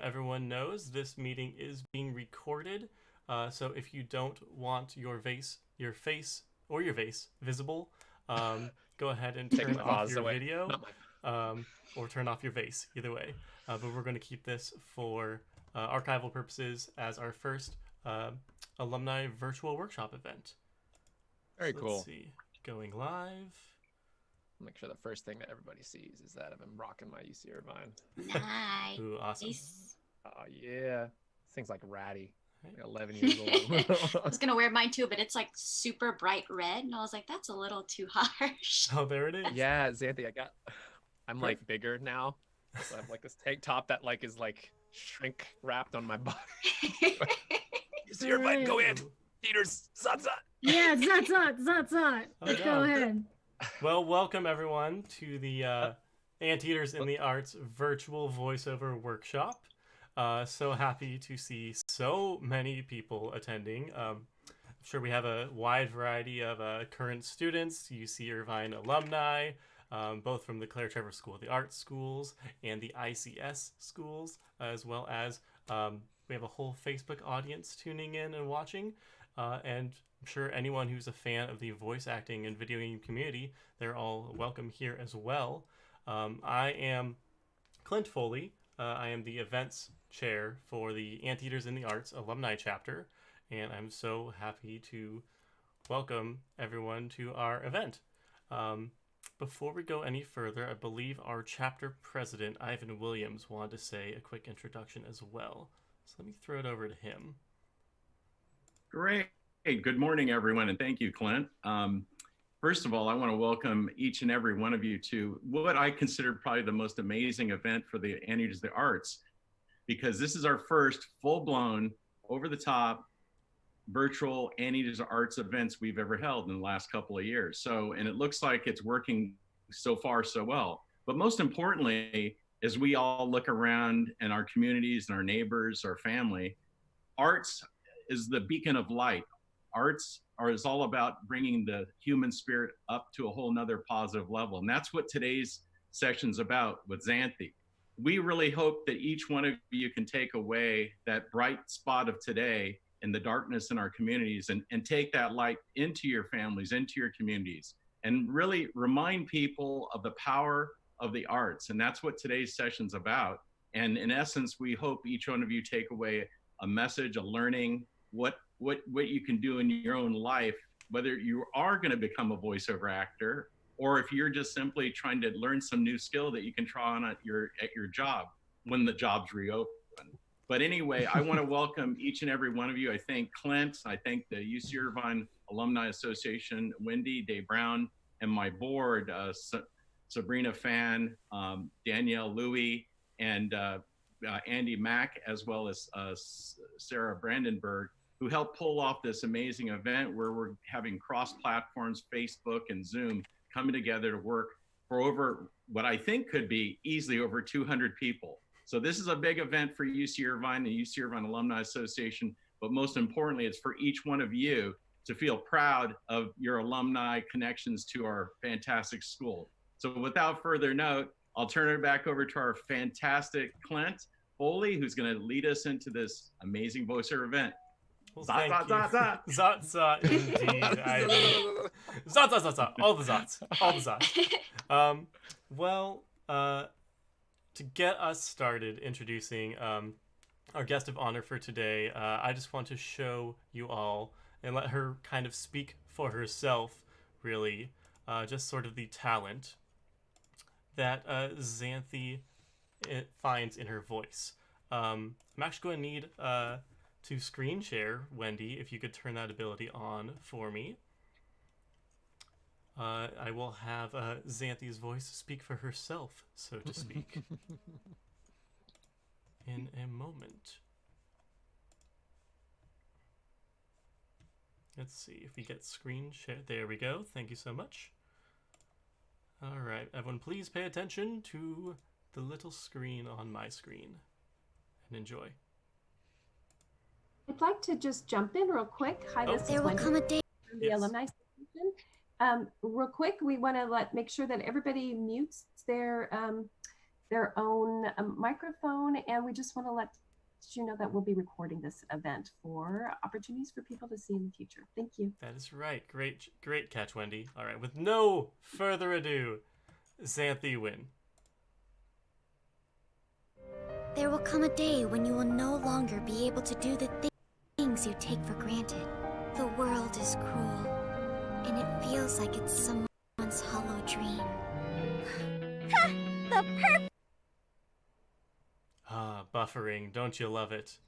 everyone knows, this meeting is being recorded. So if you don't want your face visible, go ahead and turn off your video, or turn off your vase, either way. But we're going to keep this for archival purposes as our first alumni virtual workshop event. Very cool. Let's see, going live. Make sure the first thing that everybody sees is that I'm rocking my UC Irvine. Nice. Ooh, awesome. Oh yeah, this thing's like ratty. Like 11 years old. I was gonna wear mine too, but it's like super bright red, and I was like, that's a little too harsh. Oh, there it is. Yeah, Xanthe, I'm like bigger now, so I have like this tank top that like is like shrink wrapped on my body. UC Irvine, go in. Theaters, 𝗓𝗓. Yeah, 𝗓𝗓. Let's go ahead. Well, welcome everyone to the Anteaters in the Arts virtual voiceover workshop. So happy to see so many people attending. I'm sure we have a wide variety of current students, UC Irvine alumni, both from the 𝗙𝗔𝗢𝗄𝗏 School of the Arts schools and the ICS schools, as well as we have a whole Facebook audience tuning in and watching. And I'm sure anyone who's a fan of the voice acting and video game community, they're all welcome here as well. I am Clint Foley. I am the events chair for the Anteaters in the Arts Alumni chapter, and I'm so happy to welcome everyone to our event. Before we go any further, I believe our chapter president, Ivan Williams, wanted to say a quick introduction as well. So let me throw it over to him. Great. Hey, good morning, everyone, and thank you, Clint. First of all, I want to welcome each and every one of you to what I consider probably the most amazing event for the Anteaters of the Arts, because this is our first full-blown, over-the-top, virtual Anteaters of Arts events we've ever held in the last couple of years. So, and it looks like it's working so far so well. But most importantly, as we all look around in our communities and our neighbors, our family, arts is the beacon of light. Arts is all about bringing the human spirit up to a whole nother positive level. And that's what today's session's about with Xanthe. We really hope that each one of you can take away that bright spot of today in the darkness in our communities and take that light into your families, into your communities, and really remind people of the power of the arts. And that's what today's session's about. And in essence, we hope each one of you take away a message, a learning, what you can do in your own life, whether you are going to become a voiceover actor, or if you're just simply trying to learn some new skill that you can try on at your job when the jobs reopen. But anyway, I want to welcome each and every one of you. I thank Clint, I thank the UC Irvine Alumni Association, Wendy, Dave Brown, and my board, Sabrina Fan, Danielle Louie, and Andy Mack, as well as Sarah Brandenburg, who helped pull off this amazing event where we're having cross platforms, Facebook and Zoom, coming together to work for over what I think could be easily over 200 people. So this is a big event for UC Irvine, the UC Irvine Alumni Association, but most importantly, it's for each one of you to feel proud of your alumni connections to our fantastic school. So without further note, I'll turn it back over to our fantastic Clint Foley, who's going to lead us into this amazing voiceover event. Well, 𝗓𝗓, indeed. 𝗓𝗓, all the 𝗓𝗓s. Well, to get us started introducing our guest of honor for today, I just want to show you all and let her kind of speak for herself, really, just sort of the talent that Xanthe finds in her voice. I'm actually going to need to screen share, Wendy, if you could turn that ability on for me. I will have Xanthe's voice speak for herself, so to speak, in a moment. Let's see if we get screen share. There we go. Thank you so much. All right, everyone, please pay attention to the little screen on my screen and enjoy. I'd like to just jump in real quick. Hi, this There is will Wendy come a day. from the Yes. Alumni Association. Real quick, we want to make sure that everybody mutes their their own microphone, and we just want to let you know that we'll be recording this event for opportunities for people to see in the future. Thank you. That is right. Great catch, Wendy. All right, with no further ado, Xanthe Huynh. There will come a day when you will no longer be able to do the things you take for granted. The world is cruel, and it feels like it's someone's hollow dream. Ha! The perfect. Ah, buffering. Don't you love it?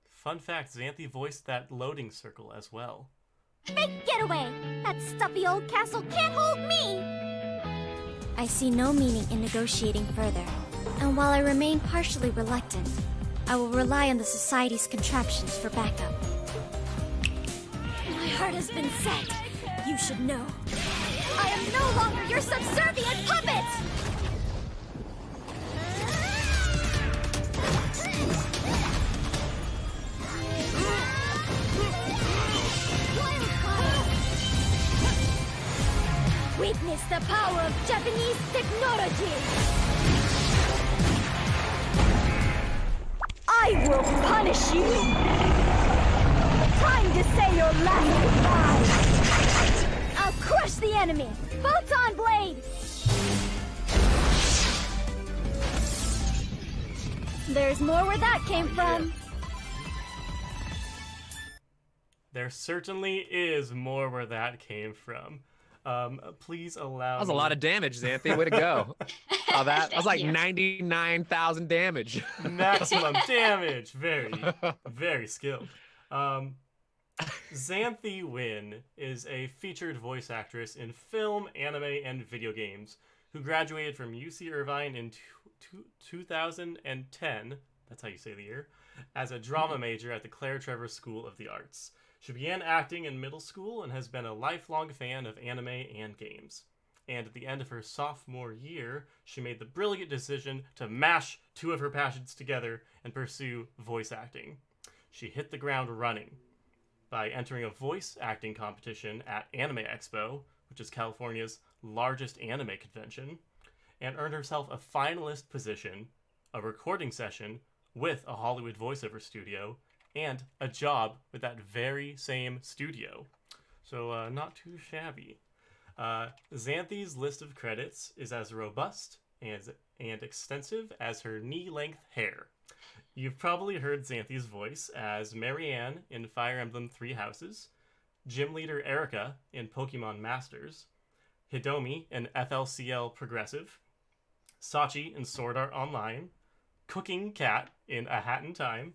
Fun fact, Xanthe voiced that loading circle as well. Getaway! That stuffy old castle can't hold me! I see no meaning in negotiating further, and while I remain partially reluctant, I will rely on the Society's contraptions for backup. My heart has been set. You should know. I am no longer your subservient puppet! Witness the power of Japanese technology! I will punish you! Time to say your last goodbye! I'll crush the enemy! Photon blade! There's more where that came from. There certainly is more where that came from. Please allow That was a lot of damage, Xanthe. Way to go. Oh, that was like 99,000 damage. Maximum damage. Very, very skilled. Xanthe Huynh is a featured voice actress in film, anime, and video games who graduated from UC Irvine in 2010, that's how you say the year, as a drama major at the 𝗙𝗷𝗏𝗧 School of the Arts. She began acting in middle school and has been a lifelong fan of anime and games. And at the end of her sophomore year, she made the brilliant decision to mash two of her passions together and pursue voice acting. She hit the ground running by entering a voice acting competition at Anime Expo, which is California's largest anime convention, and earned herself a finalist position, a recording session with a Hollywood voiceover studio, and a job with that very same studio. So not too shabby. Xanthe's list of credits is as robust and extensive as her knee-length hair. You've probably heard Xanthe's voice as Marianne in Fire Emblem Three Houses, Gym Leader Erica in Pokemon Masters, Hidomi in FLCL Progressive, Sachi in Sword Art Online, Cooking Cat in A Hat in Time,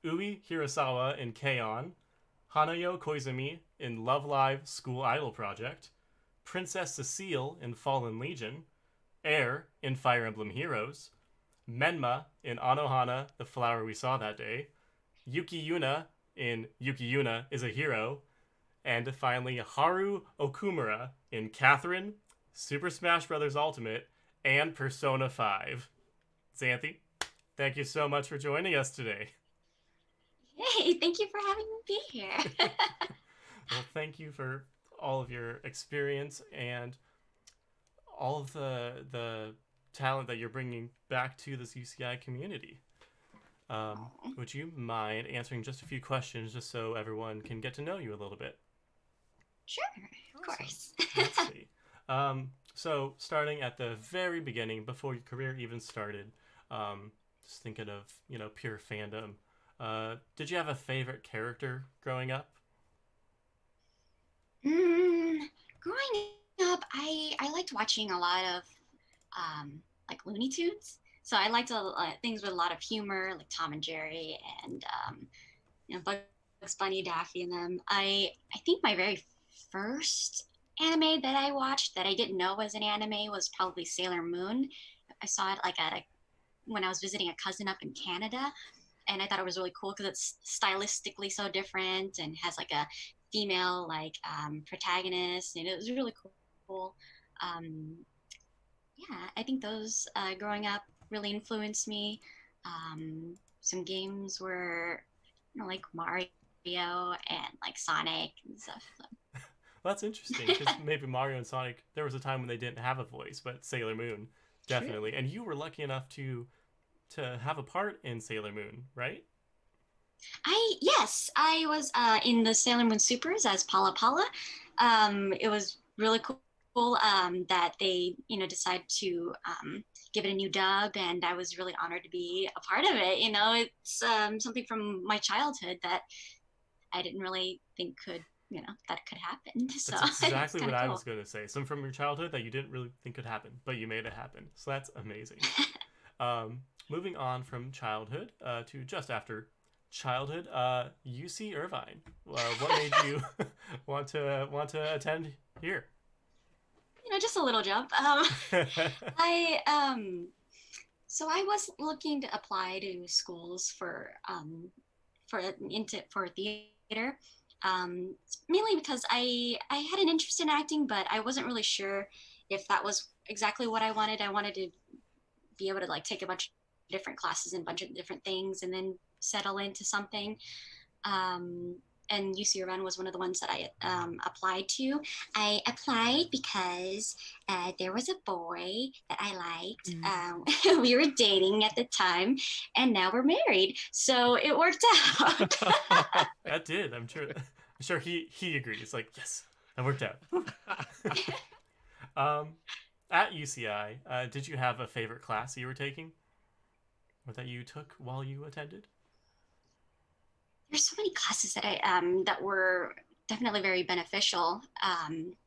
Ui Hirasawa in K-On!, Hanayo Koizumi in Love Live School Idol Project, Princess Cecile in Fallen Legion, Air in Fire Emblem Heroes, Menma in Anohana, The Flower We Saw That Day, Yuki Yuna in Yuki Yuna is a Hero, and finally Haru Okumura in Catherine, Super Smash Bros. Ultimate, and Persona 5. Xanthe, thank you so much for joining us today. Hey, thank you for having me be here. Well, thank you for all of your experience and all of the talent that you're bringing back to this UCI community. Would you mind answering just a few questions just so everyone can get to know you a little bit? Sure, of course. Let's see. So starting at the very beginning, before your career even started, just thinking of, pure fandom, did you have a favorite character growing up? Growing up, I liked watching a lot of like Looney Tunes. So I liked things with a lot of humor, like Tom and Jerry and Bugs Bunny, Daffy, and them. I think my very first anime that I watched that I didn't know was an anime was probably Sailor Moon. I saw it when I was visiting a cousin up in Canada, and I thought it was really cool because it's stylistically so different and has like a female protagonist, and it was really cool. Yeah, I think those growing up really influenced me. Some games were like Mario and like Sonic and stuff. So. Well, that's interesting because maybe Mario and Sonic, there was a time when they didn't have a voice, but Sailor Moon definitely. And you were lucky enough to have a part in Sailor Moon, right? Yes, I was in the Sailor Moon Supers as Pala Pala. It was really cool that they, decided to give it a new dub, and I was really honored to be a part of it. It's something from my childhood that I didn't really think that could happen. So that's exactly what I cool. was going to say. Some from your childhood that you didn't really think could happen, but you made it happen. So that's amazing. Moving on from childhood to just after childhood, 𝗫𝘁𝗍𝗏. What made you want to attend here? Just a little jump. So I was looking to apply to schools for theater, mainly because I had an interest in acting, but I wasn't really sure if that was exactly what I wanted. I wanted to be able to take a bunch of different classes and a bunch of different things, and then settle into something. And 𝗫𝘁𝗍𝗏 was one of the ones that I applied to. I applied because there was a boy that I liked. We were dating at the time, and now we're married. So it worked out. That did. I'm sure he agrees. Yes, that worked out. At UCI, did you have a favorite class you were taking, or that you took while you attended? There's so many classes that that were definitely very beneficial.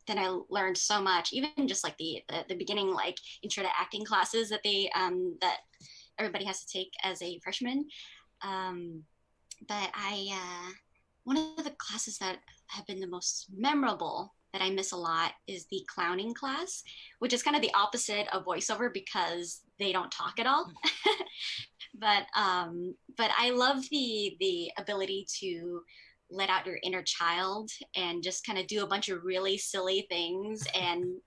That I learned so much, even just the beginning, intro to acting classes that that everybody has to take as a freshman. But one of the classes that have been the most memorable that I miss a lot is the clowning class, which is kind of the opposite of voiceover because they don't talk at all. But I love the ability to let out your inner child and just kind of do a bunch of really silly things and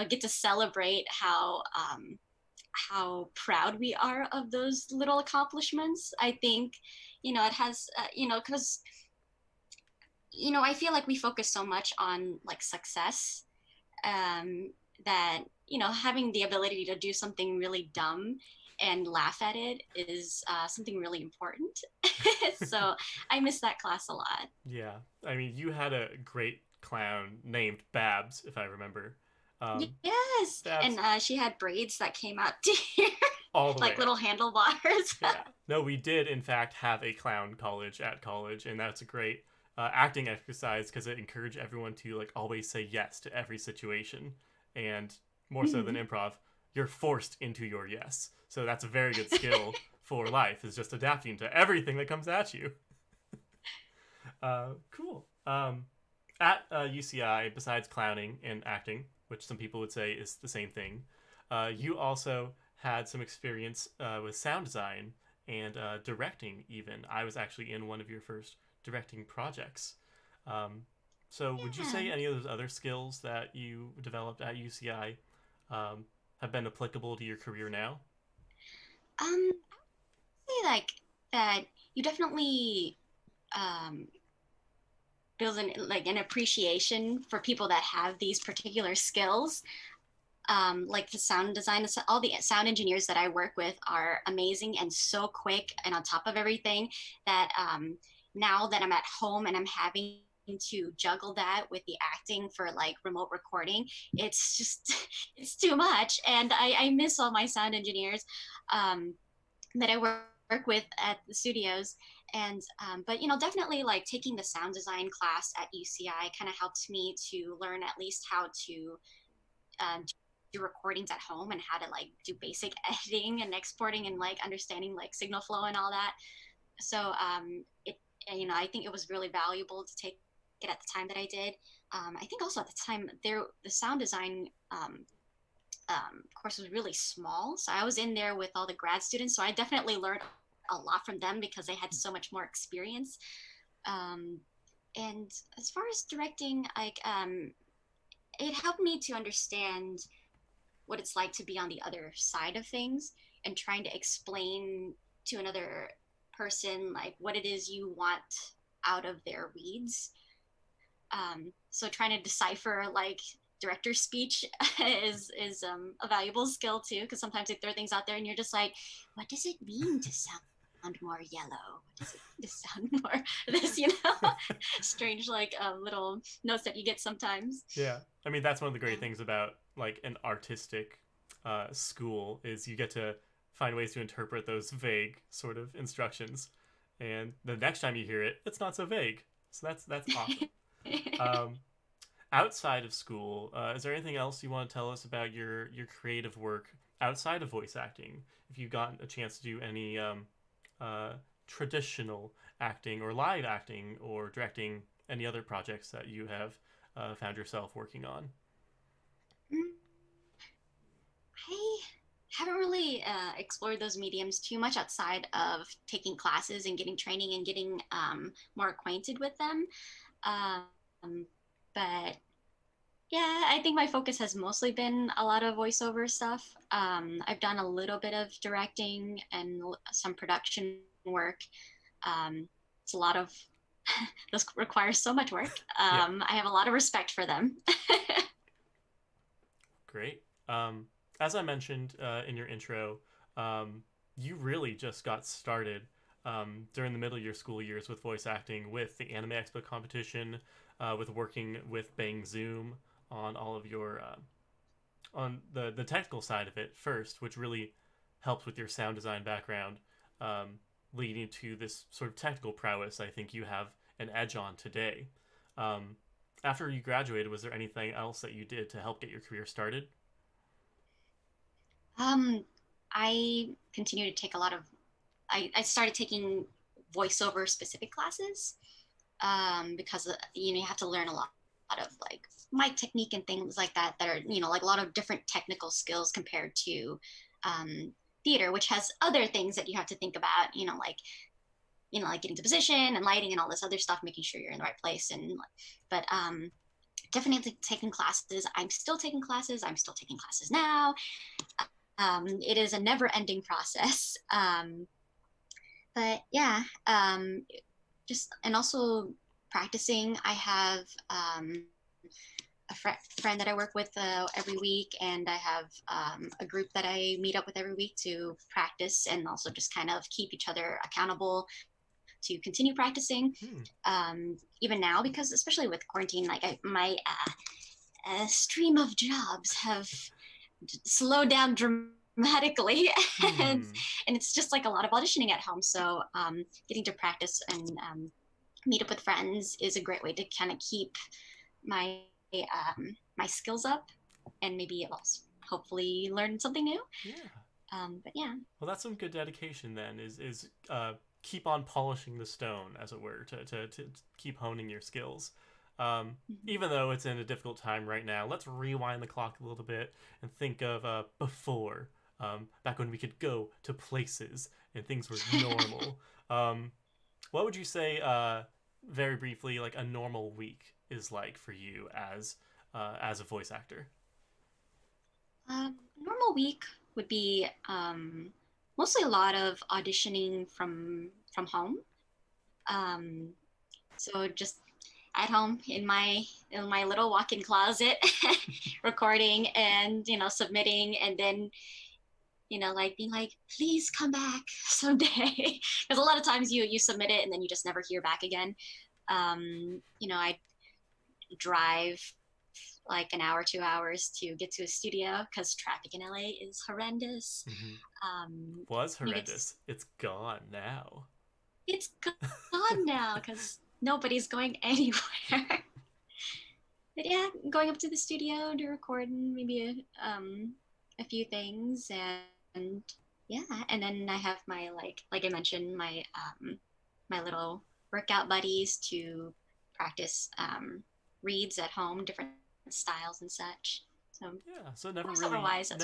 get to celebrate how proud we are of those little accomplishments. I think it has because I feel like we focus so much on success that having the ability to do something really dumb and laugh at it is something really important. So I miss that class a lot. Yeah, I mean, you had a great clown named Babs, if I remember. Yes, Babs. And she had braids that came out to here, all the way little handlebars. Yeah, no, we did in fact have a clown college at college, and that's a great acting exercise because it encouraged everyone to always say yes to every situation, and more so than improv, you're forced into your yes. So that's a very good skill for life, is just adapting to everything that comes at you. Cool. At UCI, besides clowning and acting, which some people would say is the same thing, you also had some experience with sound design and directing even. I was actually in one of your first directing projects. So would you say any of those other skills that you developed at UCI have been applicable to your career now? I would say that you definitely build an appreciation for people that have these particular skills. The sound design, all the sound engineers that I work with are amazing and so quick and on top of everything that now that I'm at home and I'm having to juggle that with the acting for remote recording, it's too much. And I miss all my sound engineers that I work with at the studios. And but definitely taking the sound design class at UCI kind of helped me to learn at least how to do recordings at home and how to do basic editing and exporting and understanding signal flow and all that. So I think it was really valuable to take it at the time that I did. I think also at the time the sound design course was really small, so I was in there with all the grad students, so I definitely learned a lot from them because they had so much more experience. And as far as directing, it helped me to understand what it's like to be on the other side of things and trying to explain to another person what it is you want out of their reads. So trying to decipher like director's speech is a valuable skill too, because sometimes they throw things out there and you're just like, what does it mean to sound more yellow? What does it mean to sound more this, strange like little notes that you get sometimes. Yeah, I mean that's one of the great things about like an artistic school is you get to find ways to interpret those vague sort of instructions, and the next time you hear it, it's not so vague. So that's awesome. Outside of school, is there anything else you want to tell us about your creative work outside of voice acting? If you've gotten a chance to do any traditional acting or live acting or directing any other projects that you have found yourself working on? I haven't really explored those mediums too much outside of taking classes and getting training and getting more acquainted with them. But yeah, I think my focus has mostly been a lot of voiceover stuff. I've done a little bit of directing and some production work. It's a lot of, those require so much work. I have a lot of respect for them. Great. As I mentioned in your intro, you really just got started during the middle of your school years with voice acting, with the Anime Expo competition, with working with Bang Zoom on all of your on the technical side of it first, which really helps with your sound design background, leading to this sort of technical prowess I think you have an edge on today. After you graduated, was there anything else that you did to help get your career started? I continue to take a lot of, I started taking voiceover specific classes because, you have to learn a lot of like mic technique and things like that are, like a lot of different technical skills compared to theater, which has other things that you have to think about, like getting to position and lighting and all this other stuff, making sure you're in the right place. But definitely taking classes. I'm still taking classes. I'm still taking classes now. It is a never-ending process. But yeah, and also practicing. I have a friend that I work with every week, and I have a group that I meet up with every week to practice and also just kind of keep each other accountable to continue practicing. Even now, because especially with quarantine, like my stream of jobs have slowed down dramatically, and it's just like a lot of auditioning at home. So getting to practice and meet up with friends is a great way to kind of keep my my skills up, and maybe also hopefully learn something new. But yeah. Well, that's some good dedication then. Is keep on polishing the stone, as it were, to keep honing your skills. Even though it's in a difficult time right now, let's rewind the clock a little bit and think of before, back when we could go to places and things were normal. What would you say, very briefly, like a normal week is like for you as a voice actor? Normal week would be mostly a lot of auditioning from home. So just at home in my little walk-in closet, recording and submitting, and then like being like, please come back someday, because a lot of times you submit it and then you just never hear back again. I drive like an hour, 2 hours to get to a studio because traffic in LA is horrendous. Was horrendous. It's gone now. It's gone now because nobody's going anywhere. But yeah, going up to the studio to record maybe a few things, and yeah, and then I have my like I mentioned, my my little workout buddies to practice reads at home, different styles and such. So yeah, so it never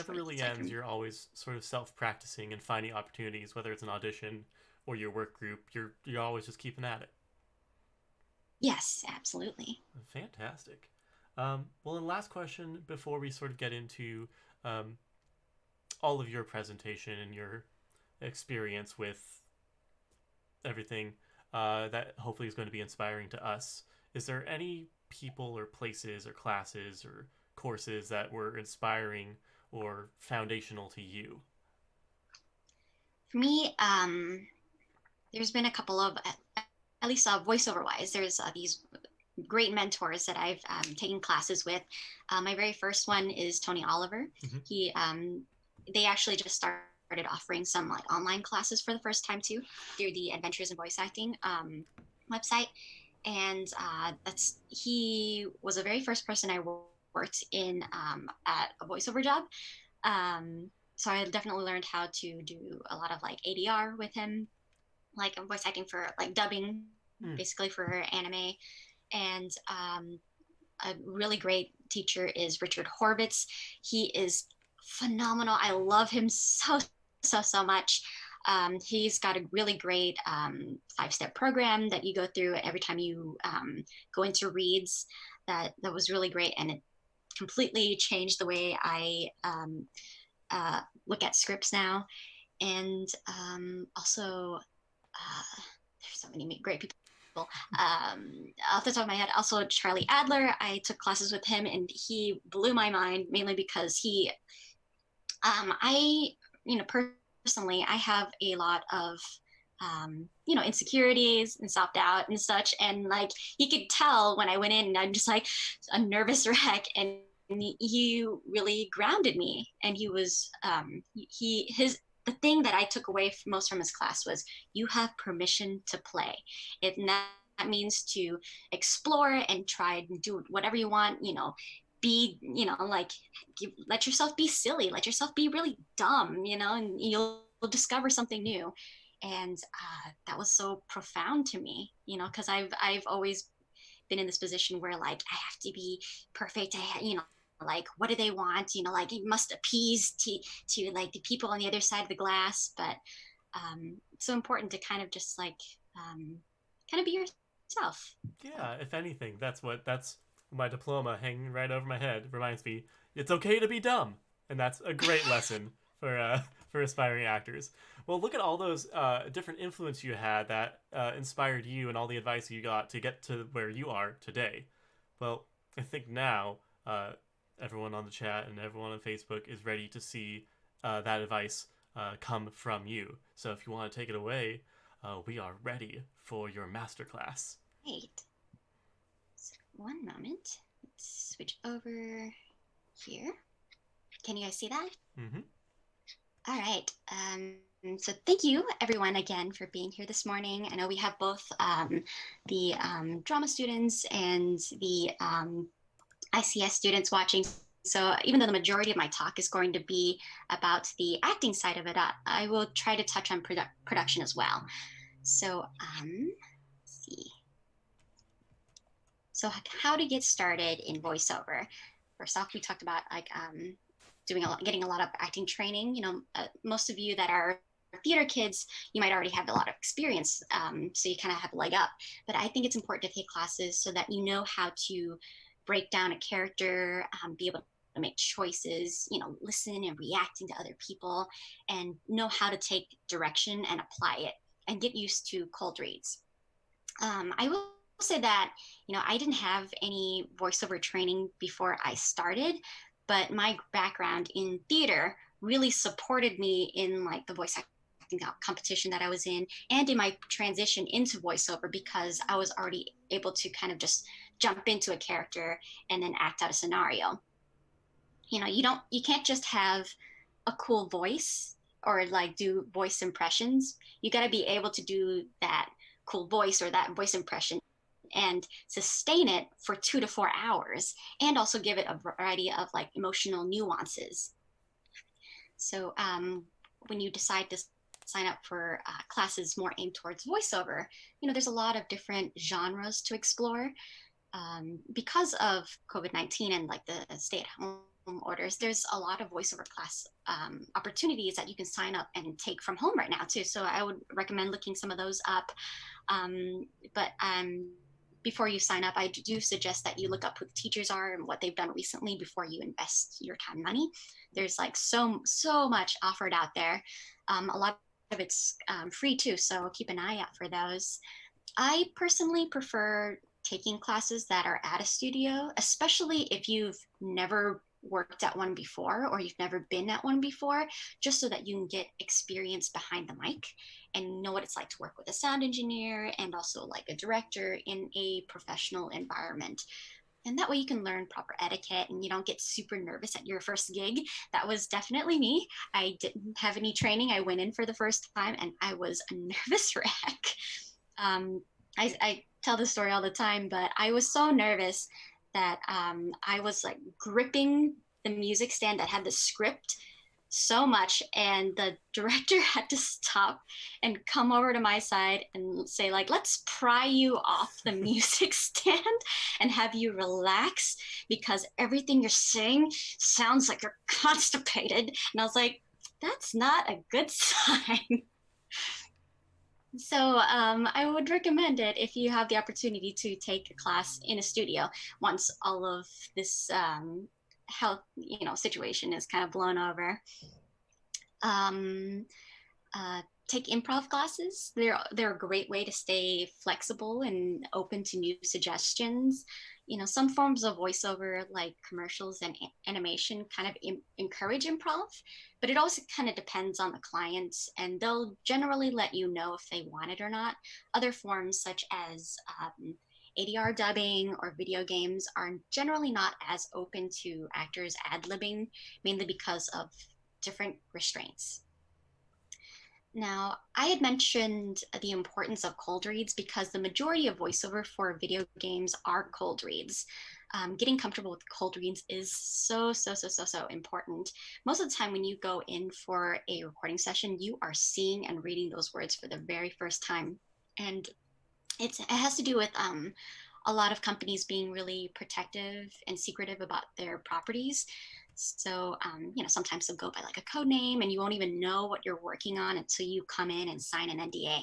really ends. You're always sort of self-practicing and finding opportunities, whether it's an audition or your work group. You're always just keeping at it. Yes, absolutely. Fantastic. Well, and last question before we sort of get into all of your presentation and your experience with everything that hopefully is going to be inspiring to us is there any people or places or classes or courses that were inspiring or foundational to you? For me, there's been a couple of, at least voiceover wise, there's these great mentors that I've taken classes with. My very first one is Tony Oliver. They actually just started offering some like online classes for the first time too through the Adventures in Voice Acting website. And he was the very first person I worked in at a voiceover job. So I definitely learned how to do a lot of like ADR with him, like voice acting for like dubbing, basically for anime. And a really great teacher is Richard Horvitz. He is phenomenal. I love him so much. He's got a really great 5-step program that you go through every time you go into reads. That was really great, and it completely changed the way I look at scripts now. And also, there's so many great people. Off the top of my head, also Charlie Adler. I took classes with him, and he blew my mind, mainly because he, personally, I have a lot of, insecurities and self-doubt and such. And like, he could tell when I went in and I'm just like a nervous wreck, and he really grounded me. And he was, the thing that I took away most from his class was, you have permission to play. That means to explore and try and do whatever you want, be, let yourself be silly, let yourself be really dumb, and you'll discover something new. And that was so profound to me, because I've always been in this position where like, I have to be perfect. Like, what do they want? Like, it must appease to like the people on the other side of the glass. But it's so important to kind of just like, kind of be yourself. Yeah, if anything, that's my diploma hanging right over my head reminds me it's okay to be dumb, and that's a great lesson for aspiring actors. Well, look at all those different influences you had that inspired you, and all the advice you got to get to where you are today. Well, I think now everyone on the chat and everyone on Facebook is ready to see that advice come from you. So if you want to take it away, we are ready for your masterclass. Great. So one moment. Let's switch over here. Can you guys see that? Mm-hmm. All right. So thank you, everyone, again, for being here this morning. I know we have both the drama students and the ICS students watching. So even though the majority of my talk is going to be about the acting side of it, I will try to touch on production as well. So let's see. So how to get started in voiceover. First off, we talked about like getting a lot of acting training. Most of you that are theater kids, you might already have a lot of experience, so you kind of have a leg up. But I think it's important to take classes so that you know how to break down a character, be able to make choices, listen and reacting to other people, and know how to take direction and apply it, and get used to cold reads. I will say that, I didn't have any voiceover training before I started, but my background in theater really supported me in like the voice acting competition that I was in, and in my transition into voiceover, because I was already able to kind of just jump into a character and then act out a scenario. You can't just have a cool voice or like do voice impressions. You got to be able to do that cool voice or that voice impression and sustain it for 2 to 4 hours, and also give it a variety of like emotional nuances. So when you decide to sign up for classes more aimed towards voiceover, there's a lot of different genres to explore. Because of COVID-19 and like the stay-at-home orders, there's a lot of voiceover class opportunities that you can sign up and take from home right now too. So I would recommend looking some of those up. But before you sign up, I do suggest that you look up who the teachers are and what they've done recently before you invest your time and money. There's like so much offered out there. A lot of it's free too, so keep an eye out for those. I personally prefer taking classes that are at a studio, especially if you've never worked at one before or you've never been at one before, just so that you can get experience behind the mic and know what it's like to work with a sound engineer and also like a director in a professional environment. And that way you can learn proper etiquette and you don't get super nervous at your first gig. That was definitely me. I didn't have any training. I went in for the first time and I was a nervous wreck. I tell this story all the time, but I was so nervous that I was like gripping the music stand that had the script so much, and the director had to stop and come over to my side and say like, let's pry you off the music stand and have you relax because everything you're saying sounds like you're constipated. And I was like, that's not a good sign. So I would recommend it if you have the opportunity to take a class in a studio once all of this health, situation is kind of blown over. Take improv classes. They're a great way to stay flexible and open to new suggestions. Some forms of voiceover like commercials and animation kind of encourage improv, but it also kind of depends on the clients, and they'll generally let you know if they want it or not. Other forms such as ADR dubbing or video games are generally not as open to actors ad-libbing, mainly because of different restraints. Now, I had mentioned the importance of cold reads because the majority of voiceover for video games are cold reads. Getting comfortable with cold reads is so important. Most of the time when you go in for a recording session, you are seeing and reading those words for the very first time. And it has to do with a lot of companies being really protective and secretive about their properties. So, sometimes they'll go by like a code name and you won't even know what you're working on until you come in and sign an NDA.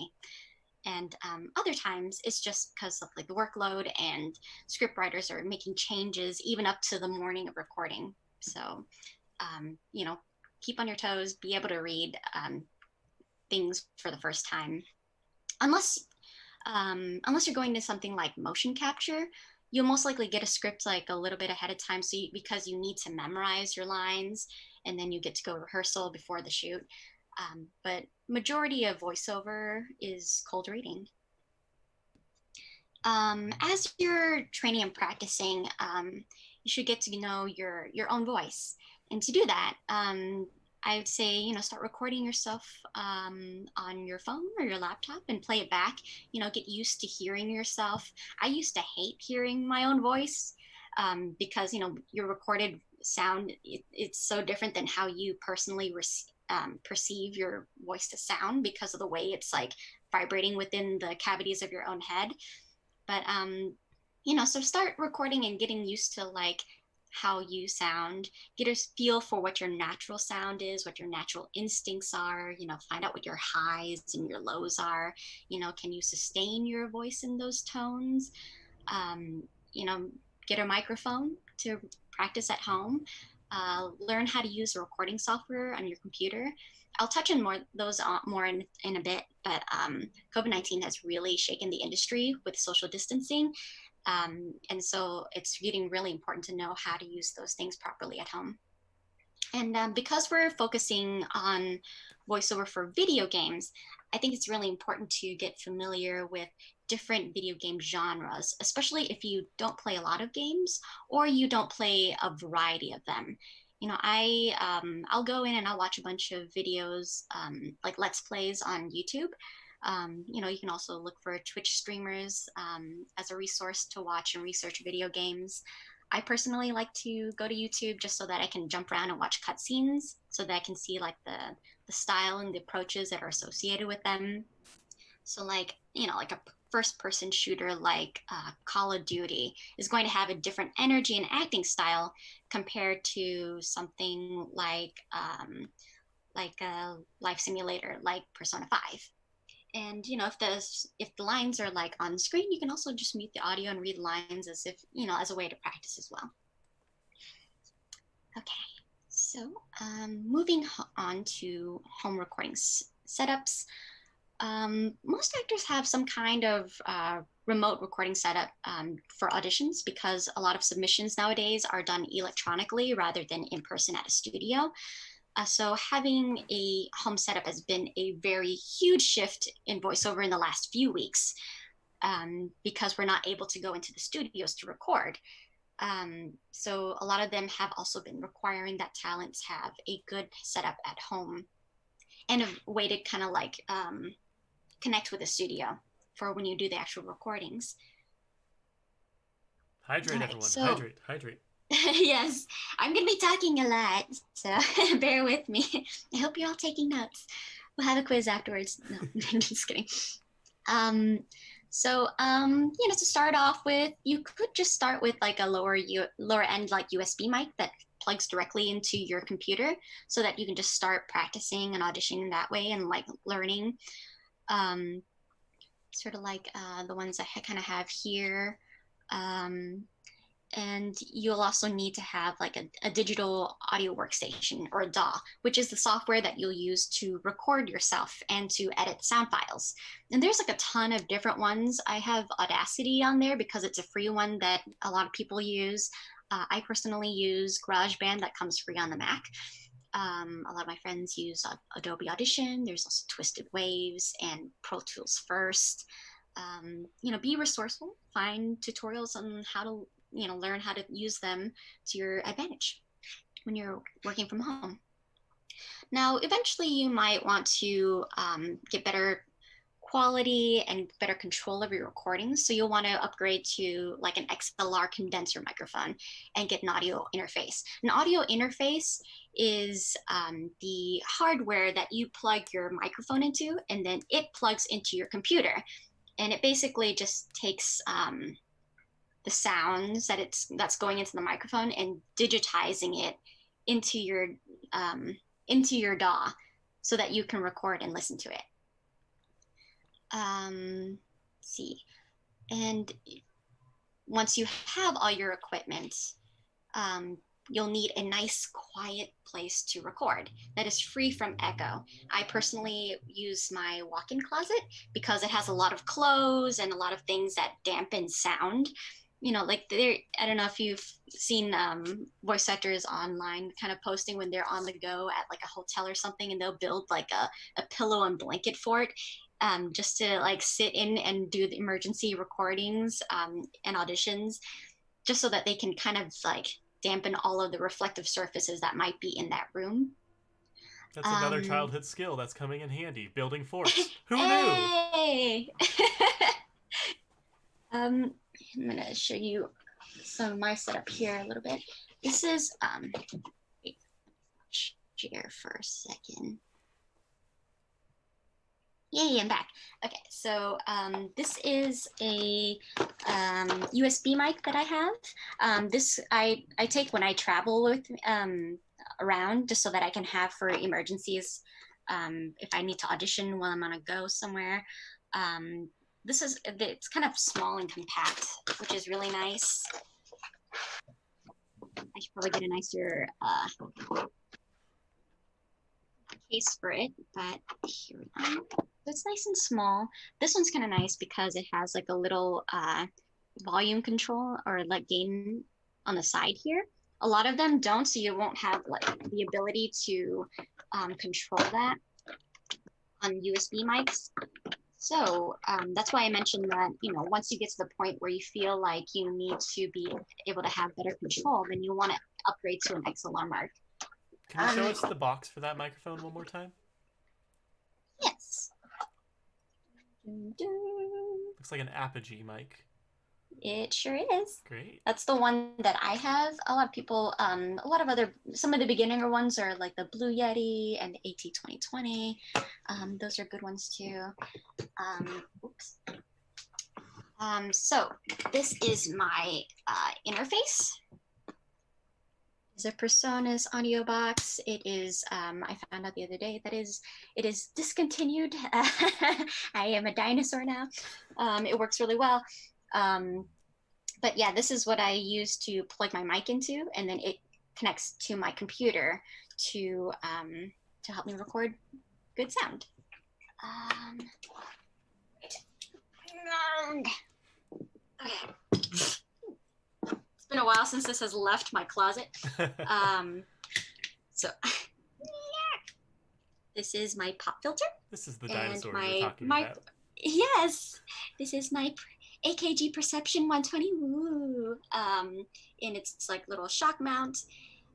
And other times it's just because of like the workload and script writers are making changes even up to the morning of recording. So, keep on your toes, be able to read things for the first time. Unless you're going to something like motion capture, you'll most likely get a script like a little bit ahead of time, because you need to memorize your lines and then you get to go rehearsal before the shoot. But majority of voiceover is cold reading. As you're training and practicing, you should get to know your own voice. And to do that, I would say, start recording yourself on your phone or your laptop and play it back. Get used to hearing yourself. I used to hate hearing my own voice because, your recorded sound, it's so different than how you personally perceive your voice to sound because of the way it's like vibrating within the cavities of your own head. But, so start recording and getting used to like how you sound, get a feel for what your natural sound is, what your natural instincts are, find out what your highs and your lows are, can you sustain your voice in those tones, get a microphone to practice at home, learn how to use recording software on your computer. I'll touch on those more in a bit, but COVID-19 has really shaken the industry with social distancing. And so it's getting really important to know how to use those things properly at home. And because we're focusing on voiceover for video games, I think it's really important to get familiar with different video game genres, especially if you don't play a lot of games or you don't play a variety of them. I'll go in and I'll watch a bunch of videos like Let's Plays on YouTube. You can also look for Twitch streamers as a resource to watch and research video games. I personally like to go to YouTube just so that I can jump around and watch cutscenes so that I can see like the style and the approaches that are associated with them. So like a first person shooter like Call of Duty is going to have a different energy and acting style compared to something like a life simulator like Persona 5. And if the lines are like on screen, you can also just mute the audio and read lines as if as a way to practice as well. Okay, so moving on to home recording setups. Most actors have some kind of remote recording setup for auditions, because a lot of submissions nowadays are done electronically rather than in person at a studio. So having a home setup has been a very huge shift in voiceover in the last few weeks, because we're not able to go into the studios to record. So a lot of them have also been requiring that talents have a good setup at home and a way to kind of like connect with the studio for when you do the actual recordings. Hydrate, right, everyone. so... Hydrate. Yes, I'm going to be talking a lot, so bear with me. I hope you're all taking notes. We'll have a quiz afterwards. No, I'm just kidding. You know, to start off with, you could just start with like a lower end like USB mic that plugs directly into your computer, so that you can just start practicing and auditioning that way and like learning. Sort of like the ones I kind of have here. And you'll also need to have like a digital audio workstation, or a DAW, which is the software that you'll use to record yourself and to edit sound files. And there's like a ton of different ones. I have Audacity on there because it's a free one that a lot of people use. I personally use GarageBand that comes free on the Mac. A lot of my friends use Adobe Audition. There's also Twisted Waves and Pro Tools First. You know, be resourceful, find tutorials on how to, you know, learn how to use them to your advantage when you're working from home. Now, eventually you might want to get better quality and better control of your recordings. So you'll want to upgrade to like an XLR condenser microphone and get an audio interface. An audio interface is the hardware that you plug your microphone into, and then it plugs into your computer. And it basically just takes the sounds that's going into the microphone and digitizing it into your DAW, so that you can record and listen to it. See, and once you have all your equipment, you'll need a nice quiet place to record that is free from echo. I personally use my walk-in closet because it has a lot of clothes and a lot of things that dampen sound. You know, like I don't know if you've seen voice actors online kind of posting when they're on the go at like a hotel or something, and they'll build like a pillow and blanket for it, just to like sit in and do the emergency recordings and auditions, just so that they can kind of like dampen all of the reflective surfaces that might be in that room. That's another childhood skill that's coming in handy, building forts. Who knew? Hey! I'm gonna show you some of my setup here a little bit. This is, share for a second. Yay, I'm back. Okay, so this is a USB mic that I have. This I take when I travel with around, just so that I can have for emergencies if I need to audition while I'm on a go somewhere. It's kind of small and compact, which is really nice. I should probably get a nicer case for it, but here we go. It's nice and small. This one's kind of nice because it has like a little volume control or like gain on the side here. A lot of them don't, so you won't have like the ability to control that on USB mics. So that's why I mentioned that, you know, once you get to the point where you feel like you need to be able to have better control, then you want to upgrade to an XLR mic. Can you show us the box for that microphone one more time? Yes. Dun, dun. Looks like an Apogee mic. It sure is. Great. That's the one that I have. A lot of people, some of the beginner ones are like the Blue Yeti and the AT2020. Those are good ones too. Oops. So this is my interface. It's a PreSonus audio box. It is, I found out the other day that it is discontinued. I am a dinosaur now. It works really well. But yeah, this is what I use to plug my mic into, and then it connects to my computer to help me record good sound. Okay. It's been a while since this has left my closet. So this is my pop filter. This is the and dinosaur you're talking about. Yes, this is my AKG Perception 120. Woo. And it's like little shock mount.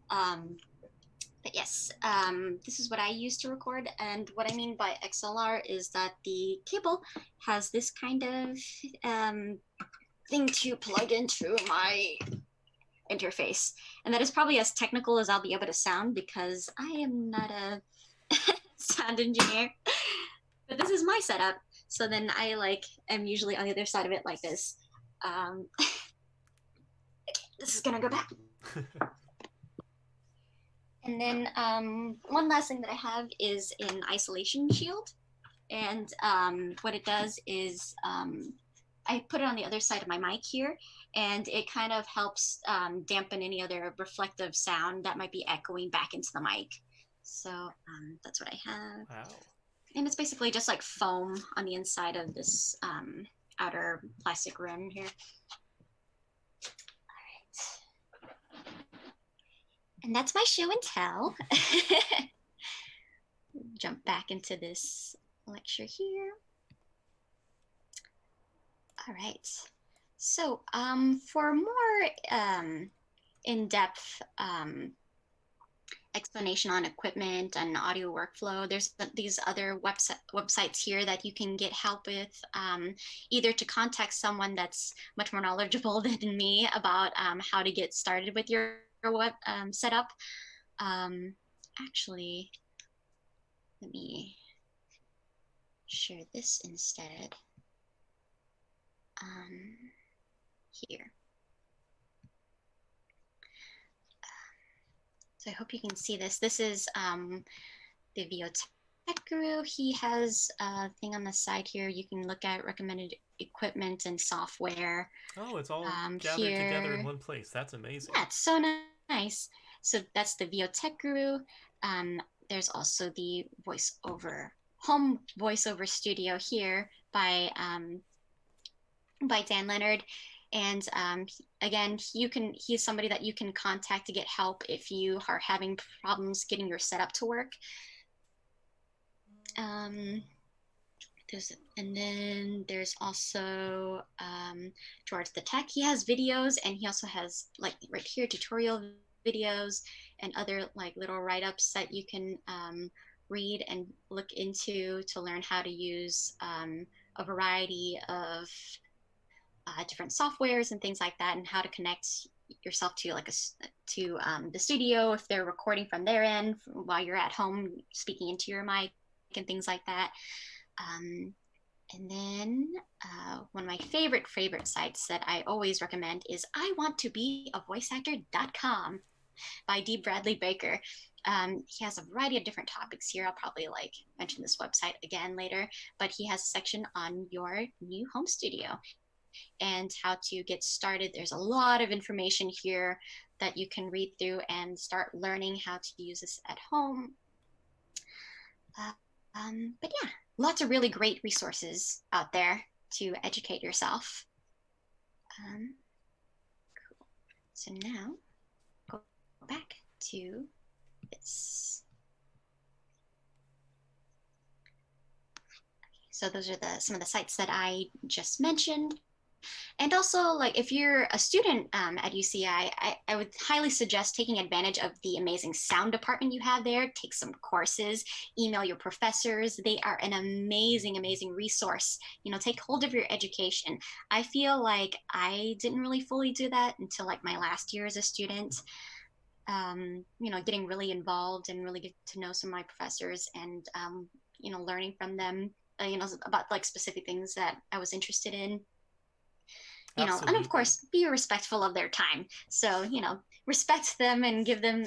But yes, this is what I use to record. And what I mean by XLR is that the cable has this kind of thing to plug into my interface. And that is probably as technical as I'll be able to sound because I am not a sound engineer. But this is my setup. So then I am usually on the other side of it like this. This is gonna go back. And then one last thing that I have is an isolation shield. And what it does is I put it on the other side of my mic here, and it kind of helps dampen any other reflective sound that might be echoing back into the mic. So that's what I have. Wow. And it's basically just like foam on the inside of this outer plastic rim here. And that's my show and tell. Jump back into this lecture here. All right. So for more in-depth explanation on equipment and audio workflow, there's these other websites here that you can get help with, either to contact someone that's much more knowledgeable than me about how to get started with your web setup. Actually, let me share this instead. Here. So I hope you can see this. This is the VO Tech Guru. He has a thing on the side here. You can look at recommended equipment and software. Oh, it's all gathered together in one place. That's amazing. Yeah, it's so nice. So that's the VO Tech Guru. There's also the home voiceover studio here by Dan Leonard. And again, he's somebody that you can contact to get help if you are having problems getting your setup to work. And then there's also Towards the Tech. He has videos, and he also has right here tutorial videos and other little write-ups that you can read and look into to learn how to use a variety of different softwares and things like that, and how to connect yourself to the studio if they're recording from their end while you're at home speaking into your mic and things like that. And then one of my favorite sites that I always recommend is iwanttobeavoiceactor.com by D. Bradley Baker. He has a variety of different topics here. I'll probably mention this website again later, but he has a section on your new home studio and how to get started. There's a lot of information here that you can read through and start learning how to use this at home. But yeah, lots of really great resources out there to educate yourself. Cool. So now, go back to this. So those are some of the sites that I just mentioned. And also, if you're a student at UCI, I would highly suggest taking advantage of the amazing sound department you have there. Take some courses, email your professors. They are an amazing resource. Take hold of your education. I feel like I didn't really fully do that until my last year as a student. Getting really involved and really get to know some of my professors and, learning from them, about specific things that I was interested in. And of course, be respectful of their time. So, respect them and give them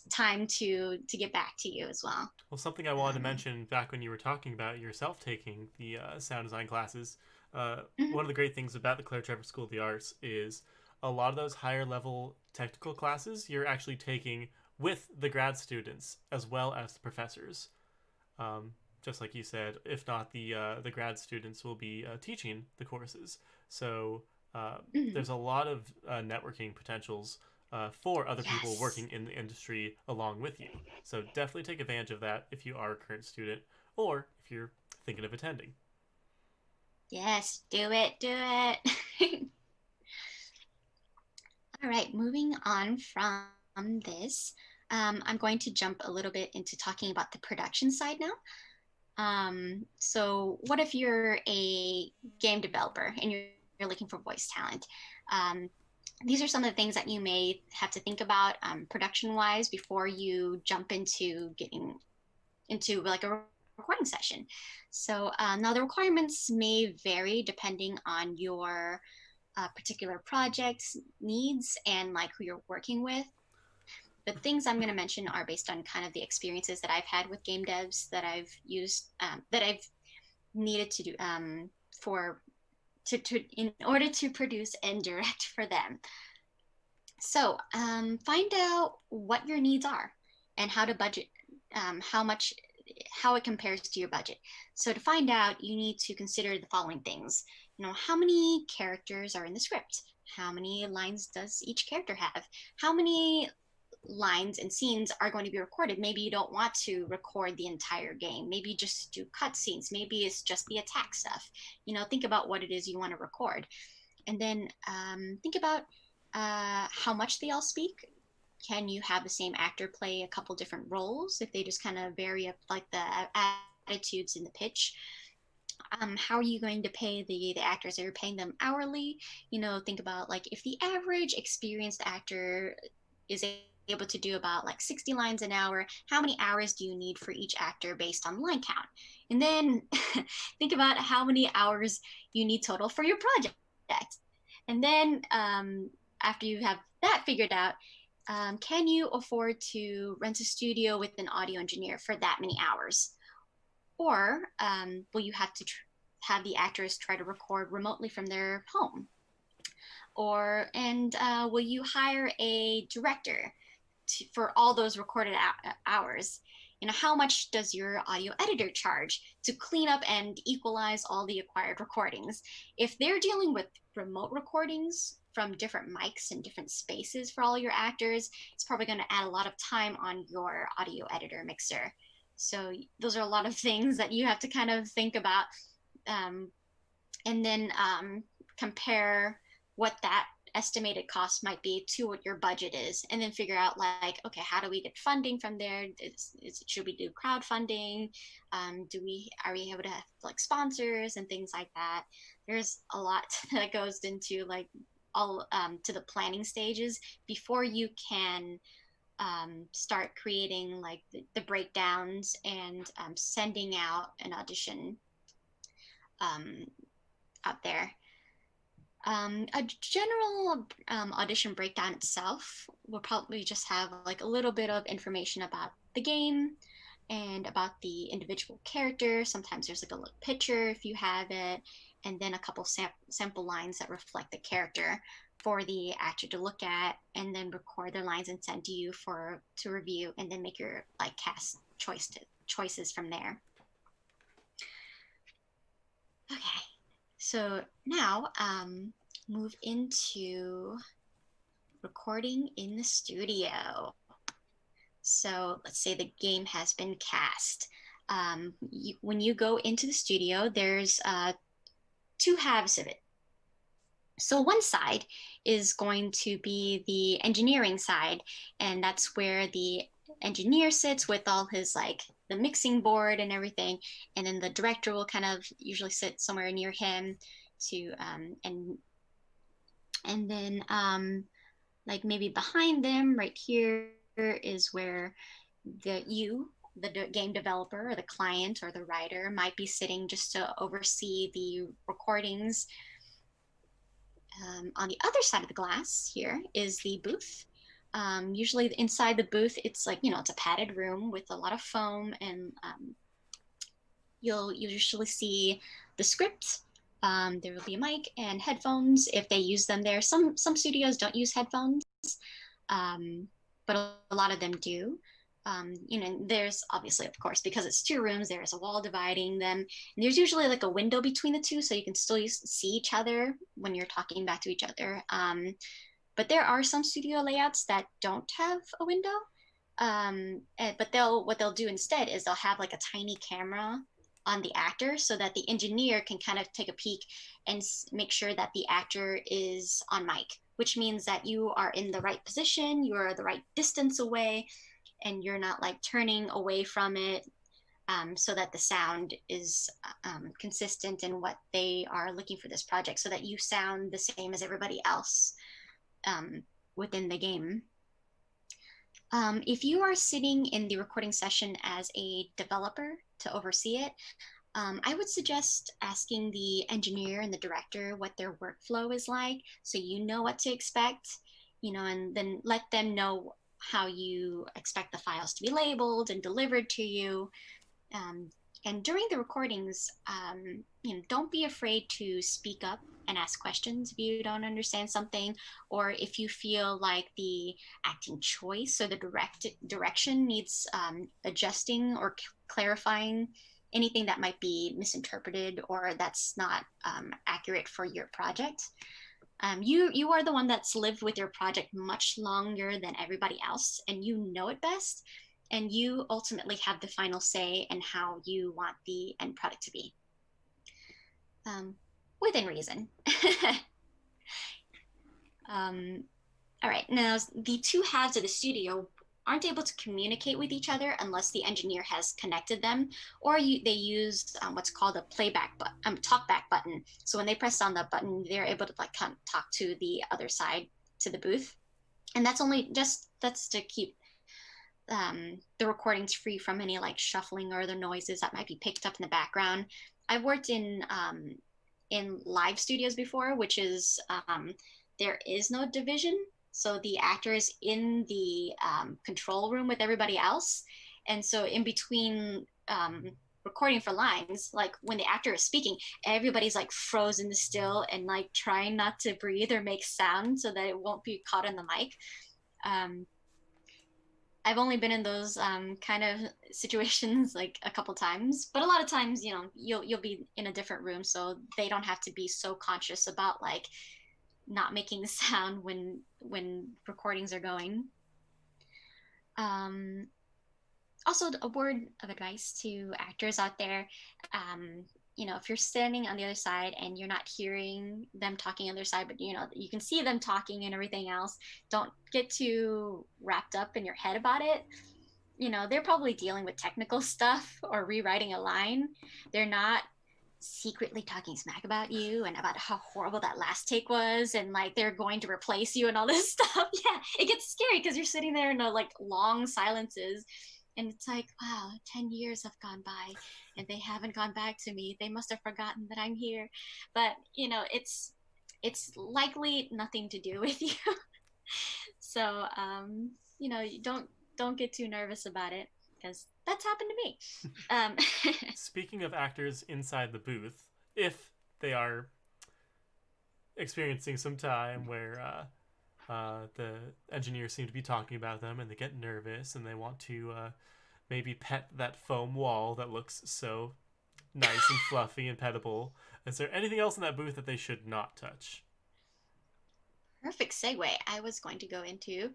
time to get back to you as well. Well, something I wanted to mention back when you were talking about yourself taking the sound design classes, one of the great things about the Claire Trevor School of the Arts is a lot of those higher level technical classes you're actually taking with the grad students as well as the professors. Just like you said, if not the grad students will be teaching the courses. So there's a lot of networking potentials for other people Yes. working in the industry along with you. So definitely take advantage of that if you are a current student or if you're thinking of attending. Yes, do it, do it. All right, moving on from this, I'm going to jump a little bit into talking about the production side now. So what if you're a game developer and you're looking for voice talent? These are some of the things that you may have to think about production-wise before you jump into getting into like a recording session. So now the requirements may vary depending on your particular project's needs and like who you're working with. But things I'm going to mention are based on kind of the experiences that I've had with game devs that I've used, that I've needed to do in order to produce and direct for them. So find out what your needs are and how to budget, how it compares to your budget. So to find out, you need to consider the following things. You know, how many characters are in the script? How many lines does each character have? How many lines and scenes are going to be recorded? Maybe you don't want to record the entire game. Maybe just do cutscenes. Maybe it's just the attack stuff. You know, think about what it is you want to record. And then think about how much they all speak. Can you have the same actor play a couple different roles if they just kind of vary up like the attitudes and the pitch? How are you going to pay the actors? Are you paying them hourly? You know, think about like if the average experienced actor is able to do about like 60 lines an hour, how many hours do you need for each actor based on line count? And then think about how many hours you need total for your project. And then after you have that figured out, can you afford to rent a studio with an audio engineer for that many hours? Or will you have to have the actors try to record remotely from their home? Or, will you hire a director for all those recorded hours? You know, how much does your audio editor charge to clean up and equalize all the acquired recordings? If they're dealing with remote recordings from different mics and different spaces for all your actors, it's probably going to add a lot of time on your audio editor mixer. So those are a lot of things that you have to kind of think about, and then compare what that estimated cost might be to what your budget is, and then figure out like, okay, how do we get funding from there? Should we do crowdfunding? Are we able to have like sponsors and things like that? There's a lot that goes into like all to the planning stages before you can start creating like the breakdowns and sending out an audition out there. A general audition breakdown itself will probably just have like a little bit of information about the game and about the individual character. Sometimes there's like a little picture if you have it, and then a couple sample lines that reflect the character for the actor to look at, and then record their lines and send to you to review, and then make your like cast choices from there. Okay, so now move into recording in the studio. So let's say the game has been cast. When you go into the studio, there's two halves of it. So one side is going to be the engineering side, and that's where the engineer sits with all his like the mixing board and everything, and then the director will kind of usually sit somewhere near him to and then like maybe behind them right here is where the game developer or the client or the writer might be sitting just to oversee the recordings. On the other side of the glass here is the booth. Usually inside the booth, it's like, you know, it's a padded room with a lot of foam, and you'll usually see the script. There will be a mic and headphones if they use them there. Some studios don't use headphones, but a lot of them do. You know, there's obviously, of course, because it's 2 rooms, there is a wall dividing them. And there's usually like a window between the 2, so you can still see each other when you're talking back to each other. But there are some studio layouts that don't have a window. But what they'll do instead is they'll have like a tiny camera on the actor so that the engineer can kind of take a peek and make sure that the actor is on mic, which means that you are in the right position, you're the right distance away, and you're not like turning away from it, so that the sound is consistent in what they are looking for this project, so that you sound the same as everybody else within the game. If you are sitting in the recording session as a developer to oversee it, I would suggest asking the engineer and the director what their workflow is like, so you know what to expect, you know, and then let them know how you expect the files to be labeled and delivered to you. And during the recordings, you know, don't be afraid to speak up and ask questions if you don't understand something, or if you feel like the acting choice or the direction needs adjusting or clarifying anything that might be misinterpreted or that's not accurate for your project. You are the one that's lived with your project much longer than everybody else, and you know it best, and you ultimately have the final say in how you want the end product to be. Within reason. All right, now the 2 halves of the studio aren't able to communicate with each other unless the engineer has connected them, or they use what's called a talkback button. So when they press on the button, they're able to like talk to the other side, to the booth. And that's to keep the recordings free from any like shuffling or other noises that might be picked up in the background. I've worked in live studios before, which is there is no division. So the actor is in the control room with everybody else. And so in between recording for lines, like when the actor is speaking, everybody's like frozen still and like trying not to breathe or make sound so that it won't be caught in the mic. I've only been in those kind of situations like a couple times, but a lot of times, you know, you'll be in a different room, so they don't have to be so conscious about like not making the sound when recordings are going. Also, a word of advice to actors out there. You know, if you're standing on the other side and you're not hearing them talking on the other side, but you know, you can see them talking and everything else, don't get too wrapped up in your head about it. You know, they're probably dealing with technical stuff or rewriting a line. They're not secretly talking smack about you and about how horrible that last take was, and like they're going to replace you and all this stuff. Yeah, it gets scary because you're sitting there in like long silences. And it's like, wow, 10 years have gone by and they haven't gone back to me. They must have forgotten that I'm here. But, you know, it's likely nothing to do with you. So, you know, don't get too nervous about it, because that's happened to me. Speaking of actors inside the booth, if they are experiencing some time where the engineers seem to be talking about them and they get nervous and they want to maybe pet that foam wall that looks so nice and fluffy and pettable, is there anything else in that booth that they should not touch? Perfect segue. I was going to go into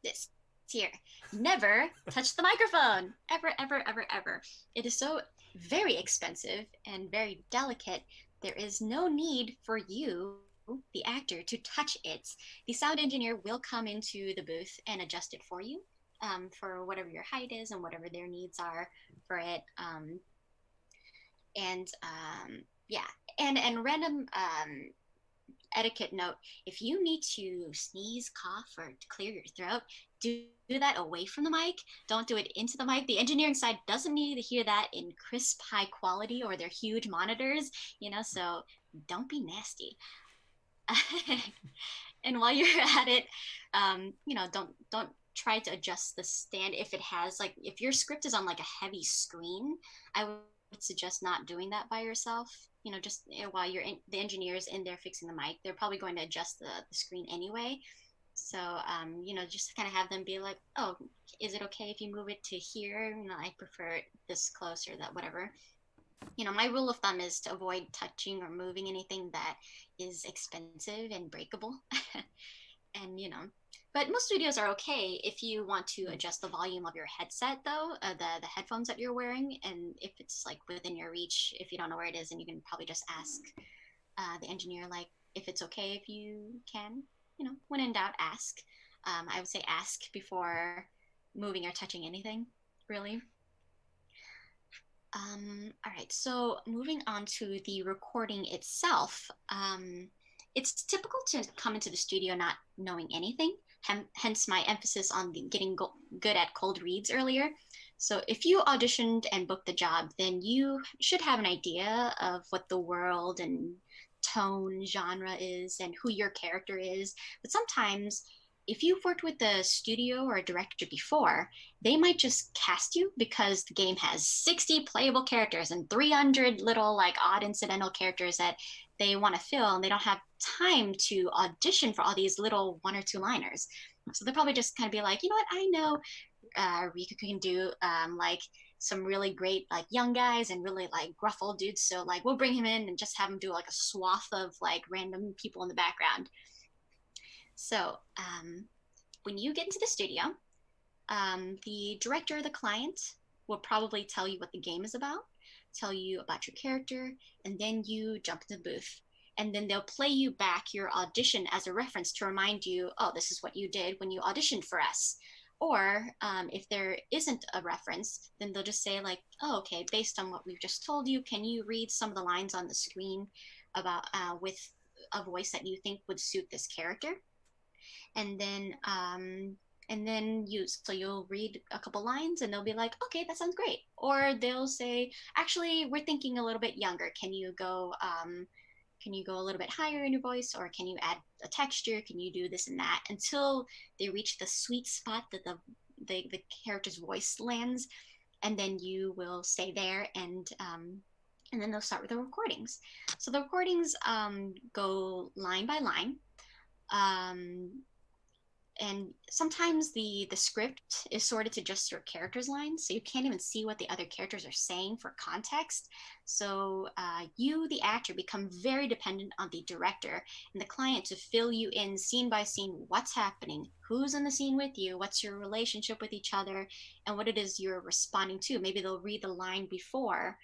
this here. Never touch the microphone. Ever, ever, ever, ever. It is so very expensive and very delicate. There is no need for you, the actor, to touch it. The sound engineer will come into the booth and adjust it for you, for whatever your height is and whatever their needs are for it. Yeah, and random etiquette note: if you need to sneeze, cough, or to clear your throat, do that away from the mic. Don't do it into the mic. The engineering side doesn't need to hear that in crisp, high quality or their huge monitors, you know, so don't be nasty. And while you're at it, you know, don't try to adjust the stand if it has, like, if your script is on like a heavy screen, I would suggest not doing that by yourself. You know, just while the engineer's in there fixing the mic, they're probably going to adjust the screen anyway. So, just kind of have them be like, oh, is it okay if you move it to here? I prefer this closer, that whatever. My rule of thumb is to avoid touching or moving anything that is expensive and breakable. And, but most studios are okay if you want to adjust the volume of your headset, though, the headphones that you're wearing. And if it's like within your reach, if you don't know where it is, and you can probably just ask the engineer, like, if it's okay if you can, when in doubt, ask. I would say ask before moving or touching anything, really. All right, so moving on to the recording itself. It's typical to come into the studio not knowing anything, hence my emphasis on getting good at cold reads earlier. So if you auditioned and booked the job, then you should have an idea of what the world and tone, genre is, and who your character is. But sometimes, if you've worked with a studio or a director before, they might just cast you because the game has 60 playable characters and 300 little like odd incidental characters that they want to fill, and they don't have time to audition for all these little 1 or 2 liners. So they'll probably just kind of be like, you know what, I know Ricco can do like some really great like young guys and really like gruff old dudes, so like we'll bring him in and just have him do like a swath of like random people in the background. So when you get into the studio, the director or the client will probably tell you what the game is about, tell you about your character, and then you jump into the booth. And then they'll play you back your audition as a reference to remind you, oh, this is what you did when you auditioned for us. Or if there isn't a reference, then they'll just say like, oh, okay, based on what we've just told you, can you read some of the lines on the screen about with a voice that you think would suit this character? And then you'll read a couple lines and they'll be like, okay, that sounds great. Or they'll say, actually, we're thinking a little bit younger. Can you go a little bit higher in your voice, or can you add a texture? Can you do this and that? Until they reach the sweet spot that the character's voice lands, and then you will stay there, and then they'll start with the recordings. So the recordings go line by line. And sometimes the script is sorted to just your character's lines, so you can't even see what the other characters are saying for context. So you, the actor, become very dependent on the director and the client to fill you in scene by scene what's happening, who's in the scene with you, what's your relationship with each other, and what it is you're responding to. Maybe they'll read the line before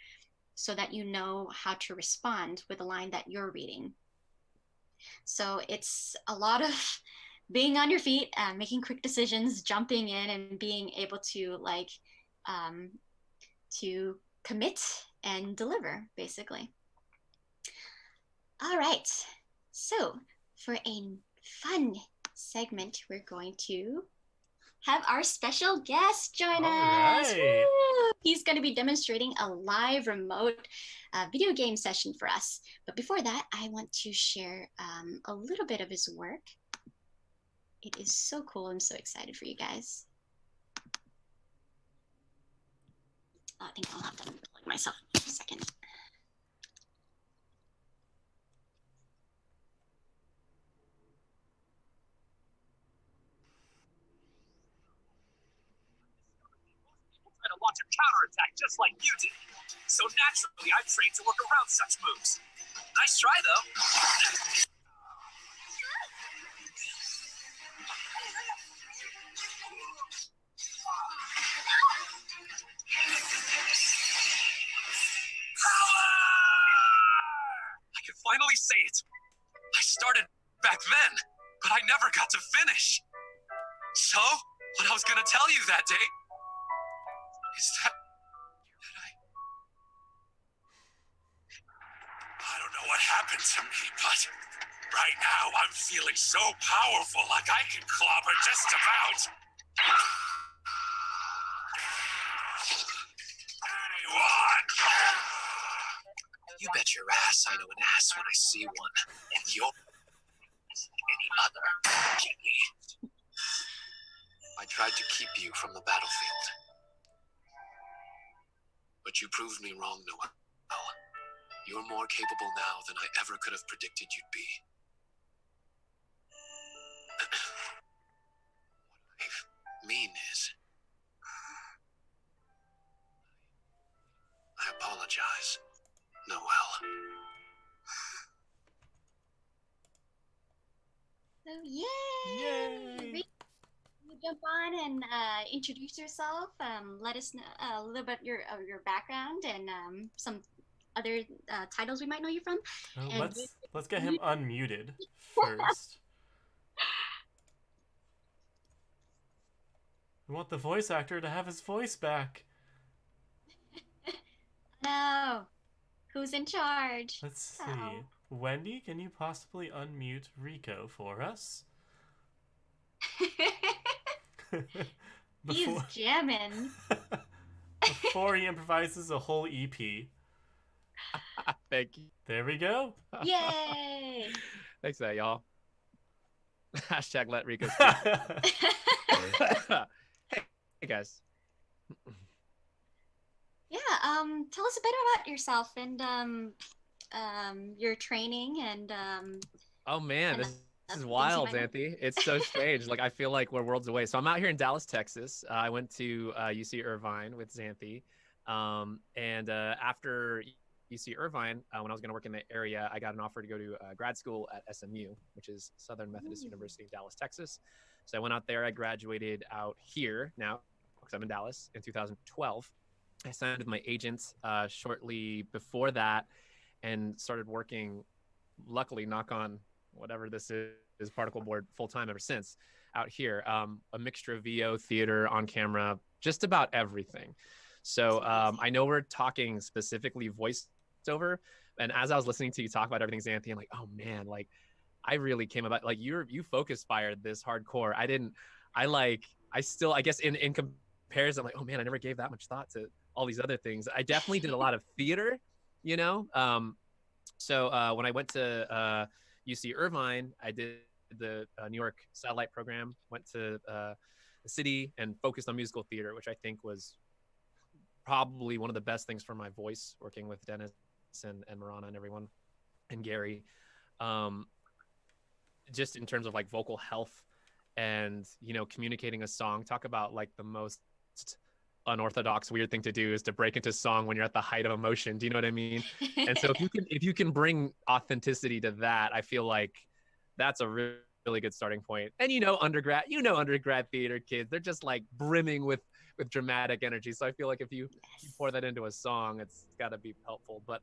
so that you know how to respond with the line that you're reading. So it's a lot of being on your feet, making quick decisions, jumping in, and being able to like to commit and deliver, basically. All right, so for a fun segment, we're going to have our special guest join us. Right. Woo! He's going to be demonstrating a live remote video game session for us. But before that, I want to share a little bit of his work. It is so cool. I'm so excited for you guys. I think I'll have to unplug myself for a second. Try to launch a counterattack just like you did. So naturally, I trained to work around such moves. Nice try, though. I can finally say it. I started back then, but I never got to finish. So, what I was gonna tell you that day is that I don't know what happened to me, but right now I'm feeling so powerful, like I can clobber just about anyone. You bet your ass I know an ass when I see one, and you're any other. Jenny. I tried to keep you from the battlefield, but you proved me wrong, Noel. You're more capable now than I ever could have predicted you'd be. mean is, I apologize, Noelle. So yay! You jump on and introduce yourself. Let us know a little bit of your background and some other titles we might know you from. Oh, And let's get him unmuted first. We want the voice actor to have his voice back. No, who's in charge? Let's see. Wendy, can you possibly unmute Ricco for us? He's jamming. Before he improvises a whole EP. Thank you. There we go. Yay! Thanks for that, y'all. Hashtag let Ricco speak. Hey guys. Yeah, tell us a bit about yourself and your training and Oh man, and this is wild, Xanthe. It's so strange. Like I feel like we're worlds away. So I'm out here in Dallas, Texas. I went to UC Irvine with Xanthe. And after UC Irvine, when I was going to work in the area, I got an offer to go to grad school at SMU, which is Southern Methodist University in Dallas, Texas. So I went out there. I graduated out here now because I'm in Dallas in 2012. I signed with my agent shortly before that and started working, luckily, knock on whatever this is, particle board full-time ever since out here. A mixture of VO, theater, on camera, just about everything. So I know we're talking specifically voiceover, and as I was listening to you talk about everything, Xanthe, I'm like, oh man, like I really came about, like you focus fired this hardcore. I guess in comparison, I'm like, oh man, I never gave that much thought to all these other things. I definitely did a lot of theater, you know? So when I went to UC Irvine, I did the New York satellite program, went to the city and focused on musical theater, which I think was probably one of the best things for my voice, working with Dennis and Marana and everyone and Gary, just in terms of like vocal health and, you know, communicating a song. Talk about like the most unorthodox weird thing to do is to break into song when you're at the height of emotion. Do you know what I mean? And so if you can bring authenticity to that, I feel like that's a really good starting point. And undergrad theater kids, they're just like brimming with dramatic energy. So I feel like if you pour that into a song, it's got to be helpful. But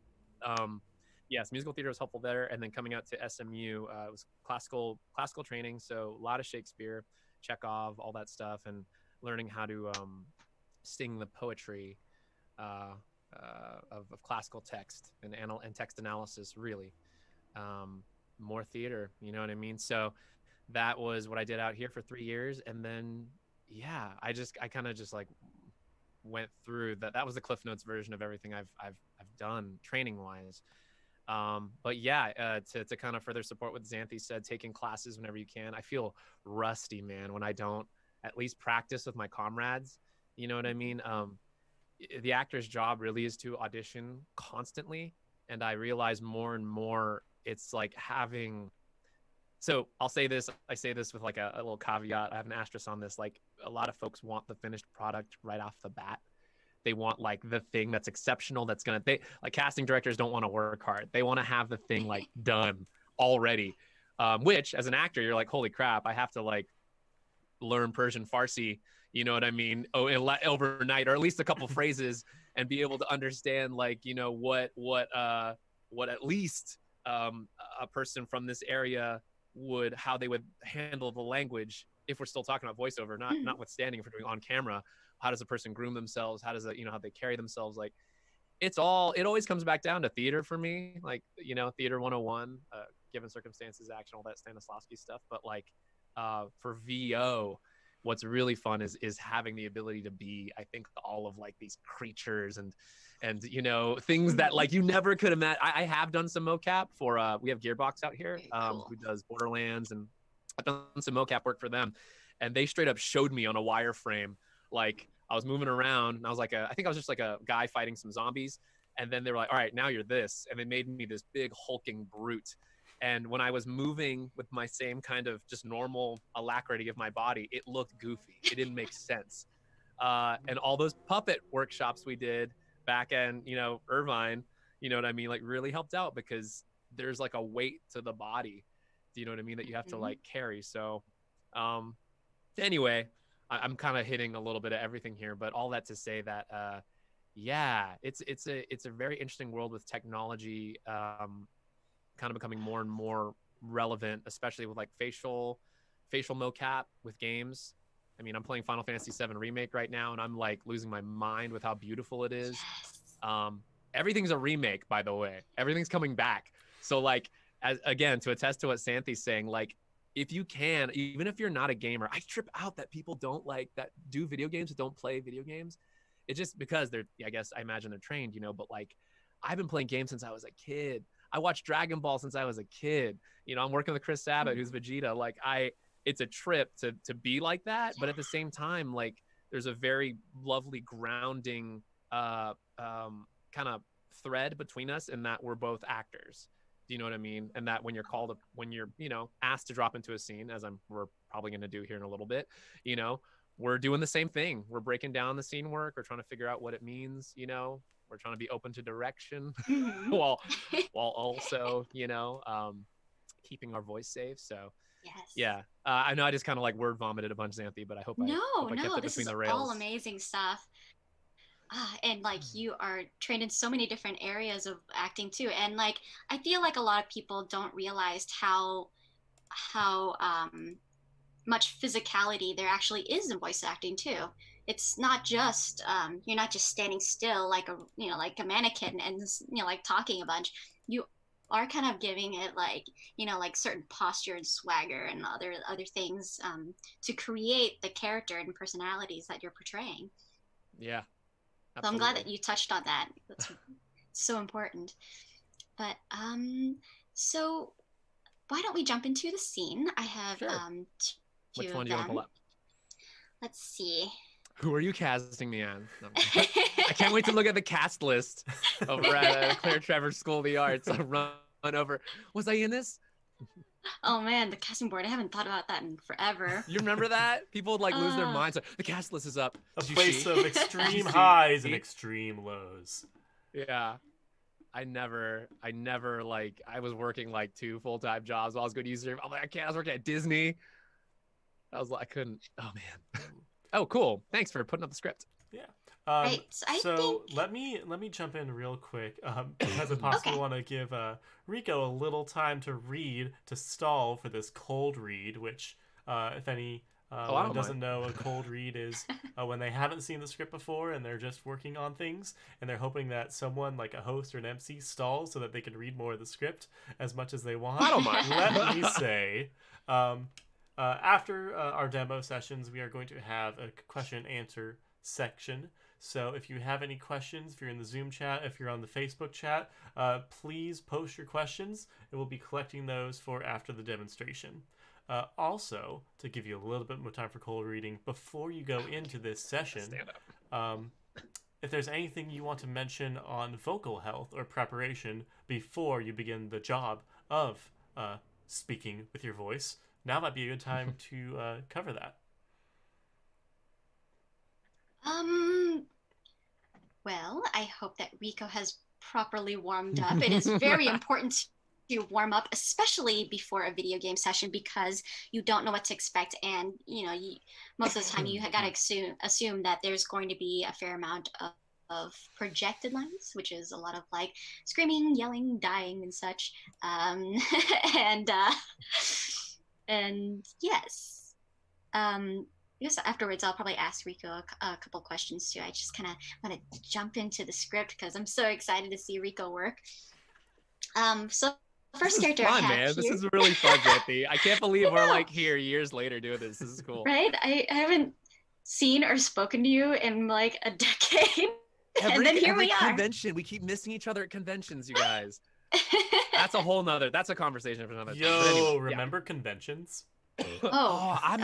yes, musical theater was helpful there. And then coming out to SMU, it was classical training. So a lot of Shakespeare, Chekhov, all that stuff, and learning how to sing the poetry of classical text and text analysis, really. More theater, you know what I mean? So that was what I did out here for 3 years. And then, yeah, I kind of just like went through that. That was the Cliff Notes version of everything I've done training wise. But yeah, to kind of further support what Xanthe said, taking classes whenever you can. I feel rusty, man, when I don't at least practice with my comrades. You know what I mean? The actor's job really is to audition constantly. And I realize more and more it's like having, so I say this with like a little caveat. I have an asterisk on this. Like a lot of folks want the finished product right off the bat. They want like the thing that's exceptional. Like casting directors don't want to work hard. They want to have the thing like done already, which as an actor, you're like, holy crap, I have to like learn Persian Farsi, you know what I mean? Overnight, or at least a couple phrases, and be able to understand like, you know, what at least a person from this area how they would handle the language if we're still talking about voiceover, notwithstanding if we're doing on camera. How does a person groom themselves? How does how they carry themselves? Like it always comes back down to theater for me, like, you know, theater 101, given circumstances, action, all that Stanislavski stuff. But like for VO, what's really fun is having the ability to be, I think, all of like these creatures and you know, things that like you never could imagine. I have done some mocap for we have Gearbox out here who does Borderlands, and I've done some mocap work for them, and they straight up showed me on a wireframe, like I was moving around and I was like I think I was just like a guy fighting some zombies, and then they were like, all right, now you're this, and they made me this big hulking brute. And when I was moving with my same kind of just normal alacrity of my body, it looked goofy. It didn't make sense. And all those puppet workshops we did back in, Irvine, you know what I mean? Like really helped out because there's like a weight to the body, do you know what I mean? That you have to like carry. So anyway, I'm kind of hitting a little bit of everything here, but all that to say that, yeah, it's a very interesting world with technology, kind of becoming more and more relevant, especially with like facial mocap with games. I mean, I'm playing Final Fantasy VII Remake right now, and I'm like losing my mind with how beautiful it is. Everything's a remake, by the way. Everything's coming back. So like, again, to attest to what Xanthe's saying, like, if you can, even if you're not a gamer, I trip out that people don't like that do video games, don't play video games. It's just because I imagine they're trained, but like, I've been playing games since I was a kid. I watched Dragon Ball since I was a kid. I'm working with 𝗏𝗏, who's Vegeta. Like it's a trip to be like that. But at the same time, like there's a very lovely grounding kind of thread between us in that we're both actors. Do you know what I mean? And that when you're asked to drop into a scene, as we're probably going to do here in a little bit, we're doing the same thing. We're breaking down the scene work. We're trying to figure out what it means. We're trying to be open to direction while also, keeping our voice safe. So yeah, I know I just kind of like word vomited a bunch, Xanthe, but I hope I kept it this between is the rails. all amazing stuff. And like you are trained in so many different areas of acting too. And like, I feel like a lot of people don't realize how much physicality there actually is in voice acting too. It's not just you're not just standing still like a mannequin and like talking a bunch. You are kind of giving it like like certain posture and swagger and other things to create the character and personalities that you're portraying. Yeah, absolutely. So I'm glad that you touched on that. That's so important. But so why don't we jump into the scene? I have Sure. two Which of one do you want to them. pull up? Let's see. Who are you casting me on? No, I can't wait to look at the cast list over at 𝗏𝗏 School of the Arts. I'll run over. Was I in this? Oh man, the casting board. I haven't thought about that in forever. You remember that? People would like lose their minds. Like, the cast list is up. A Did you place see? of extreme highs and extreme lows. Yeah. I never like, I was working like 2 full-time jobs while I was going to use it. I'm like, I can't. I was working at Disney. I was like, I couldn't. Oh man. Oh, cool. Thanks for putting up the script. Yeah. Right, So let me jump in real quick because I possibly want to give Ricco a little time to stall for this cold read, which if anyone doesn't know, a cold read is when they haven't seen the script before and they're just working on things and they're hoping that someone like a host or an MC stalls so that they can read more of the script as much as they want. I don't mind. Let me say, after our demo sessions, we are going to have a question and answer section. So if you have any questions, if you're in the Zoom chat, if you're on the Facebook chat, please post your questions and we'll be collecting those for after the demonstration. Also, to give you a little bit more time for cold reading, before you go into this session, if there's anything you want to mention on vocal health or preparation before you begin the job of speaking with your voice, now might be a good time to cover that. Well, I hope that Ricco has properly warmed up. It is very important to warm up, especially before a video game session, because you don't know what to expect. And, most of the time you got to assume that there's going to be a fair amount of projected lines, which is a lot of like screaming, yelling, dying and such. And yes. I guess afterwards I'll probably ask Ricco a couple questions too. I just kind of want to jump into the script because I'm so excited to see Ricco work. So first character fun, I have man. here. This is really fun, Xanthe. I can't believe we're like here years later doing this. This is cool. Right? I haven't seen or spoken to you in like a decade. And then here we are. Convention. We keep missing each other at conventions, you guys. That's a conversation for another time. Yo, But anyway, remember conventions? I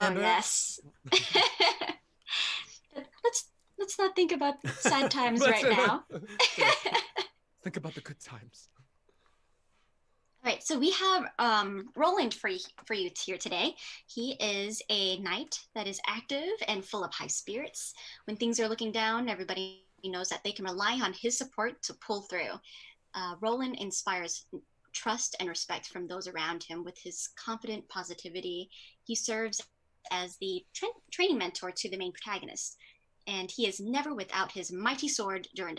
remember. Yes. Let's not think about sad times right now. Think about the good times. All right, so we have Roland for you here today. He is a knight that is active and full of high spirits. When things are looking down, everybody knows that they can rely on his support to pull through. Roland inspires trust and respect from those around him with his confident positivity. He serves as the training mentor to the main protagonist, and he is never without his mighty sword, 𝗔𝗕𝗢𝗆.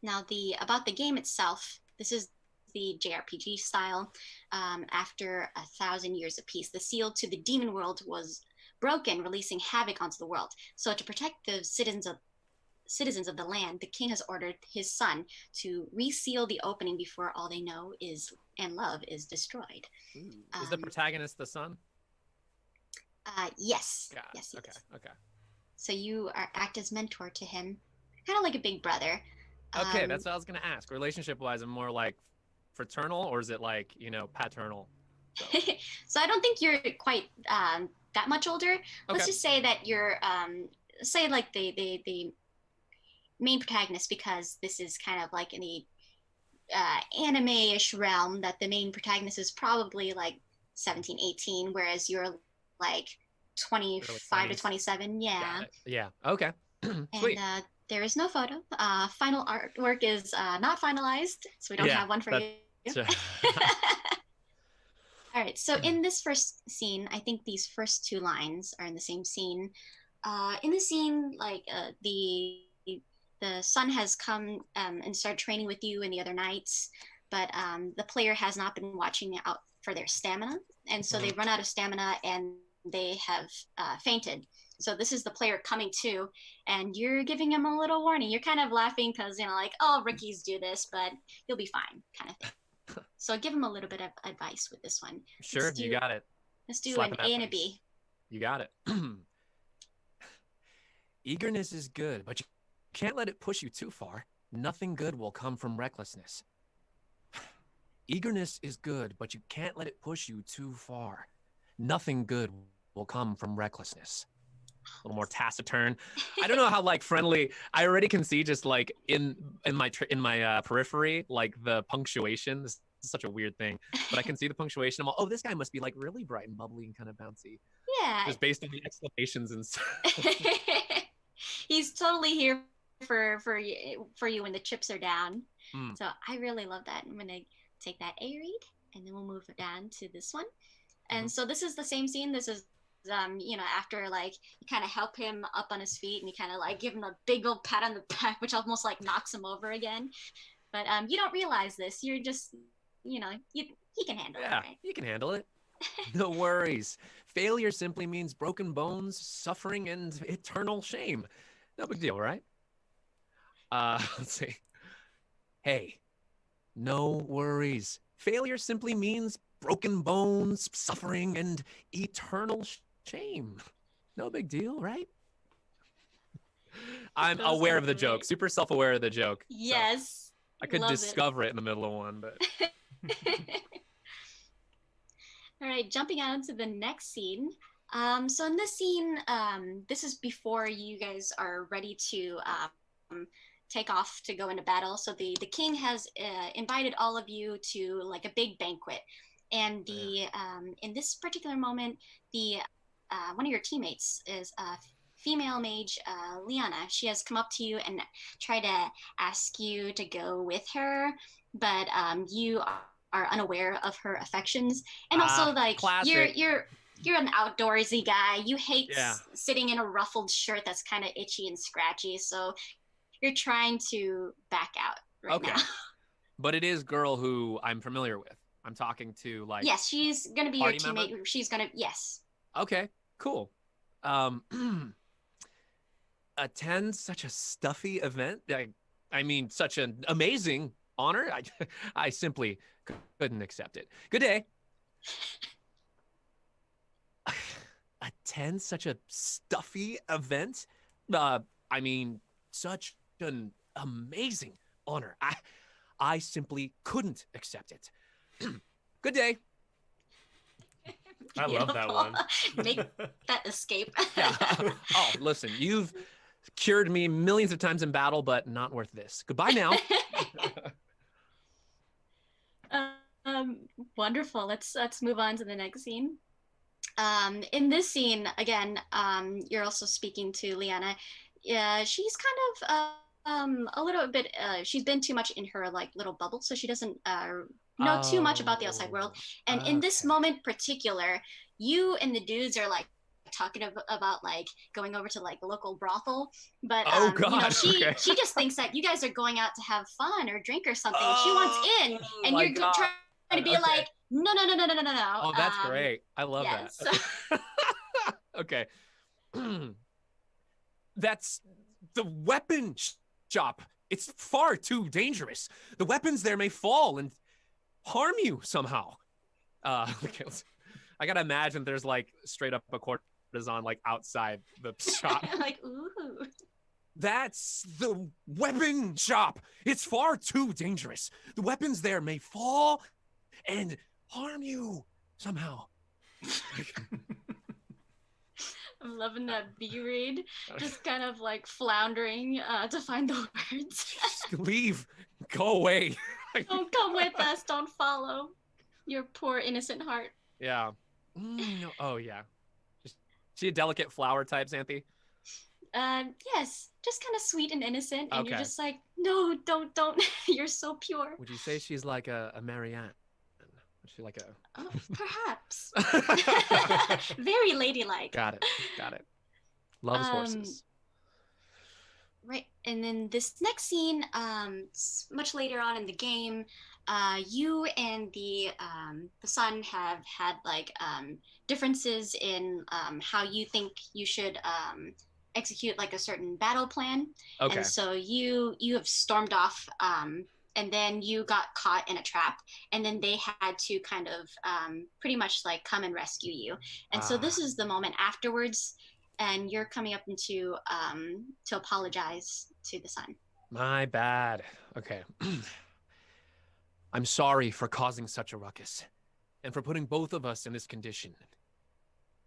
Now, about the game itself, this is the JRPG style. After 1,000 years of peace, the seal to the demon world was broken, releasing havoc onto the world. So to protect the citizens of the land, the king has ordered his son to reseal the opening before all they know and love is destroyed. Is the protagonist the son? Yes. Yeah. Yes. Okay. So you act as mentor to him, kind of like a big brother. Okay, that's what I was gonna ask. Relationship-wise, I'm more like fraternal, or is it like, paternal? So, So I don't think you're quite that much older. Let's just say that you're say like the main protagonist, because this is kind of like in the anime-ish realm, that the main protagonist is probably like 17, 18, whereas you're like 25 to 27. Yeah. Yeah. Okay. Sweet. And there is no photo. Final artwork is not finalized, so we don't have one for you. All right, so in this first scene, I think these first two lines are in the same scene. In the scene, like the son has come and started training with you and the other knights, but the player has not been watching out for their stamina, and so they run out of stamina and they have fainted. So this is the player coming to, and you're giving him a little warning. You're kind of laughing because, like, oh, rookies do this, but you'll be fine, kind of thing. So give him a little bit of advice with this one. Sure, you got it. Let's do an A and a B. You got it. Eagerness is good, but you can't let it push you too far. Nothing good will come from recklessness. Eagerness is good, but you can't let it push you too far. Nothing good will come from recklessness. A little more taciturn. I don't know how like friendly. I already can see just like in my periphery, like the punctuation. This is such a weird thing, but I can see the punctuation. I'm like, oh, this guy must be like really bright and bubbly and kind of bouncy. Yeah. Just based on the exclamations and stuff. He's totally here for you when the chips are down. So I really love that. I'm gonna take that A read, and then we'll move it down to this one. And so this is the same scene. This is after like you kind of help him up on his feet and you kind of like give him a big old pat on the back, which almost like knocks him over again. But you don't realize this. You're just, he can handle it. Right? You can handle it. No worries. Failure simply means broken bones, suffering, and eternal shame. No big deal, right? Let's see. Hey, no worries. Failure simply means broken bones, suffering, and eternal shame. No big deal, right? I'm aware of the joke. Super self-aware of the joke. Yes. So I could discover it in the middle of one, but. All right, jumping on to the next scene. So in this scene, this is before you guys are ready to take off to go into battle. So the king has invited all of you to like a big banquet. And in this particular moment, one of your teammates is female mage, Liana. She has come up to you and tried to ask you to go with her, but you are unaware of her affections. And also, like, classic. you're an outdoorsy guy. You hate sitting in a ruffled shirt that's kind of itchy and scratchy. So you're trying to back out right now. But it is girl who I'm familiar with. I'm talking to like. Yes, she's gonna be your teammate. Member? She's gonna Okay, cool. Attend such a stuffy event. I mean, such an amazing honor. I simply couldn't accept it. Good day. Attend such a stuffy event. I mean, such an amazing honor. I simply couldn't accept it. Good day. I love that one. Make that escape. Oh, listen, you've cured me millions of times in battle, but not worth this. Goodbye now. Wonderful. Let's move on to the next scene. In this scene, again, you're also speaking to Liana. Yeah, she's kind of a little bit. She's been too much in her like little bubble, so she doesn't know too much about the outside world. And in this moment particular, you and the dudes are like talking about like going over to like the local brothel, but you know, she just thinks that you guys are going out to have fun or drink or something. She wants in, and you're trying to be like, no. Oh, that's great. I love yes. that. Okay. That's the weapon shop. It's far too dangerous. The weapons there may fall and harm you somehow. Okay, I gotta imagine there's like straight up a courtesan like outside the shop. Like, ooh. That's the weapon shop. It's far too dangerous. The weapons there may fall and harm you somehow. I'm loving that B-read, just kind of like floundering to find the words. Just leave. Go away. Don't come with us. Don't follow your poor innocent heart. Yeah. No. Oh, yeah. Is she a delicate flower type, Xanthe? Yes. Just kind of sweet and innocent. And Okay. you're just like, no, don't. You're so pure. Would you say she's like a Marianne? Is she like a... Oh, perhaps. Very ladylike. Got it. Loves horses. Right. And then this next scene, much later on in the game, you and the son have had like differences in how you think you should execute like a certain battle plan. Okay. And so you have stormed off, and then you got caught in a trap, and then they had to kind of pretty much like come and rescue you. And so this is the moment afterwards, and you're coming up into to apologize to the son. My bad. Okay. I'm sorry for causing such a ruckus and for putting both of us in this condition.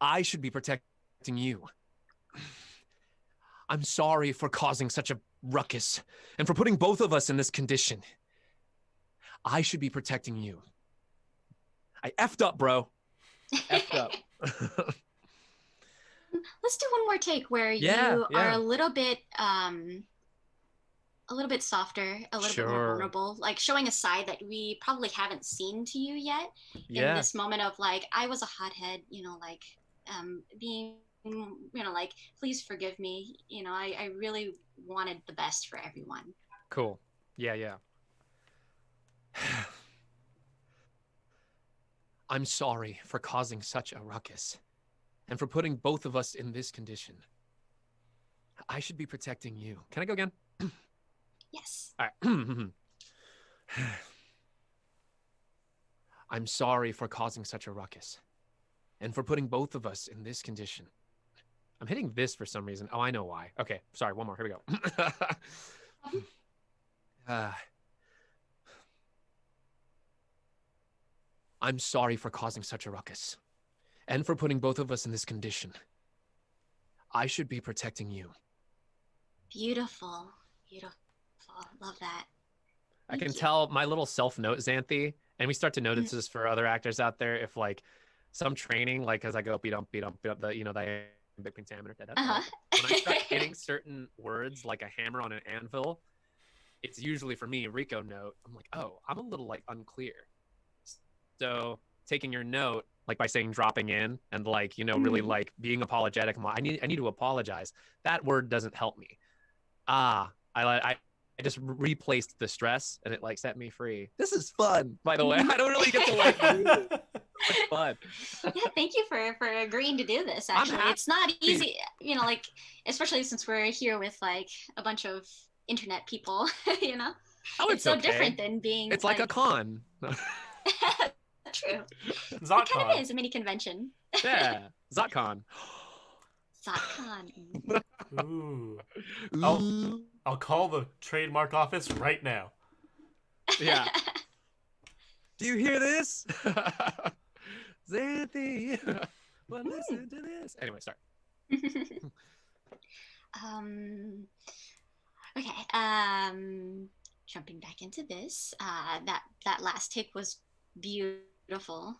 I should be protecting you. I'm sorry for causing such a ruckus and for putting both of us in this condition. I should be protecting you. I effed up, bro. Effed up. Let's do one more take where you are a little bit softer, a little bit more vulnerable, like showing a side that we probably haven't seen to you yet. In this moment of like, I was a hothead, you know, like being, you know, like, please forgive me. You know, I really wanted the best for everyone. Cool. Yeah. I'm sorry for causing such a ruckus and for putting both of us in this condition. I should be protecting you. Can I go again? Yes. All right. I'm sorry for causing such a ruckus and for putting both of us in this condition. I'm hitting this for some reason. Oh, I know why. Okay, sorry, one more. Here we go. I'm sorry for causing such a ruckus and for putting both of us in this condition. I should be protecting you. Beautiful. Love that. I can tell my little self-note, Xanthe, and we start to notice this for other actors out there. If like some training, like as I go beat up the, you know, the big pentameter. When I start hitting certain words like a hammer on an anvil, it's usually for me Ricco note. I'm like, oh, I'm a little like unclear. So taking your note, like by saying dropping in and like, you know, really like being apologetic. I need to apologize. That word doesn't help me. I just replaced the stress and it like set me free. This is fun, by the way. I don't really get to like do it. It's fun. Yeah, thank you for agreeing to do this. Actually, it's not easy, you know, like especially since we're here with like a bunch of internet people, you know. Oh, it's so okay. Different than being. It's like a con. True. ZotCon. It kind of is a mini convention. Yeah, ZotCon. ZotCon. Ooh. I'll call the trademark office right now. Yeah. Do you hear this? Xanthe. Well, listen to this. Anyway, sorry. Okay. Jumping back into this. That last take was beautiful.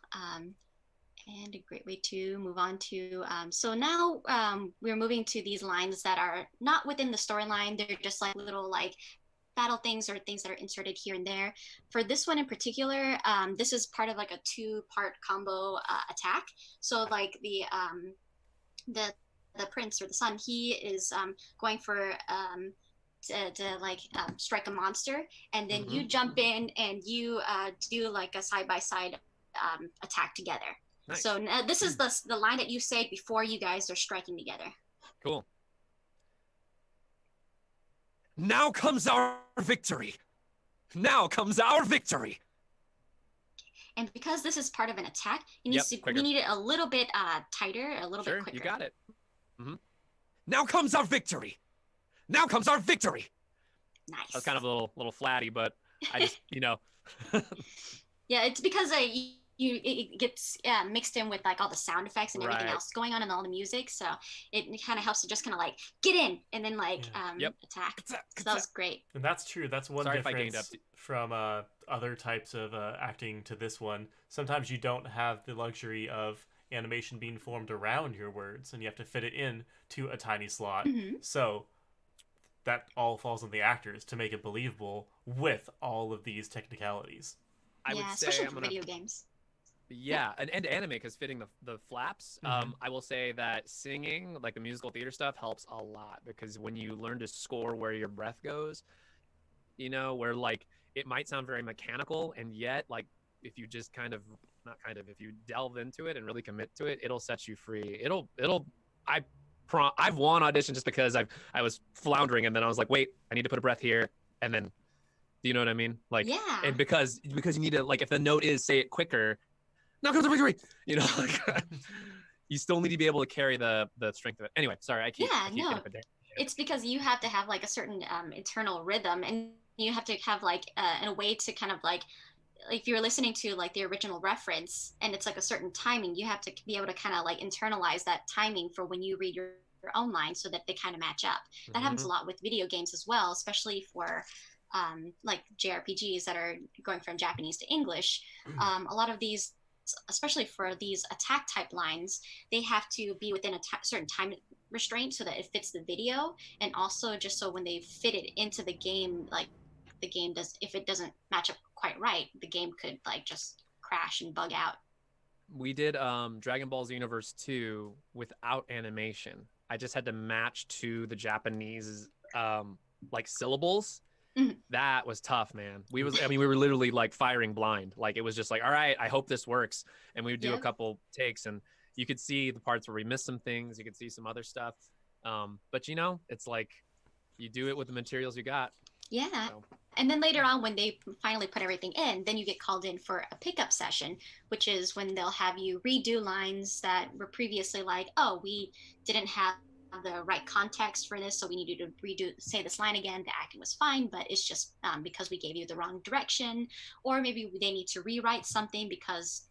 And a great way to move on to, so now we're moving to these lines that are not within the storyline. They're just like little like battle things or things that are inserted here and there. For this one in particular, this is part of like a 2-part combo attack. So like the prince or the son, he is going for to like strike a monster, and then you jump in and you do like a side-by-side attack together. Nice. So this is the line that you say before you guys are striking together. Cool. Now comes our victory. Now comes our victory. And because this is part of an attack, you need we need it a little bit tighter, a little bit quicker. You got it. Now comes our victory. Now comes our victory. Nice. That's kind of a little flatty, but I just, you know. Yeah, it's because it gets mixed in with like all the sound effects and everything else going on and all the music, so it kind of helps to just kind of like get in and then like attack. So that was great. And that's true. That's one difference from other types of acting to this one. Sometimes you don't have the luxury of animation being formed around your words, and you have to fit it in to a tiny slot. So that all falls on the actors to make it believable with all of these technicalities. I would say especially for video games. Yeah, and anime, because fitting the flaps. I will say that singing, like the musical theater stuff, helps a lot, because when you learn to score where your breath goes, you know, where like it might sound very mechanical, and yet like if you just if you delve into it and really commit to it, it'll set you free. I've won audition just because I was floundering, and then I was like, wait, I need to put a breath here, and then, do you know what I mean? Like, and because you need to, like, if the note is, say it quicker, now comes the victory, you know, like, you still need to be able to carry the strength of it. Anyway, sorry, I keep it's because you have to have like a certain internal rhythm, and you have to have like a way to kind of like if you're listening to like the original reference and it's like a certain timing, you have to be able to kind of like internalize that timing for when you read your own lines so that they kind of match up. That happens a lot with video games as well, especially for like JRPGs that are going from Japanese to English. A lot of these, especially for these attack type lines, they have to be within a certain time restraint so that it fits the video, and also just so when they fit it into the game, like the game does, if it doesn't match up quite right, the game could like just crash and bug out. We did Dragon Ball Xenoverse 2 without animation. I just had to match to the Japanese like syllables. That was tough, man. We were literally like firing blind. Like it was just like, all right, I hope this works. And we would do a couple takes, and you could see the parts where we missed some things. You could see some other stuff. But you know, it's like you do it with the materials you got. Yeah. So. And then later on, when they finally put everything in, then you get called in for a pickup session, which is when they'll have you redo lines that were previously like, oh, we didn't have the right context for this, so we needed to say this line again. The acting was fine, but it's just because we gave you the wrong direction, or maybe they need to rewrite something because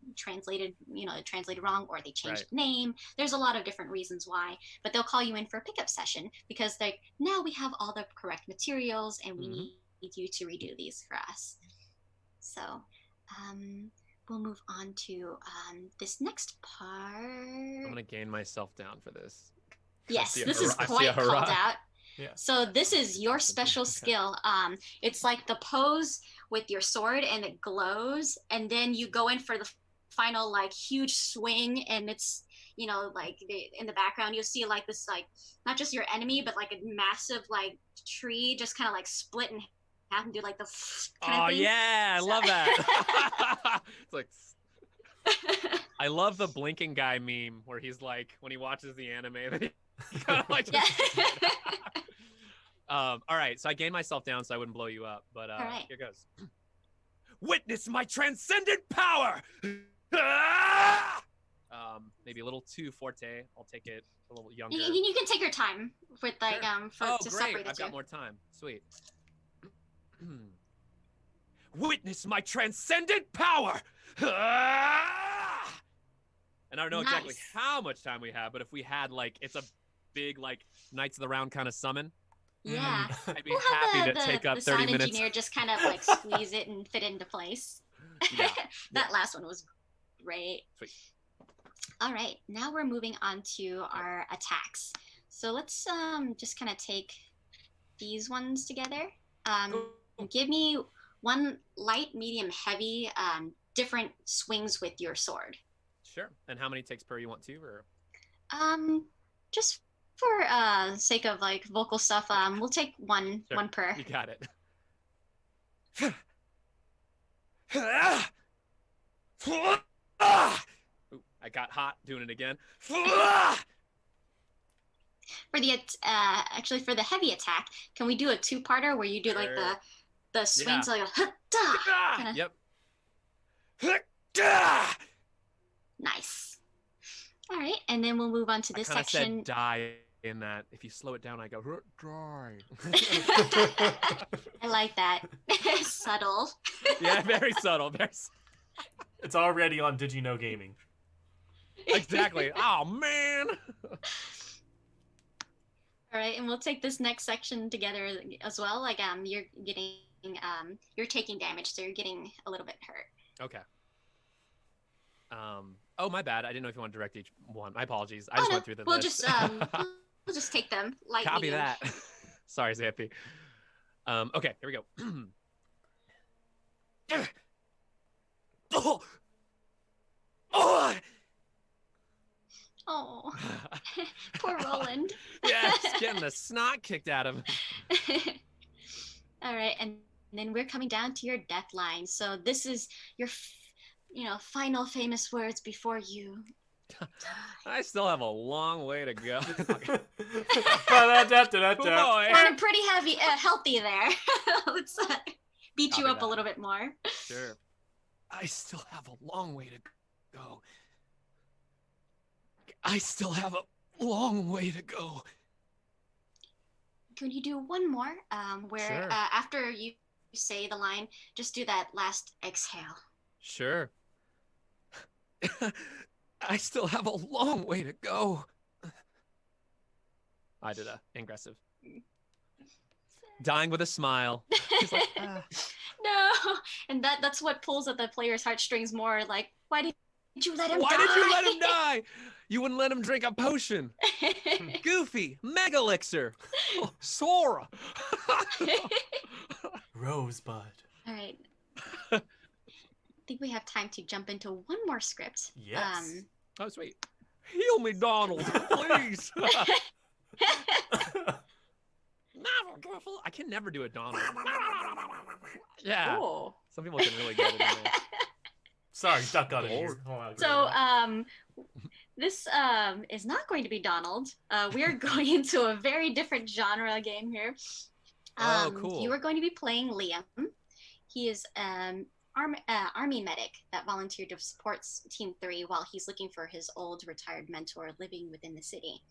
it translated wrong, or they changed the name. There's a lot of different reasons why, but they'll call you in for a pickup session because like, now we have all the correct materials and we need you to redo these for us. So we'll move on to this next part. I'm gonna gain myself down for this. Yes, this is quite called out. Yeah. So this is your special skill. It's like the pose with your sword and it glows, and then you go in for the final like huge swing, and it's, you know, like in the background you'll see like this, like not just your enemy but like a massive like tree just kind of like split in half and do like the kind of thing. Yeah, I love that. It's like I love the blinking guy meme where he's like, when he watches the anime, he kind of like all right, so I gained myself down so I wouldn't blow you up, but here goes. Witness my transcendent power. Maybe a little too forte. I'll take it a little younger. You can take your time with like to separate the I've two. got more time. Sweet. Witness my transcendent power. And I don't know exactly how much time we have, but if we had like, it's a big like Knights of the Round kind of summon. Yeah, I'd be happy to take up 30 minutes. The sound engineer just kind of like squeeze it and fit into place. Yeah. That last one was great. Sweet. All right, now we're moving on to our attacks. So let's just kind of take these ones together. Give me one light, medium, heavy, different swings with your sword. Sure. And how many takes per you want to, or? Just for sake of like vocal stuff, we'll take one per. You got it. Ooh, I got hot doing it again. For the actually for the heavy attack, can we do a two-parter where you do like the swings like a kinda... Yep. Nice. All right, and then we'll move on to this I section. said die in that. If you slow it down, I go die. I like that. Subtle. Yeah, very subtle. It's already on Did You Know Gaming. Exactly. Oh man. All right, and we'll take this next section together as well. Like you're getting you're taking damage, so you're getting a little bit hurt. Okay. Oh, my bad. I didn't know if you want to direct each one. My apologies. I just went through the list. We'll just take them. Light, Copy medium. that. Sorry, Xanthe. Okay, here we go. Oh, poor Roland. Yes, getting the snot kicked out of him. All right, and then we're coming down to your death line. So this is your, final famous words before you. I still have a long way to go. Running pretty healthy there. Let's beat you up a little bit more. Sure. I still have a long way to go. I still have a long way to go. Can you do one more? Where after you say the line, just do that last exhale. Sure. I still have a long way to go. I did a aggressive. Dying with a smile. He's like, No, and that's what pulls at the player's heartstrings more. Like, why did you let him die? Why did you let him die? You wouldn't let him drink a potion. Goofy, Mega Elixir, Sora. Rosebud. All right. I think we have time to jump into one more script. Yes. Oh, sweet. Heal me, Donald, please. I can never do a Donald. Yeah. Cool. Some people can really get it in there. Sorry, duck got it here. So, this is not going to be Donald. We are going into a very different genre game here. Oh, cool. You are going to be playing Liam. He is Army medic that volunteered to support Team 3 while he's looking for his old retired mentor living within the city.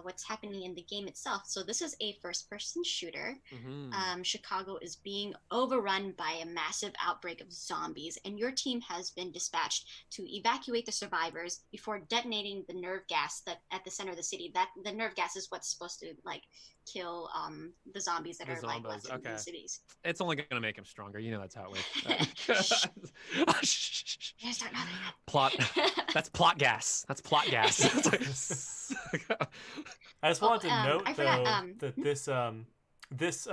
What's happening in the game itself. So this is a first-person shooter. Mm-hmm. Chicago is being overrun by a massive outbreak of zombies, and your team has been dispatched to evacuate the survivors before detonating the nerve gas that at the center of the city. That the nerve gas is what's supposed to like kill the zombies that are like left in the cities. It's only gonna make him stronger. You know that's how it works. Plot. That's plot gas. That's plot gas. I just wanted to note though that this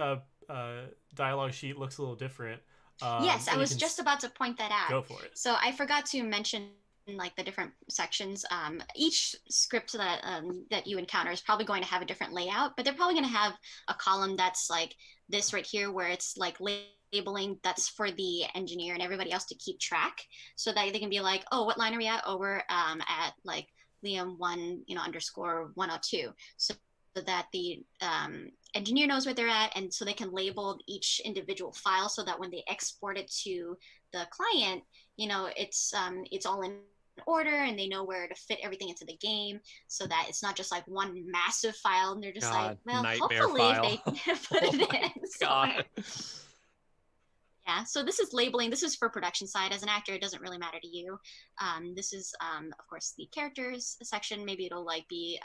dialogue sheet looks a little different. Yes, I was just about to point that out. Go for it. So I forgot to mention like the different sections. Each script that you encounter is probably going to have a different layout, but they're probably going to have a column that's like this right here, where it's like labeling that's for the engineer and everybody else to keep track, so that they can be like, oh, what line are we at? Oh, we're at like Liam 1 _ 102, so that the engineer knows where they're at, and so they can label each individual file so that when they export it to the client, it's all in order and they know where to fit everything into the game, so that it's not just like one massive file and they're just like, well, hopefully if they put it in somewhere. Yeah, so this is labeling. This is for production side. As an actor, it doesn't really matter to you. This is, of course, the characters section. Maybe it'll like be,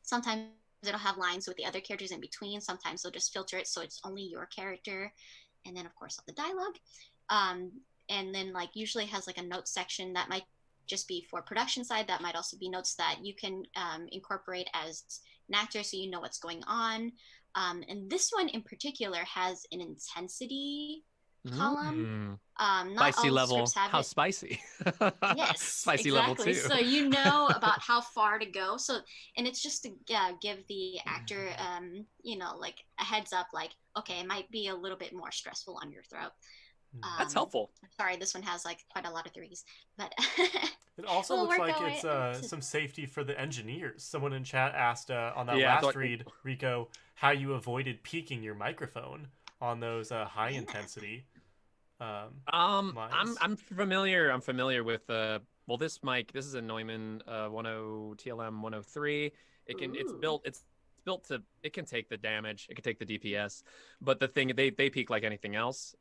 sometimes it'll have lines with the other characters in between. Sometimes they'll just filter it so it's only your character. And then, of course, the dialogue. and then like usually has like a notes section that might just be for production side. That might also be notes that you can incorporate as an actor, so you know what's going on. And this one in particular has an intensity column. Not Spicy all level. scripts have How it. spicy? Yes, Spicy exactly. level too. So you know about how far to go. So, and it's just to give the actor, you know, like a heads up, like, okay, it might be a little bit more stressful on your throat. That's helpful. Sorry, this one has like quite a lot of threes, but it also we'll looks work like our it's way up to- some safety for the engineers. Someone in chat asked on that Yeah, I last thought- read, Ricco, how you avoided peaking your microphone on those high intensity. I'm lines. familiar with well, this mic. This is a Neumann 10 TLM 103. It's built to, it can take the damage, it can take the DPS, but the thing, they peak like anything else.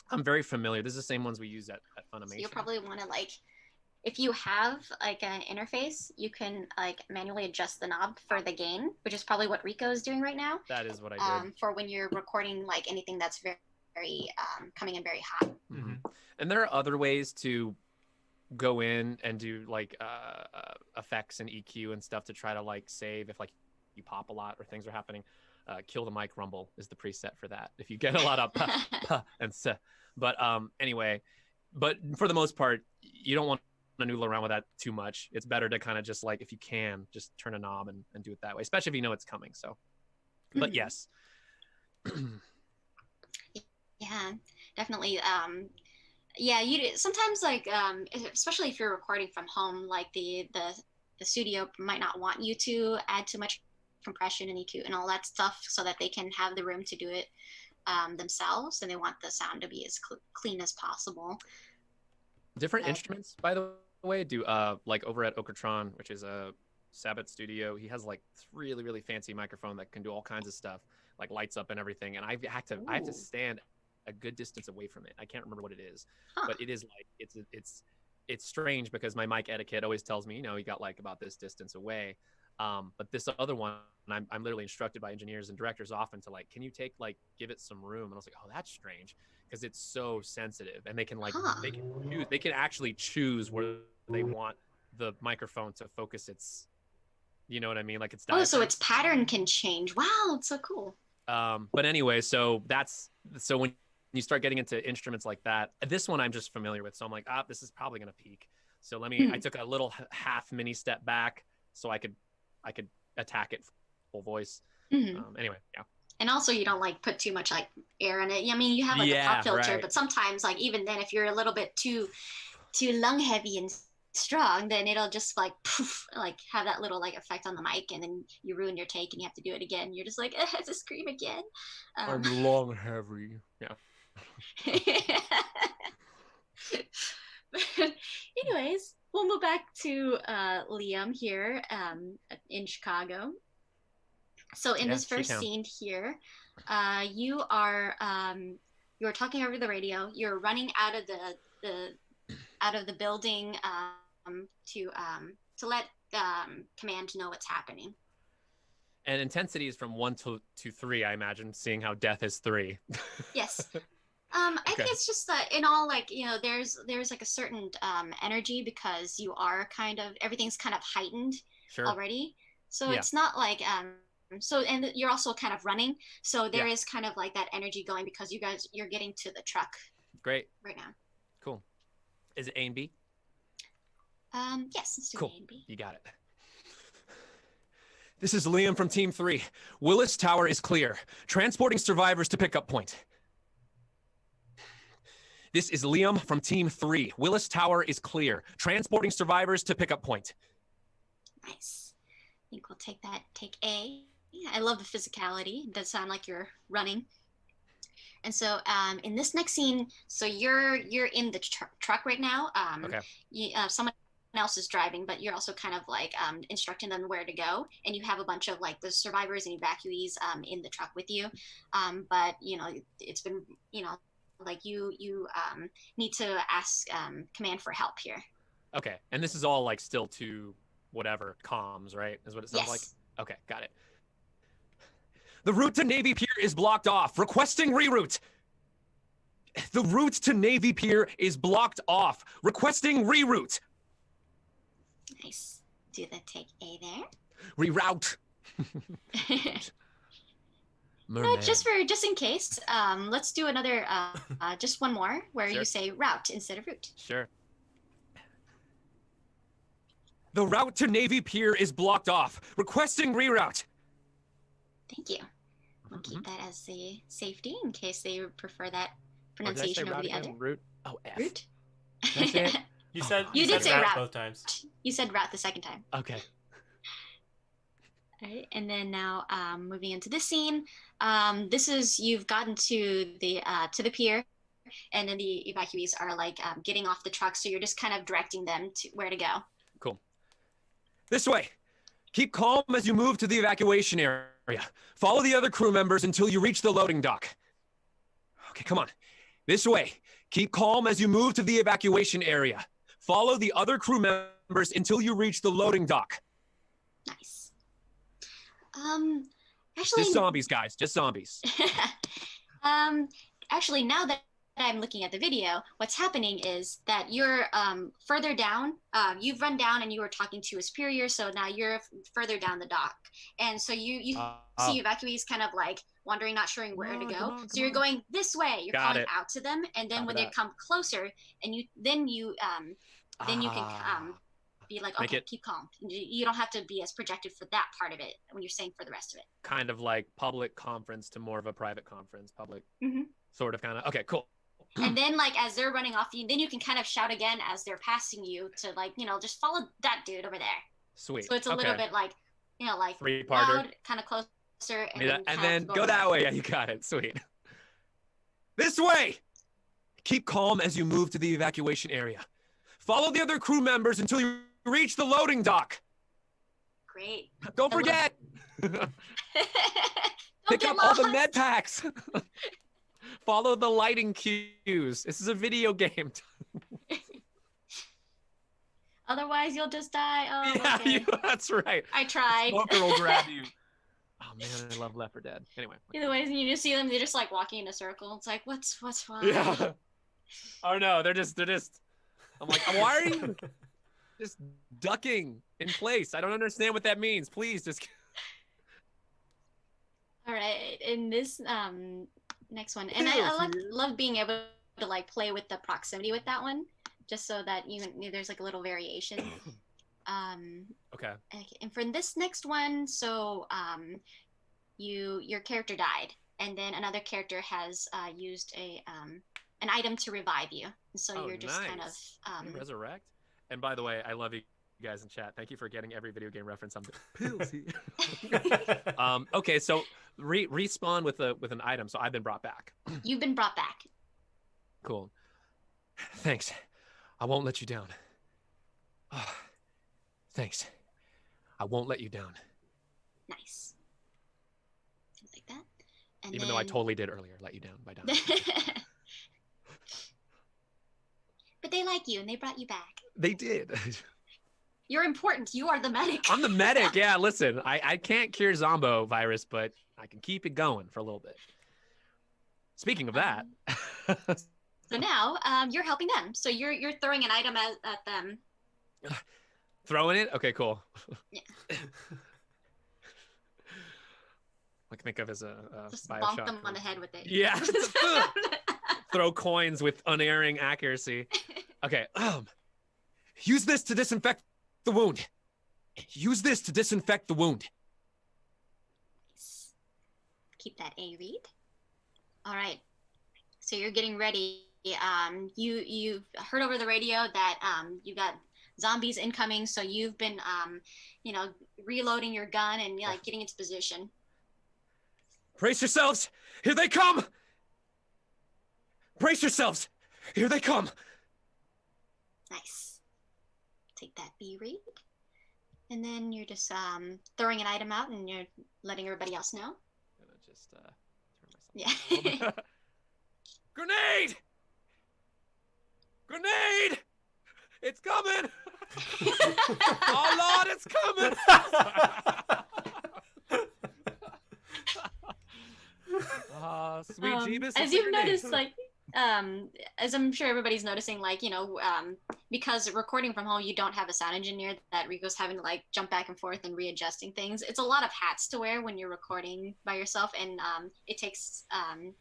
I'm very familiar. This is the same ones we use at Funimation. So you'll probably want to like, if you have like an interface, you can like manually adjust the knob for the gain, which is probably what Ricco is doing right now. That is what I did. For when you're recording like anything that's very coming in very hot. Mm-hmm. And there are other ways to go in and do like effects and EQ and stuff to try to like save if like you pop a lot or things are happening. Kill the mic rumble is the preset for that. If you get a lot of pa and se. But anyway, but for the most part, you don't want to noodle around with that too much. It's better to kind of just like, if you can, just turn a knob and do it that way, especially if you know it's coming. So, but yes. Yeah, definitely. Yeah, sometimes like especially if you're recording from home, like the studio might not want you to add too much compression and EQ and all that stuff, so that they can have the room to do it themselves, and they want the sound to be as clean as possible. Different instruments, by the way, do like over at Okratron, which is a Sabbath studio, he has like really, really fancy microphone that can do all kinds of stuff, like lights up and everything. And I have to stand a good distance away from it. I can't remember what it is, but it is like it's strange because my mic etiquette always tells me, you know, you got like about this distance away. But this other one, I'm literally instructed by engineers and directors often to like, can you give it some room? And I was like, oh, that's strange, because it's so sensitive, and they can like they can actually choose where they want the microphone to focus its, you know what I mean, like it's so its pattern can change. Wow, it's so cool. But anyway, so when you start getting into instruments like that, this one I'm just familiar with, so I'm like, this is probably gonna peak. So I took a little half mini step back so I could attack it full voice. Anyway, yeah. And also, you don't like put too much like air in it. I mean, you have like a pop filter, right. But sometimes like even then, if you're a little bit too lung heavy and strong, then it'll just like poof, like have that little like effect on the mic, and then you ruin your take and you have to do it again. You're just like, I have to scream again. I'm lung heavy. Yeah. But anyways, we'll move back to Liam here in Chicago. So in this first scene here, you are talking over the radio. You're running out of the building to let command know what's happening. And intensity is from 1 to 3, I imagine, seeing how death is 3. Yes. I think it's just that in all, like, you know, there's like a certain energy, because you are everything's kind of heightened already. So it's not like, and you're also kind of running. So there is kind of like that energy going, because you're getting to the truck. Great. Right now. Cool. Is it A and B? Yes, it's cool. A and B. You got it. This is Liam from Team 3. Willis Tower is clear. Transporting survivors to pickup point. This is Liam from Team 3. Willis Tower is clear. Transporting survivors to pickup point. Nice. I think we'll take that. Take A. I love the physicality. It does sound like you're running. And so in this next scene, so you're in the truck right now. Someone else is driving, but you're also kind of like instructing them where to go, and you have a bunch of like the survivors and evacuees in the truck with you. But you know, it's been, you know, like you need to ask command for help here. Okay, and this is all like still to whatever comms, right? Is what it sounds like. Okay, got it. The route to Navy Pier is blocked off. Requesting reroute. The route to Navy Pier is blocked off. Requesting reroute. Nice. Do the take A there. Reroute. No, just in case. Let's do another. Just one more where Sure. you say route instead of route. Sure. The route to Navy Pier is blocked off. Requesting reroute. Thank you. We'll keep that as the safety in case they prefer that Or did I say pronunciation over route the again? other. Route. Oh, F. Route. That's it? You said You did said say route. both times. You said route the second time. Okay. All right, and then now moving into this scene, this is you've gotten to the pier, and then the evacuees are like getting off the truck, so you're just kind of directing them to where to go. Cool. This way. Keep calm as you move to the evacuation area. Follow the other crew members until you reach the loading dock. Okay, come on. This way. Keep calm as you move to the evacuation area. Follow the other crew members until you reach the loading dock. Nice. Actually, Just zombies, guys. Just zombies. actually, now that I'm looking at the video, what's happening is that you're further down. You've run down and you were talking to a superior, so now you're further down the dock. And so you see evacuees kind of like wandering, not sure where to go. So you're going this way. You're Got calling it. out to them, and then Copy when that. they come closer, and you can be like, Make okay, it- keep calm. You don't have to be as projected for that part of it when you're saying for the rest of it. Kind of like public conference to more of a private conference. Public Mhm. sort of kind of. Okay, cool. And then like as they're running off you, then you can kind of shout again as they're passing you to like, just follow that dude over there. Sweet. So it's a little bit like, like Three-parter. loud, kind of closer, and And then, then go that way. Yeah, you got it. Sweet. This way. Keep calm as you move to the evacuation area. Follow the other crew members until you reach the loading dock. Great. Don't The little- forget. Don't Pick get up all the lost. med packs. Follow the lighting cues. This is a video game. Otherwise, you'll just die. Oh, Yeah, okay. that's right. I tried. Smoker will grab you. Oh man, I love Left 4 Dead. Anyway. Either way, you just see them. They're just like walking in a circle. It's like, what's wrong? Yeah. Oh no, they're just. I'm like, why are you just ducking in place? I don't understand what that means. Please just. All right, in this next one, and I love being able to like play with the proximity with that one, just so that there's like a little variation. Okay. And for this next one, so your character died, and then another character has used an item to revive you, and so Oh, you're just kind of nice. Resurrect. And by the way, I love you guys in chat. Thank you for getting every video game reference. Okay, so respawn with an item. So I've been brought back. you've been brought back. Cool. Thanks. I won't let you down. Thanks. I won't let you down. Nice. Like that. And Even though I totally did earlier, let you down by down. But they like you and they brought you back. They did. You're important. You are the medic. I'm the medic. Yeah, listen, I can't cure zombo virus, but I can keep it going for a little bit. Speaking of that. So now you're helping them. So you're throwing an item at them. Throwing it? Okay, cool. Yeah. I can think of as a Just Bioshock bonk them on the code. head with it. Yeah. Throw coins with unerring accuracy. Okay. Use this to disinfect the wound. Use this to disinfect the wound. Nice. Keep that A read. All right. So you're getting ready. You've heard over the radio that you got zombies incoming. So you've been reloading your gun and like getting into position. Brace yourselves. Here they come. Brace yourselves. Here they come. Nice. Take that B read. And then you're just throwing an item out and you're letting everybody else know. I'm gonna just turn myself. Yeah. Grenade! Grenade! It's coming! Oh Lord, it's coming! Sweet Jeebus. As you've noticed, like as I'm sure everybody's noticing, like, because recording from home, you don't have a sound engineer that Rico's having to like jump back and forth and readjusting things. It's a lot of hats to wear when you're recording by yourself, and it takes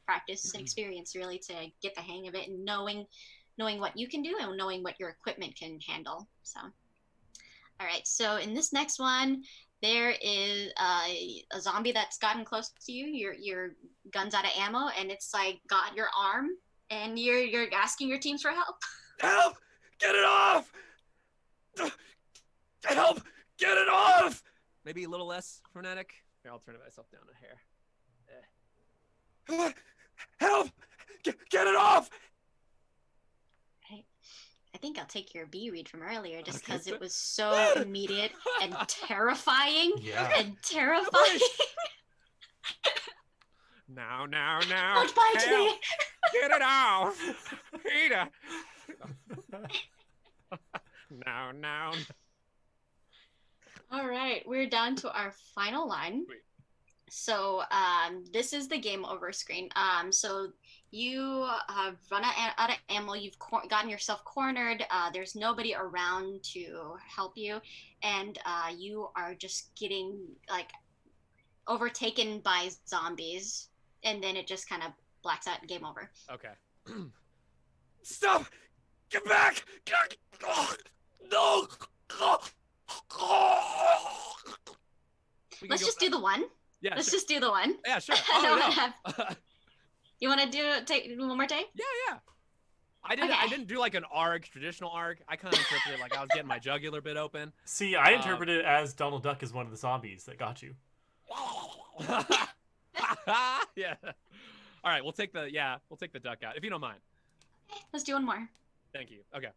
practice and experience really to get the hang of it, and knowing what you can do and knowing what your equipment can handle. So, all right. So in this next one, there is a zombie that's gotten close to you. Your gun's out of ammo, and it's like got your arm, and you're asking your teams for help. Help! Get it off! Help! Get it off! Maybe a little less frenetic. Here, I'll turn myself down a hair. Help! Get it off! I think I'll take your B read from earlier just because it was so immediate and terrifying. Yeah. And terrifying. Now. Don't bite me. Get it off! Peter! Now. All right, we're down to our final line. Wait. So this is the game over screen. So you have run out of ammo. You've gotten yourself cornered. There's nobody around to help you, and you are just getting like overtaken by zombies, and then it just kind of blacks out and game over. Okay. Stop! Get back! No! Let's just do the one. Yeah, Let's sure. just do the one. Yeah, sure. I don't Oh, have- no. You want to take one more take? Yeah. I didn't do like an arc, traditional arc. I kind of interpreted like I was getting my jugular bit open. See, I interpreted it as Donald Duck is one of the zombies that got you. Yeah. All right, we'll take the duck out if you don't mind. Okay, let's do one more. Thank you. Okay.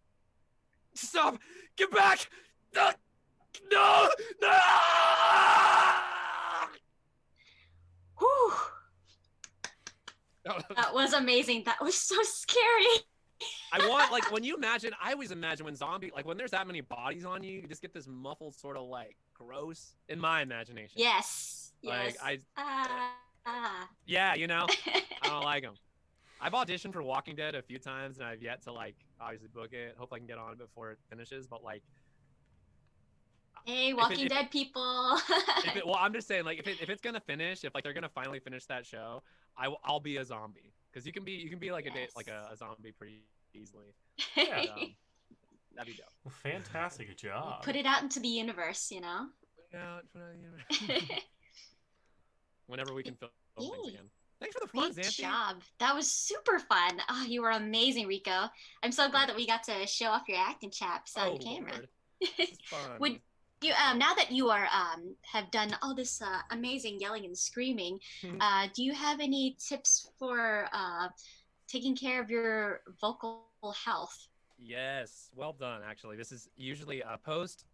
Stop! Get back! No! Whew. That was amazing. That was so scary. I want, like, when you imagine, I always imagine when when there's that many bodies on you, you just get this muffled sort of like gross in my imagination. Yes. Like, yes. Yeah, I don't like them. I've auditioned for Walking Dead a few times, and I've yet to like obviously book it. Hope I can get on it before it finishes. But like, hey, Walking Dead people. Well, I'm just saying, like, if it's gonna finish, if like they're gonna finally finish that show, I'll be a zombie, because you can be like a zombie pretty easily. Yeah. That'd be dope. Well, fantastic job. Put it out into the universe, Yeah, whenever we can film things again. Thanks for the fun, Great Xanthe. job. That was super fun. Oh, you were amazing, Rico. I'm so glad that we got to show off your acting chops on camera. Lord. This is fun. Would you now that you are have done all this amazing yelling and screaming, do you have any tips for taking care of your vocal health? Yes, well done. Actually, this is usually post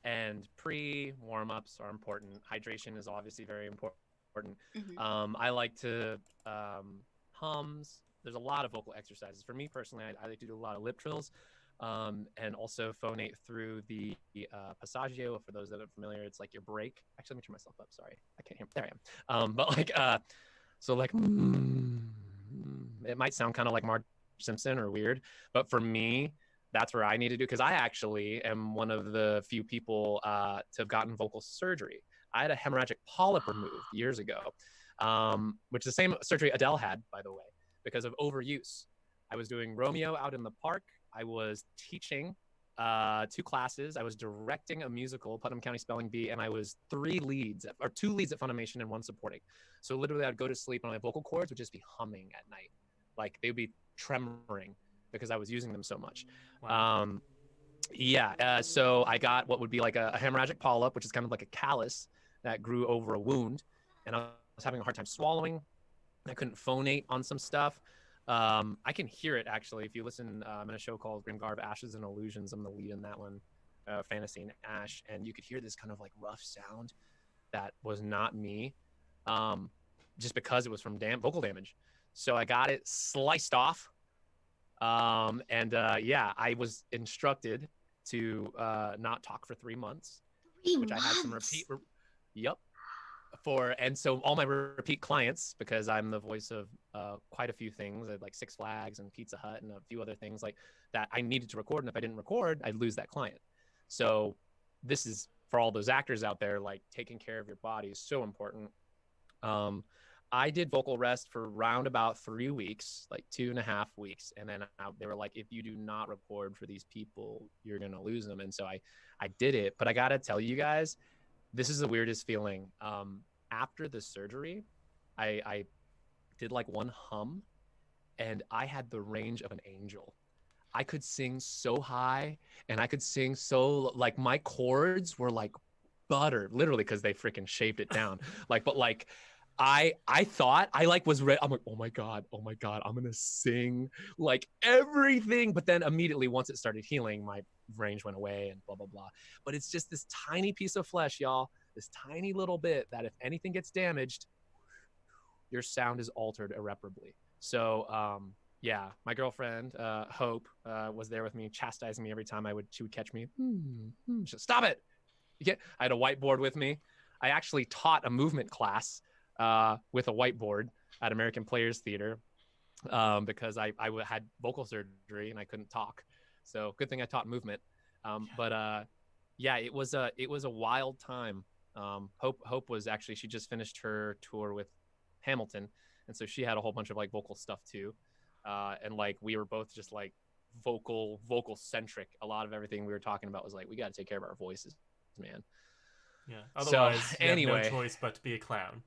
and pre warm-ups are important. Hydration is obviously very important. Mm-hmm. I like to hums. There's a lot of vocal exercises. For me personally, I like to do a lot of lip trills, and also phonate through the passaggio. For those that are familiar, it's like your break. Actually, let me turn myself up. Sorry, I can't hear. There I am. But like, so like, it might sound kind of like Marge Simpson or weird, but for me, that's where I need to do, because I actually am one of the few people to have gotten vocal surgery. I had a hemorrhagic polyp removed years ago, which is the same surgery Adele had, by the way, because of overuse. I was doing Romeo out in the park. I was teaching 2 classes. I was directing a musical, Putnam County Spelling Bee, and I was 2 leads at Funimation and 1 supporting. So literally I'd go to sleep and my vocal cords would just be humming at night. Like they would be tremoring because I was using them so much. Wow. So I got what would be like a hemorrhagic polyp, which is kind of like a callus that grew over a wound, and I was having a hard time swallowing. I couldn't phonate on some stuff. I can hear it actually. If you listen, I'm in a show called 𝗷𝗔𝗢𝗄𝗃 Ashes and Illusions. I'm the lead in that one, Fantasy and Ash, and you could hear this kind of like rough sound that was not me, just because it was from vocal damage. So I got it sliced off. I was instructed to not talk for 3 months, which I had some repeat. Yep. and so all my repeat clients, because I'm the voice of quite a few things like Six Flags and Pizza Hut and a few other things like that I needed to record, and if I didn't record, I'd lose that client. So this is for all those actors out there, like taking care of your body is so important. I did vocal rest for around about 3 weeks, like 2.5 weeks. And then they were like, if you do not record for these people, you're going to lose them. And so I did it. But I got to tell you guys, this is the weirdest feeling. After the surgery, I did like one hum and I had the range of an angel. I could sing so high and I could sing so like my chords were like butter, literally, because they freaking shaved it down. But I thought I like was I'm like, oh my God, I'm gonna sing like everything. But then immediately once it started healing, my range went away and blah, blah, blah. But it's just this tiny piece of flesh, y'all, this tiny little bit that if anything gets damaged, your sound is altered irreparably. So yeah, my girlfriend, Hope, was there with me, chastising me every time she would catch me. She'd, stop it. You can't. I had a whiteboard with me. I actually taught a movement class with a whiteboard at American Players Theater because I had vocal surgery and I couldn't talk. So good thing I taught movement. Yeah, it was a wild time. Hope was actually, she just finished her tour with Hamilton. And so she had a whole bunch of like vocal stuff too. And like, we were both just like vocal centric. A lot of everything we were talking about was like, we got to take care of our voices, man. Yeah. Otherwise, so, you anyway, have no choice but to be a clown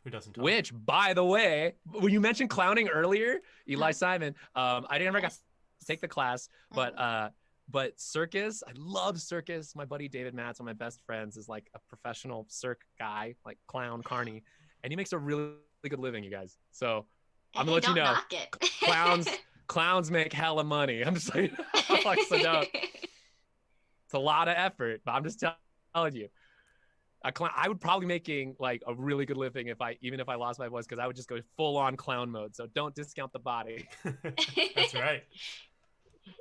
who doesn't talk. Which, by the way, when you mentioned clowning earlier, 𝗫𝗍𝗄𝗏, I never got to take the class, but circus, I love circus. My buddy David Matz, one of my best friends, is like a professional circ guy, like clown, carny, and he makes a really good living, you guys. So I'm gonna let you know, clowns make hella money. I'm just like, so don't. It's a lot of effort, but I'm just telling you. I would probably making like a really good living even if I lost my voice, because I would just go full on clown mode. So don't discount the body. That's right.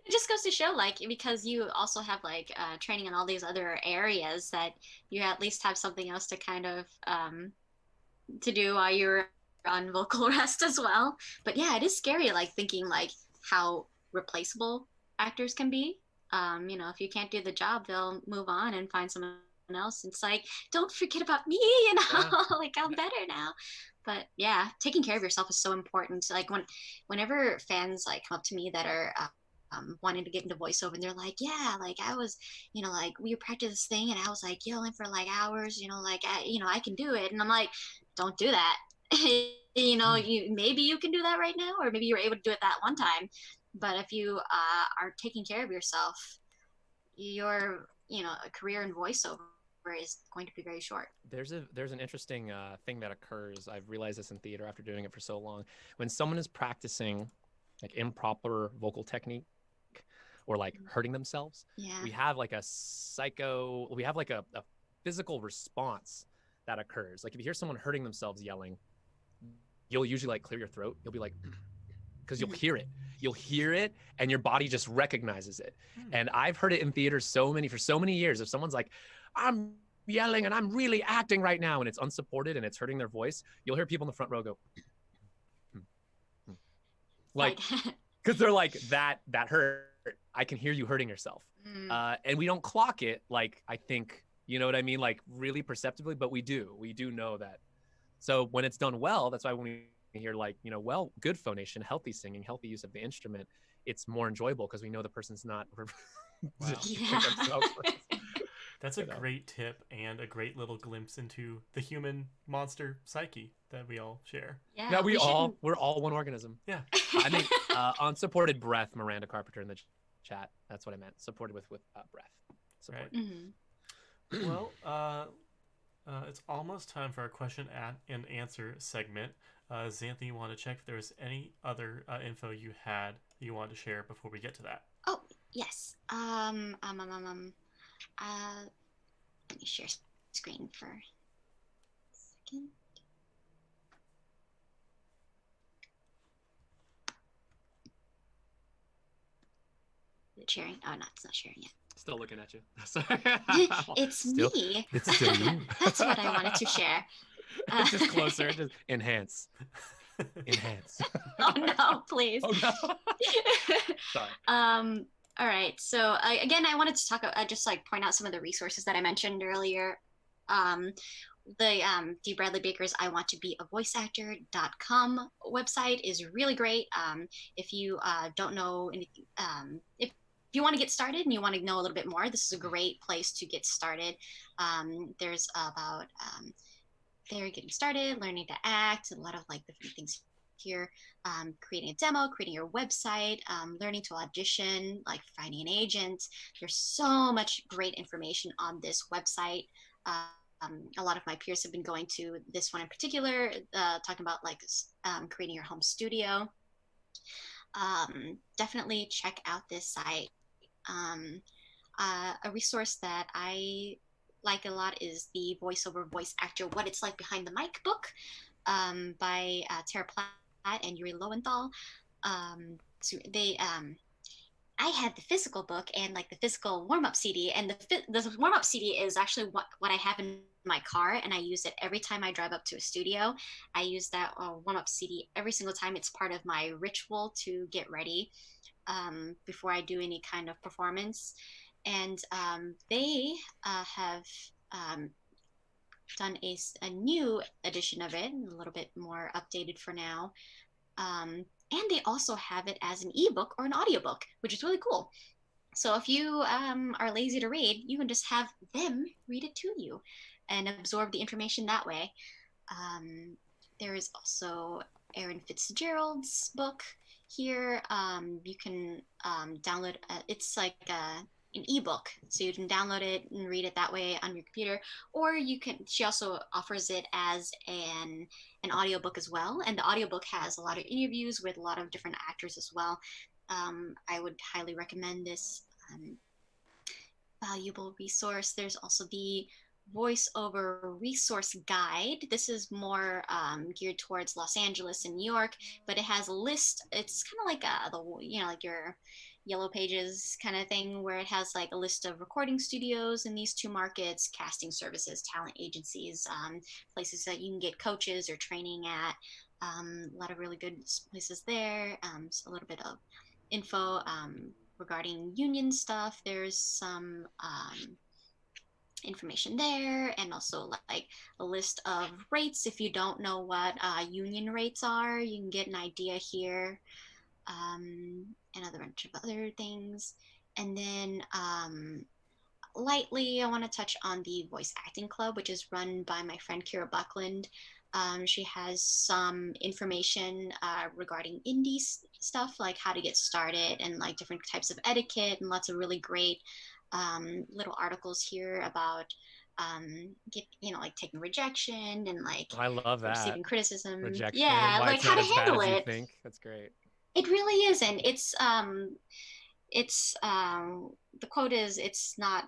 It just goes to show, like, because you also have like training in all these other areas, that you at least have something else to kind of to do while you're on vocal rest as well. But yeah, it is scary, like thinking like how replaceable actors can be. If you can't do the job, they'll move on and find someone else. It's like, don't forget about me, Yeah. Like, I'm better now. But yeah, taking care of yourself is so important. Like whenever fans like come up to me that are wanting to get into voiceover, and they're like, yeah, like I was, like we practiced this thing and I was like yelling for like hours, like I can do it. And I'm like, don't do that. Maybe you can do that right now, or maybe you were able to do it that one time. But if you aren't taking care of yourself, your a career in voiceover is going to be very short. There's an interesting thing that occurs. I've realized this in theater after doing it for so long. When someone is practicing like improper vocal technique or like hurting themselves, we have like a physical response that occurs. Like if you hear someone hurting themselves yelling, you'll usually like clear your throat. You'll be like, because you'll hear it and your body just recognizes it. And I've heard it in theater for so many years. If someone's like, I'm yelling and I'm really acting right now, and it's unsupported and it's hurting their voice, you'll hear people in the front row go, like, because they're like, that hurt. I can hear you hurting yourself. And we don't clock it, like, I think, you know what I mean? Like really perceptively, but we do know that. So when it's done well, that's why when we hear like, good phonation, healthy singing, healthy use of the instrument, it's more enjoyable because we know the person's not That's a great tip and a great little glimpse into the human monster psyche that we all share. Yeah, we're all one organism. Yeah. I think unsupported breath, Miranda Carpenter in the chat. That's what I meant. Supported with breath. Support. Right. Mm-hmm. Well, it's almost time for our question and answer segment. Xanthe, you want to check if there's any other info you had that you wanted to share before we get to that? Oh, yes. Let me share screen for a second. Is it sharing? Oh, no, it's not sharing yet. Still looking at you. It's me. It's still you. That's what I wanted to share. It's just closer. Just enhance. Enhance. Oh no, please. Oh no. Sorry. All right. So again, I wanted to talk, just like point out some of the resources that I mentioned earlier. The 𝗷𝗫𝗍𝗍 Baker's I Want to Be a Voice Actor.com website is really great. If you don't know anything, if you want to get started and you want to know a little bit more, this is a great place to get started. There's about they're getting started, learning to act, a lot of like different things here, creating a demo, creating your website, learning to audition, like finding an agent. There's so much great information on this website. A lot of my peers have been going to this one in particular, talking about like creating your home studio. Definitely check out this site. A resource that I like a lot is the Voiceover Voice Actor What It's Like Behind the Mic book by Tara Platt and 𝗷𝗫𝗁𝗀𝗨𝗧. So they I had the physical book and like the physical warm-up CD, and the warm-up CD is actually what I have in my car, and I use it every time I drive up to a studio. I use that warm-up CD every single time. It's part of my ritual to get ready before I do any kind of performance. And they have done a new edition of it, a little bit more updated for now. And they also have it as an ebook or an audiobook, which is really cool. So if you are lazy to read, you can just have them read it to you and absorb the information that way. There is also Erin Fitzgerald's book here. You can download, it's like an ebook, so you can download it and read it that way on your computer, or you can, she also offers it as an audiobook as well, and the audiobook has a lot of interviews with a lot of different actors as well. I would highly recommend this valuable resource. There's also the Voiceover Resource Guide. This is more geared towards Los Angeles and New York, but it has a list. It's kind of like like your Yellow Pages kind of thing, where it has like a list of recording studios in these two markets, casting services, talent agencies, places that you can get coaches or training at. A lot of really good places there. So a little bit of info regarding union stuff. There's some information there, and also like a list of rates. If you don't know what union rates are, you can get an idea here. And a bunch of other things. And then lightly, I want to touch on the Voice Acting Club, which is run by my friend 𝗫𝗄𝗅. She has some information regarding indie stuff, like how to get started and like different types of etiquette, and lots of really great little articles here about like taking rejection and like I love that, receiving criticism. Rejection, yeah, like how to handle it. Think that's great. It really is, and the quote is, it's not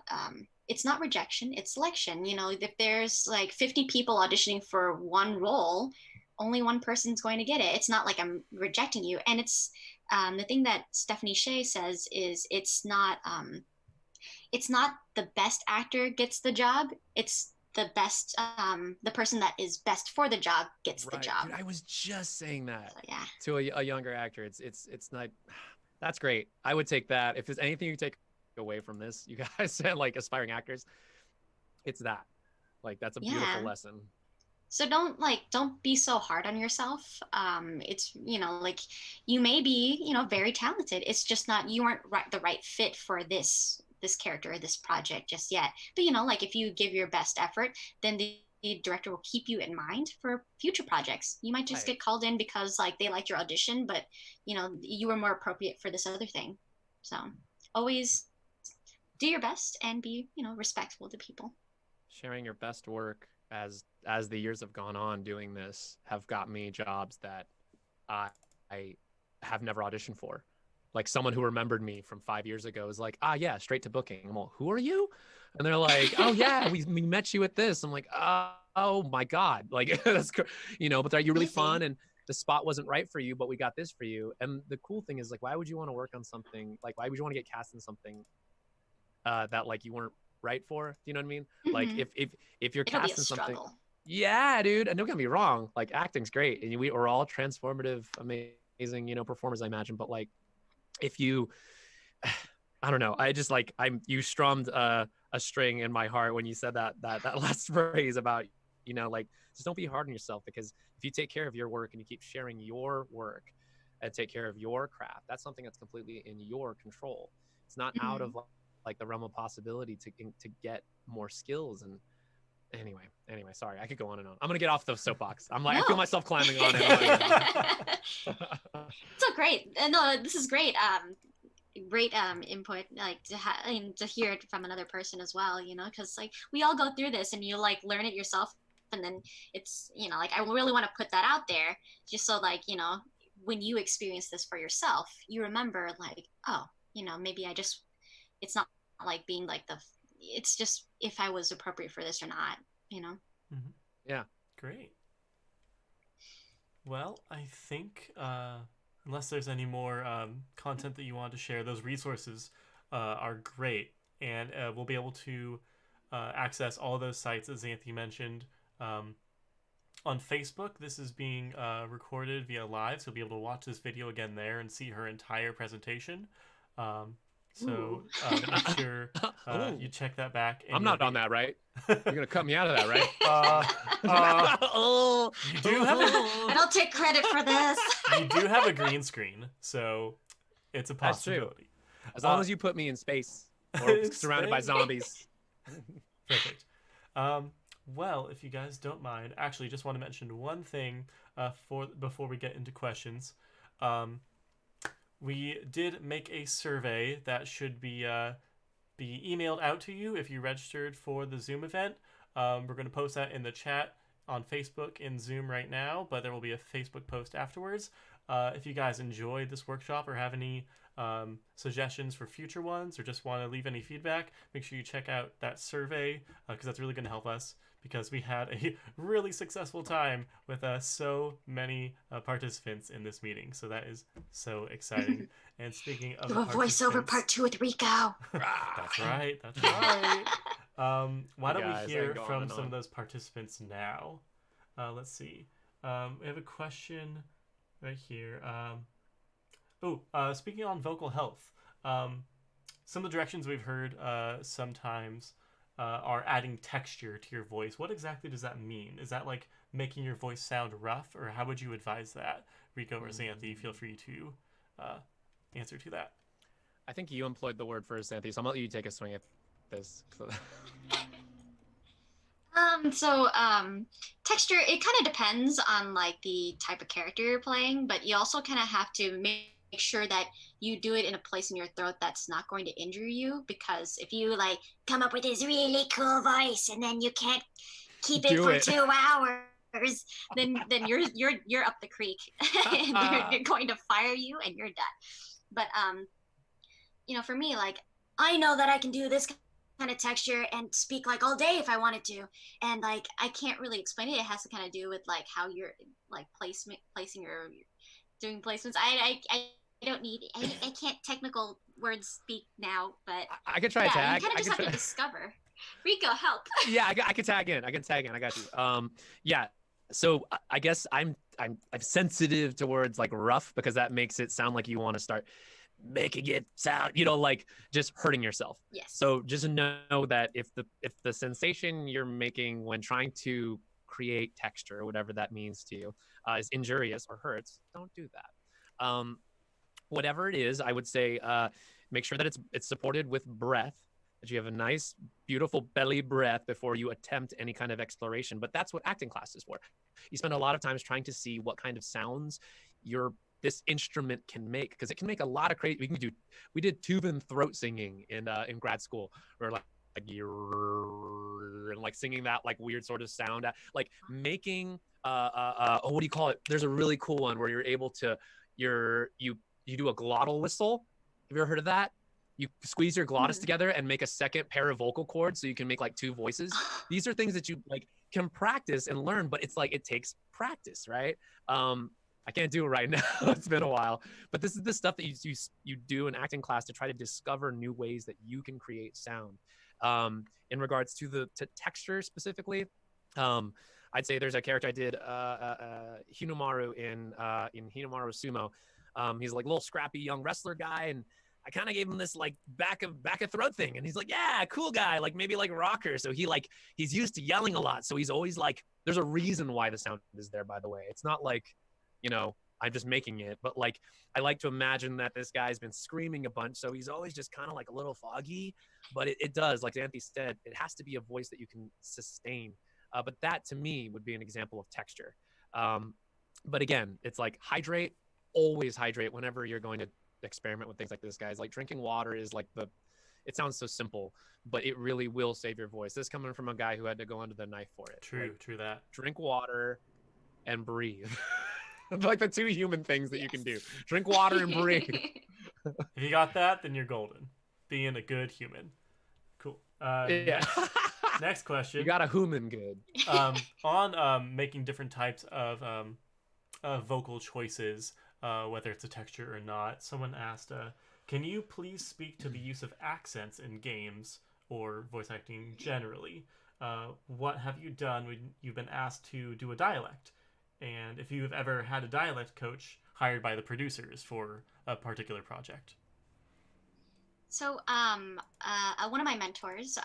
rejection, it's selection. If there's like 50 people auditioning for one role, only one person's going to get it. It's not like I'm rejecting you. And it's the thing that 𝗫𝗏𝗍 says is it's not the best actor gets the job. It's the best, the person that is best for the job gets the job. Dude, I was just saying that so, yeah. to a younger actor. It's not. That's great. I would take that. If there's anything you take away from this, you guys said, like, aspiring actors, it's that. Like, that's a beautiful lesson. So don't be so hard on yourself. It's, like, you may be, very talented. It's just not, you weren't the right fit for this character or this project just yet. But like, if you give your best effort, then the director will keep you in mind for future projects. You might just get called in because like they liked your audition, but you were more appropriate for this other thing. So always do your best and be respectful to people. Sharing your best work as the years have gone on doing this have got me jobs that I have never auditioned for. Like, someone who remembered me from 5 years ago is like, yeah, straight to booking. I'm like, who are you? And they're like, oh yeah, we met you at this. I'm like, oh my God. Like, that's, but you're really fun, and the spot wasn't right for you, but we got this for you. And the cool thing is, like, why would you want to work on something? Like, why would you want to get cast in something that like you weren't right for? Do you know what I mean? Mm-hmm. Like if you're cast in something, Yeah, dude. And don't get me wrong, like acting's great, and we're all transformative, amazing, you know, performers, I imagine. But like, if you, I don't know, you strummed a string in my heart when you said that last phrase about, you know, like, just don't be hard on yourself, because if you take care of your work and you keep sharing your work and take care of your craft, that's something that's completely in your control. It's not out of like the realm of possibility to get more skills. And anyway, sorry, I could go on and on. I'm gonna get off the soapbox. I'm like, I feel myself climbing on it. So great. No, this is great. Great input, like to hear it from another person as well, you know, because like we all go through this and you like learn it yourself, and then it's, you know, like I really want to put that out there just so like, you know, when you experience this for yourself, you remember like, oh, you know, maybe it's not like being like it's just if I was appropriate for this or not, you know. Yeah, great. Well, I think unless there's any more content that you want to share, those resources are great, and we'll be able to access all those sites that Xanthe mentioned. On Facebook, this is being recorded via live, so you'll be able to watch this video again there and see her entire presentation. So make sure you check that back. And I'm not on that, right? You're gonna cut me out of that, right? You do have I don't take credit for this. You do have a green screen, so it's a possibility. As long as you put me in space or surrounded by zombies. Perfect. Well, if you guys don't mind, actually, just want to mention one thing before we get into questions. We did make a survey that should be emailed out to you if you registered for the Zoom event. We're going to post that in the chat on Facebook in Zoom right now, but there will be a Facebook post afterwards. If you guys enjoyed this workshop or have any suggestions for future ones, or just want to leave any feedback, make sure you check out that survey, because that's really going to help us, because we had a really successful time with so many participants in this meeting. So that is so exciting. And speaking of voiceover part 2 with Ricco. That's right. Why don't we hear from some of those participants now? Let's see. We have a question right here. Speaking on vocal health, some of the directions we've heard sometimes are adding texture to your voice. What exactly does that mean? Is that like making your voice sound rough, or how would you advise that? Ricco or Xanthe, feel free to answer to that. I think you employed the word first, Xanthe, so I'm gonna let you take a swing at this. Texture, it kind of depends on like the type of character you're playing, but you also kind of have to make sure that you do it in a place in your throat that's not going to injure you, because if you like come up with this really cool voice and then you can't keep it for 2 hours, then you're up the creek and they're going to fire you and you're done. But you know, for me, like I know that I can do this kind of texture and speak like all day if I wanted to, and like I can't really explain it. It has to kind of do with like how you're like placing your doing placements. I don't need I can't technical words speak now, but I could try to tag. You kind of just have to discover. Ricco, help. Yeah, I can tag in. I got you. Yeah. So I guess I'm sensitive to words like rough, because that makes it sound like you want to start making it sound, you know, like just hurting yourself. Yes. So just know that if the sensation you're making when trying to create texture, or whatever that means to you, is injurious or hurts, don't do that. Whatever it is, I would say make sure that it's supported with breath, that you have a nice, beautiful belly breath before you attempt any kind of exploration. But that's what acting class is for. You spend a lot of times trying to see what kind of sounds this instrument can make, because it can make a lot of crazy. We did tube and throat singing in grad school, or like and like singing that like weird sort of sound, like making what do you call it? There's a really cool one where you're able to you do a glottal whistle. Have you ever heard of that? You squeeze your glottis together and make a second pair of vocal cords, so you can make like 2 voices. These are things that you like can practice and learn, but it's like it takes practice, right? I can't do it right now. It's been a while, but this is the stuff that you do in acting class to try to discover new ways that you can create sound. In regards to texture specifically, I'd say there's a character I did, Hinomaru in Hinomaru Sumo. He's like a little scrappy young wrestler guy, and I kind of gave him this like back of throat thing, and he's like, yeah, cool guy, like maybe like rocker. So he's used to yelling a lot, so he's always like, there's a reason why the sound is there, by the way. It's not like, you know, I'm just making it, but like I like to imagine that this guy's been screaming a bunch, so he's always just kind of like a little foggy. But it does, like Xanthe said, it has to be a voice that you can sustain. But that to me would be an example of texture. But again, it's like hydrate, always hydrate whenever you're going to experiment with things like this, guys. Like drinking water is like it sounds so simple, but it really will save your voice. This coming from a guy who had to go under the knife for it. True, like, true that. Drink water and breathe. Like the two human things that you can do. Drink water and breathe. If you got that, then you're golden. Being a good human. Cool. Yeah. Next question. You got a human good. On making different types of vocal choices, whether it's a texture or not, someone asked, can you please speak to the use of accents in games or voice acting generally? What have you done when you've been asked to do a dialect? And if you've ever had a dialect coach hired by the producers for a particular project. So one of my mentors,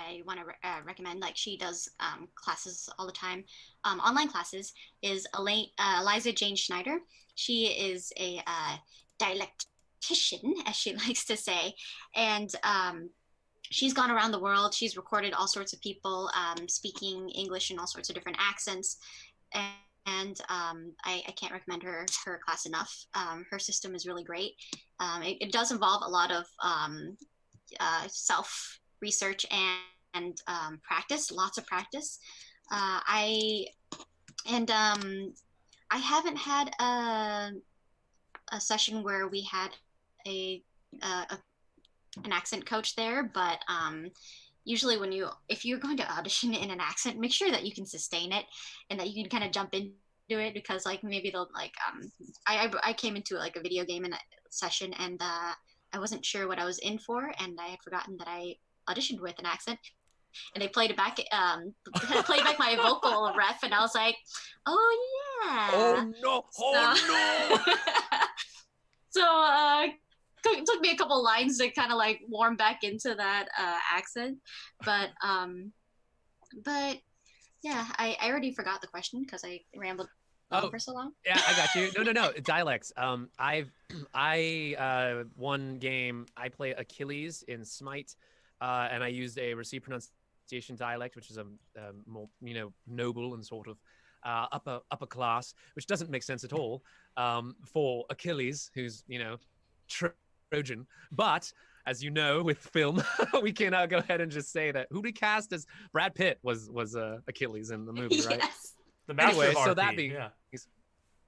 I want to recommend, like she does classes all the time, online classes, is 𝗤𝗨𝗧 She is a dialectician, as she likes to say, and she's gone around the world. She's recorded all sorts of people speaking English in all sorts of different accents, and I can't recommend her class enough. Her system is really great. It does involve a lot of self-research and practice, lots of practice. I haven't had a session where we had an accent coach there, but usually if you're going to audition in an accent, make sure that you can sustain it and that you can kind of jump into it, because like maybe they'll like I came into like a video game in a session, and I wasn't sure what I was in for, and I had forgotten that I auditioned with an accent, and they played it back played back my vocal ref, and I was like, oh yeah, oh no, so it took me a couple lines to kind of like warm back into that accent, but yeah, I already forgot the question because I rambled on for so long. Yeah, I got you. No, dialects. One game I play Achilles in Smite, and I used a received pronunciation dialect, which is a more noble and sort of upper class, which doesn't make sense at all for Achilles, who's Trojan. But as you know, with film, we can go ahead and just say that who we cast as Brad Pitt was Achilles in the movie, right? Yes. The master of RP, so that being he's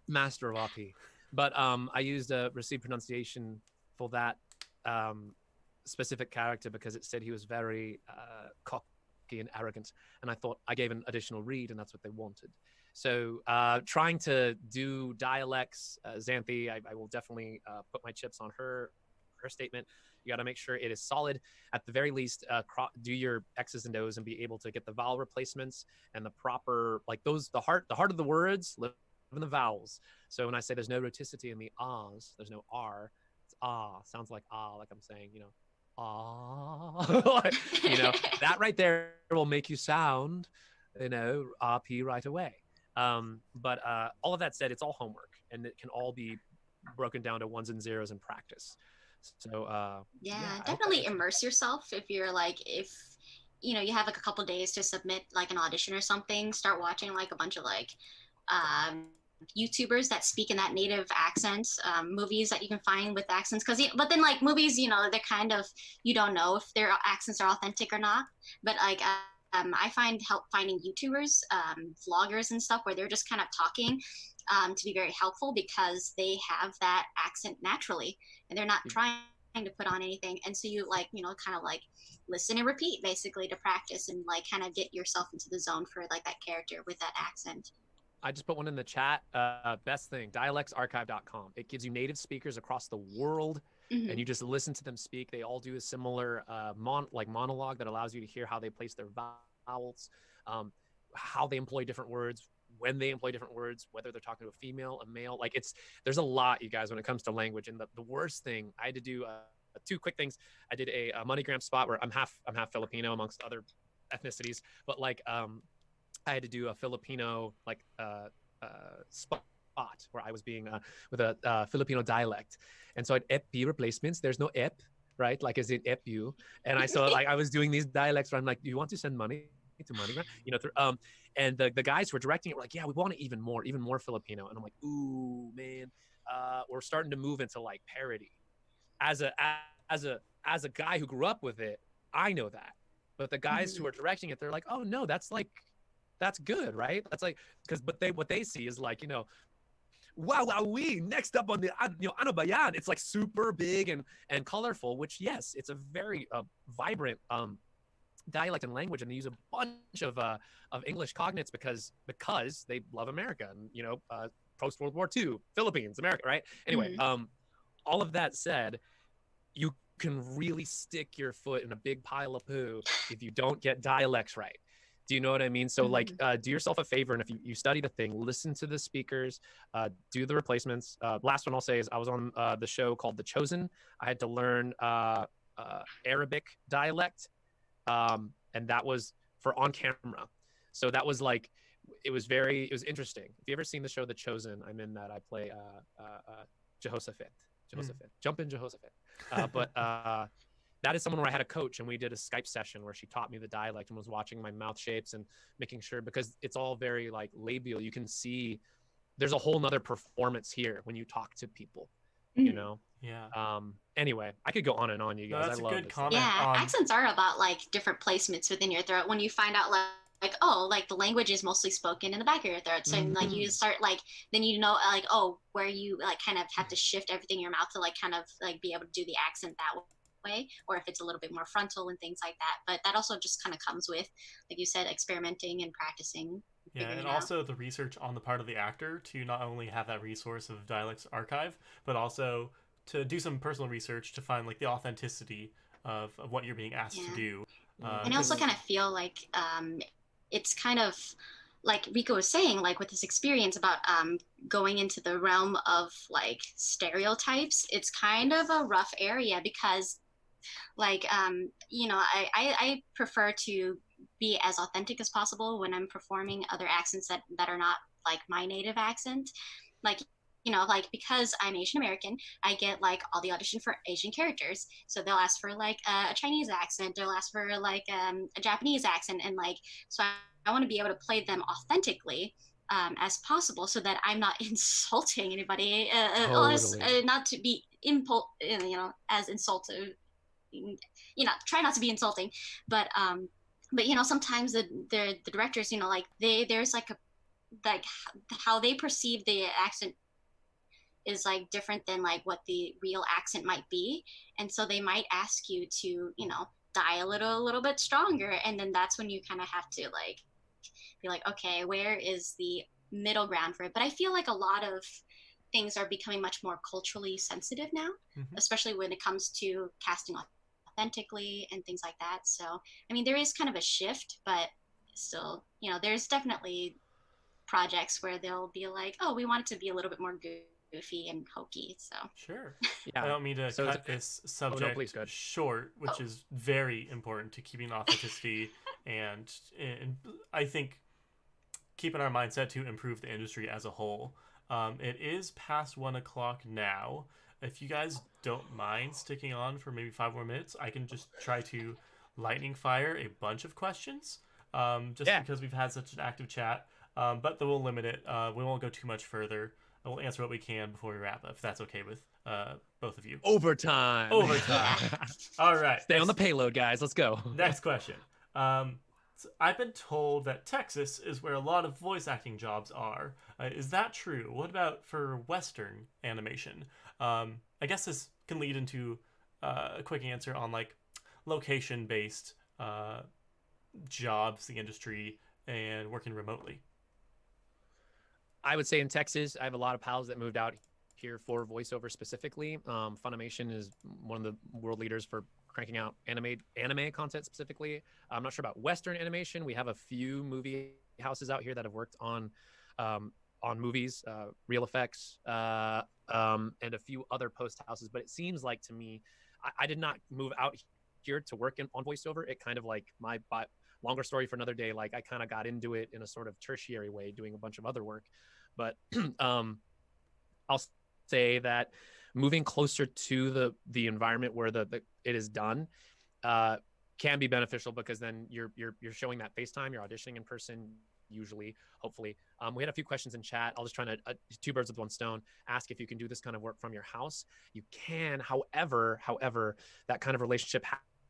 master of RP. But I used a received pronunciation for that specific character because it said he was very cocky and arrogant, and I thought I gave an additional read, and that's what they wanted. So trying to do dialects, Xanthe, I will definitely put my chips on her statement. You got to make sure it is solid. At the very least, do your X's and O's and be able to get the vowel replacements and the proper, like those, the heart of the words live in the vowels. So when I say there's no rhoticity in the ahs, there's no R, it's ah, sounds like ah, like I'm saying, ah, that right there will make you sound, RP right away. But all of that said, it's all homework, and it can all be broken down to ones and zeros in practice. So yeah, definitely immerse yourself. If you're like, if you have like a couple days to submit like an audition or something, start watching like a bunch of like YouTubers that speak in that native accent, movies that you can find with accents, but then like movies, they're kind of, you don't know if their accents are authentic or not, but like I find help finding YouTubers, vloggers and stuff where they're just kind of talking to be very helpful, because they have that accent naturally and they're not trying to put on anything. And so you like, kind of like listen and repeat basically to practice and like kind of get yourself into the zone for like that character with that accent. I just put one in the chat. Best thing, dialectsarchive.com. It gives you native speakers across the world, and you just listen to them speak. They all do a similar monologue that allows you to hear how they place their vowels. how they employ different words, when they employ different words, whether they're talking to a female, a male. Like there's a lot, you guys, when it comes to language. And the worst thing, I had to do two quick things. I did a MoneyGram spot where I'm half Filipino amongst other ethnicities, but like I had to do a Filipino like spot where I was being with a Filipino dialect, and so at 𝗵𝗲 replacements, there's no ep, right? Like as in ep you, and I saw like I was doing these dialects where I'm like, do you want to send money to MoneyGram? You know, and the guys who were directing it were like, yeah, we want it even more Filipino, and I'm like, ooh man, we're starting to move into like parody. As a guy who grew up with it, I know that, but the guys who are directing it, they're like, oh no, that's good, right? That's like, but what they see is like, you know, wow, we next up on the ano ba yan? It's like super big and colorful, which yes, it's a very vibrant dialect and language, and they use a bunch of English cognates because they love America, and you know, post World War II, Philippines, America, right? Anyway, all of that said, you can really stick your foot in a big pile of poo if you don't get dialects right. Do you know what I mean? So like, do yourself a favor, and if you study the thing, listen to the speakers, do the replacements. Last one I'll say is I was on the show called The Chosen. I had to learn Arabic dialect, and that was for on camera. So that was like, it was interesting. If you ever seen the show The Chosen, I'm in that. I play 𝗫𝗫𝗄𝗽𝗃. Jump in 𝗫𝗫𝗄𝗽𝗃. But that is someone where I had a coach, and we did a Skype session where she taught me the dialect and was watching my mouth shapes and making sure, because it's all very like labial. You can see there's a whole nother performance here when you talk to people, you know? Yeah. Anyway, I could go on and on, you guys. No, that's I love a good this. comment. Yeah, accents are about like different placements within your throat. When you find out like oh, like the language is mostly spoken in the back of your throat, so like you start like, then you know like, oh, where you like kind of have to shift everything in your mouth to like kind of like be able to do the accent that way, or if it's a little bit more frontal and things like that. But that also just kind of comes with, like you said, experimenting and practicing. Yeah, and also the research on the part of the actor to not only have that resource of dialects archive, but also to do some personal research to find like the authenticity of what you're being asked to do. And I also kind of feel like it's kind of like Ricco was saying, like with this experience about going into the realm of like stereotypes, it's kind of a rough area because like, you know, I prefer to be as authentic as possible when I'm performing other accents that are not like my native accent. Like, you know, like because I'm Asian American, I get like all the audition for Asian characters. So they'll ask for like a Chinese accent, they'll ask for like a Japanese accent, and like, so I want to be able to play them authentically as possible, so that I'm not insulting anybody, not to be you know, as insultive. You know, try not to be insulting, but you know, sometimes the directors, you know, like there's like how they perceive the accent is like different than like what the real accent might be, and so they might ask you to, you know, dial it a little bit stronger, and then that's when you kind of have to like be like, okay, where is the middle ground for it? But I feel like a lot of things are becoming much more culturally sensitive now, especially when it comes to casting authentically and things like that. So I mean, there is kind of a shift, but still, you know, there's definitely projects where they'll be like, oh, we want it to be a little bit more goofy and hokey. So sure. Yeah. I don't mean to cut this subject short, which is very important to keeping authenticity and I think keeping our mindset to improve the industry as a whole. It is past 1 o'clock now. If you guys don't mind sticking on for maybe 5 more minutes, I can just try to lightning fire a bunch of questions, because we've had such an active chat. But then we'll limit it. We won't go too much further. We'll answer what we can before we wrap up, if that's okay with both of you. Overtime. All right. Stay on the payload, guys. Let's go. Next question. So I've been told that Texas is where a lot of voice acting jobs are. Is that true? What about for Western animation? I guess this can lead into a quick answer on like location-based jobs, the industry, and working remotely. I would say in Texas, I have a lot of pals that moved out here for voiceover specifically. Funimation is one of the world leaders for cranking out anime content specifically. I'm not sure about Western animation. We have a few movie houses out here that have worked on movies, real effects, and a few other post houses. But it seems like to me, I did not move out here to work on voiceover. It kind of like longer story for another day. Like I kind of got into it in a sort of tertiary way, doing a bunch of other work. But I'll say that moving closer to the environment where it is done can be beneficial, because then you're showing that FaceTime, you're auditioning in person, usually, hopefully. We had a few questions in chat. I'll just try to two birds with one stone. Ask if you can do this kind of work from your house. You can, however, that kind of relationship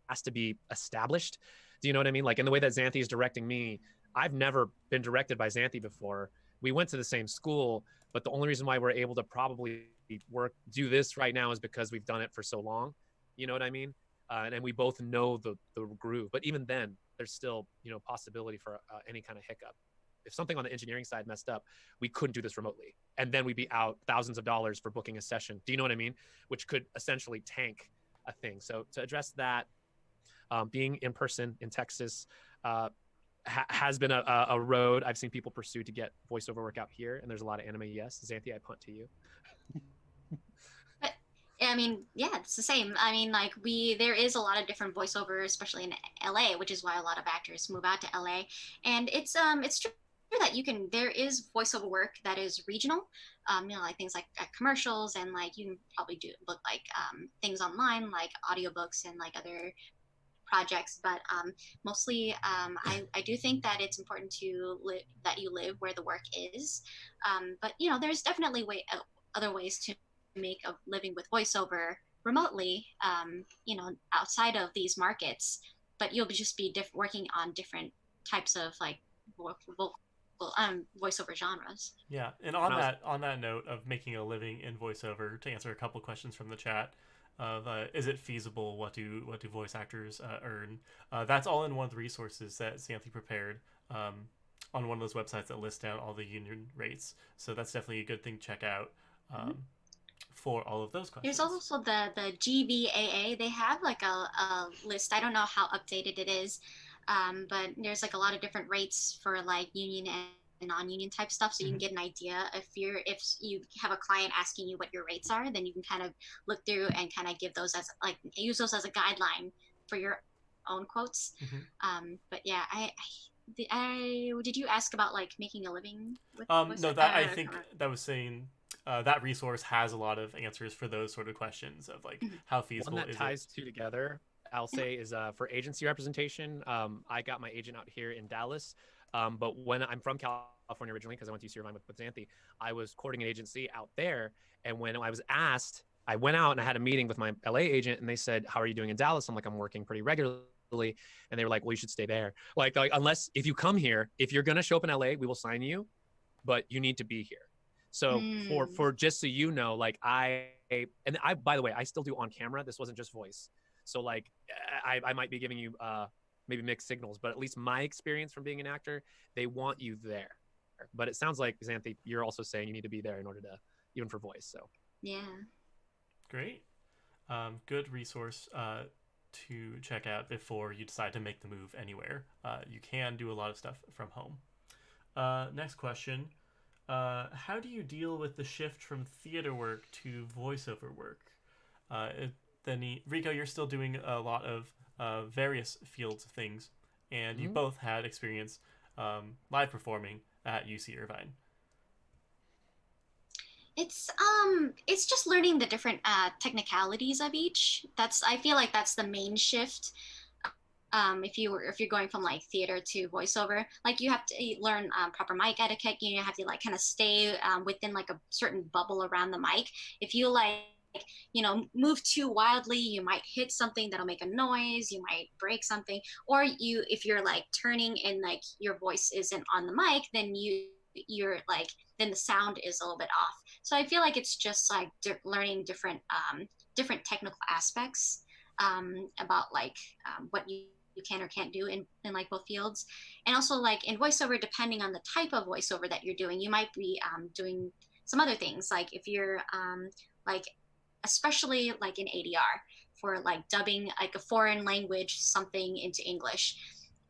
has to be established. Do you know what I mean? Like in the way that Xanthe is directing me, I've never been directed by Xanthe before. We went to the same school, but the only reason why we're able to probably do this right now is because we've done it for so long. You know what I mean? And we both know the groove. But even then, there's still, possibility for any kind of hiccup. If something on the engineering side messed up, we couldn't do this remotely. And then we'd be out thousands of dollars for booking a session. Do you know what I mean? Which could essentially tank a thing. So to address that, being in person in Texas has been a road I've seen people pursue to get voiceover work out here. And there's a lot of anime. Yes. Xanthe, I punt to you. I mean, yeah, it's the same. I mean, like there is a lot of different voiceovers, especially in LA, which is why a lot of actors move out to LA. And it's true that there is voiceover work that is regional, like things like commercials, and like you can probably book like things online, like audiobooks and like other projects. But mostly, I do think that it's important that you live where the work is. But there's definitely other ways to make a living with voiceover remotely, outside of these markets, but you'll just be working on different types of like voiceover genres. Yeah, and on that note of making a living in voiceover, to answer a couple questions from the chat of is it feasible? What do voice actors earn? That's all in one of the resources that Xanthe prepared on one of those websites that lists down all the union rates. So that's definitely a good thing to check out. For all of those questions. There's also the GVAA. They have like a list. I don't know how updated it is, but there's like a lot of different rates for like union and non-union type stuff. So you can get an idea if you have a client asking you what your rates are, then you can kind of look through and kind of give those use those as a guideline for your own quotes. But yeah, did you ask about like making a living with no, that I think that was saying that resource has a lot of answers for those sort of questions of like how feasible one that ties two together, I'll say, is for agency representation. I got my agent out here in Dallas, but when I'm from California originally, because I went to UC Irvine with Xanthe, I was courting an agency out there, and when I was asked, I went out and I had a meeting with my LA agent, and they said, "How are you doing in Dallas?" I'm like, "I'm working pretty regularly." And they were like, "Well, you should stay there. Like unless if you come here, if you're gonna show up in LA, we will sign you, but you need to be here." So for just so you know, like I by the way, I still do on camera. This wasn't just voice. So like I might be giving you maybe mixed signals, but at least my experience from being an actor, they want you there. But it sounds like, Xanthe, you're also saying you need to be there in order to, even for voice. So yeah, great, good resource to check out before you decide to make the move anywhere. You can do a lot of stuff from home. Next question. How do you deal with the shift from theater work to voiceover work? Then Ricco, you're still doing a lot of various fields of things, and you both had experience live performing at UC Irvine. It's just learning the different technicalities of each. I feel like that's the main shift. If you're going from like theater to voiceover, like you have to learn proper mic etiquette. You have to like kind of stay within like a certain bubble around the mic. If you move too wildly, you might hit something that'll make a noise. You might break something, or if you're like turning and like your voice isn't on the mic, then then the sound is a little bit off. So I feel like it's just like learning different technical aspects about like what you can or can't do in like both fields. And also like in voiceover, depending on the type of voiceover that you're doing, you might be doing some other things. Like if you're like, especially like in ADR for like dubbing like a foreign language something into English.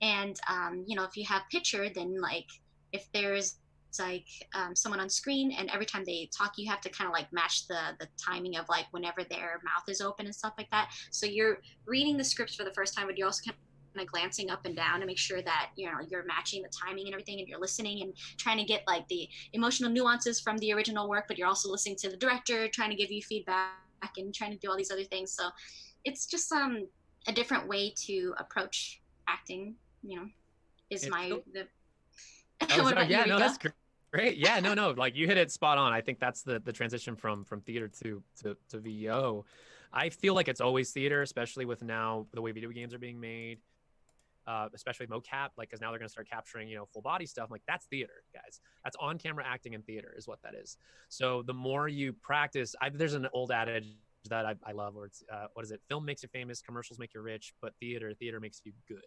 And if you have picture, then like if there's like someone on screen and every time they talk you have to kind of like match the timing of like whenever their mouth is open and stuff like that. So you're reading the scripts for the first time, but you're also kind of glancing up and down to make sure that you're matching the timing and everything, and you're listening and trying to get like the emotional nuances from the original work, but you're also listening to the director trying to give you feedback and trying to do all these other things. So it's just a different way to approach acting, is yeah, no, that's great. Yeah, no, like you hit it spot on. I think that's the transition from theater to VO. I feel like it's always theater, especially with now the way video games are being made, especially mocap, like, because now they're going to start capturing, full body stuff. I'm like, that's theater, guys. That's on camera acting in theater is what that is. So the more you practice, there's an old adage that I love, where it's what is it? Film makes you famous, commercials make you rich, but theater makes you good.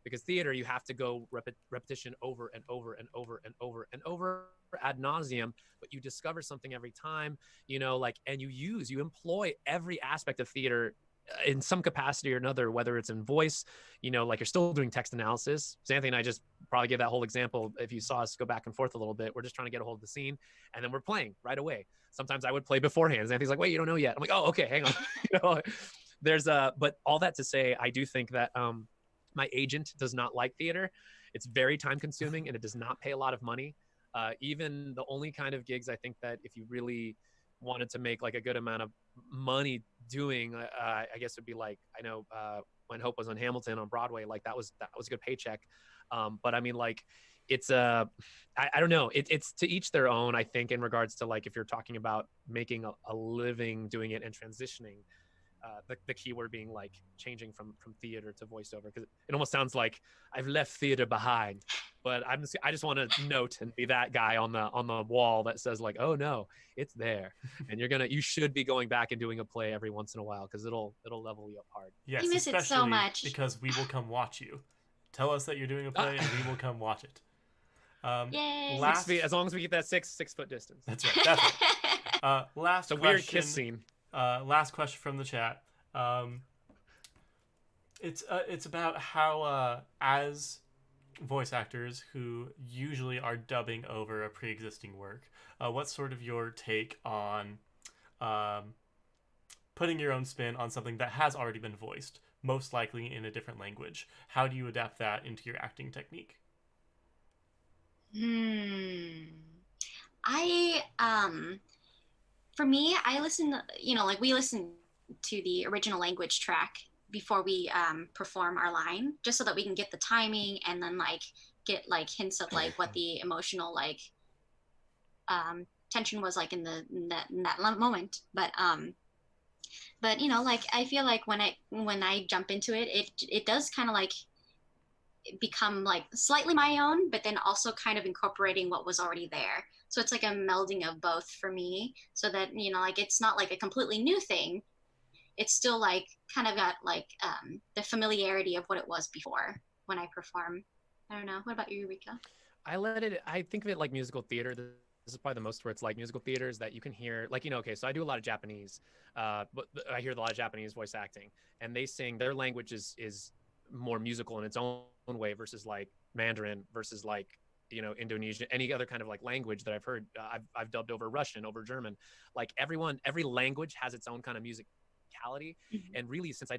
Because theater, you have to go repetition over and over and over and over and over ad nauseum, but you discover something every time, and you employ every aspect of theater in some capacity or another, whether it's in voice, like you're still doing text analysis. Xanthe and I just probably gave that whole example. If you saw us go back and forth a little bit, we're just trying to get a hold of the scene and then we're playing right away. Sometimes I would play beforehand. Xanthe's like, wait, you don't know yet. I'm like, oh, okay, hang on. But all that to say, I do think that my agent does not like theater. It's very time consuming and it does not pay a lot of money. Even the only kind of gigs I think that if you really wanted to make like a good amount of money doing, I guess it'd be like, I know when Hope was on Hamilton on Broadway, like that was a good paycheck. But I mean, like, it's I don't know, it's to each their own, I think, in regards to like if you're talking about making a living doing it and transitioning, the key word being like changing from theater to voiceover, because it almost sounds like I've left theater behind. But I just want to note and be that guy on the wall that says like, oh no, it's there, and you should be going back and doing a play every once in a while, because it'll level you up hard. Yes, I miss it so much. Because we will come watch you. Tell us that you're doing a play, and we will come watch it. Yay! 6 feet, as long as we get that 6 foot distance. That's right. That's right. Last it's a question, weird kiss scene. Last question from the chat. It's about how as voice actors who usually are dubbing over a pre-existing work, what's sort of your take on putting your own spin on something that has already been voiced, most likely in a different language? How do you adapt that into your acting technique? For me, I listen, like we listen to the original language track before we perform our line, just so that we can get the timing and then like get like hints of like what the emotional like tension was like in that moment. But like I feel like when I jump into it, it does kind of like become like slightly my own, but then also kind of incorporating what was already there. So it's like a melding of both for me, so that like it's not like a completely new thing. It's still like kind of got like the familiarity of what it was before when I perform. I don't know. What about you, Ricco? I think of it like musical theater. This is probably the most where it's like musical theaters that you can hear, like, okay, so I do a lot of Japanese, but I hear a lot of Japanese voice acting, and they sing, their language is more musical in its own way versus like Mandarin versus like, Indonesian, any other kind of like language that I've heard. I've dubbed over Russian, over German. Like every language has its own kind of musicality. Mm-hmm. And really, since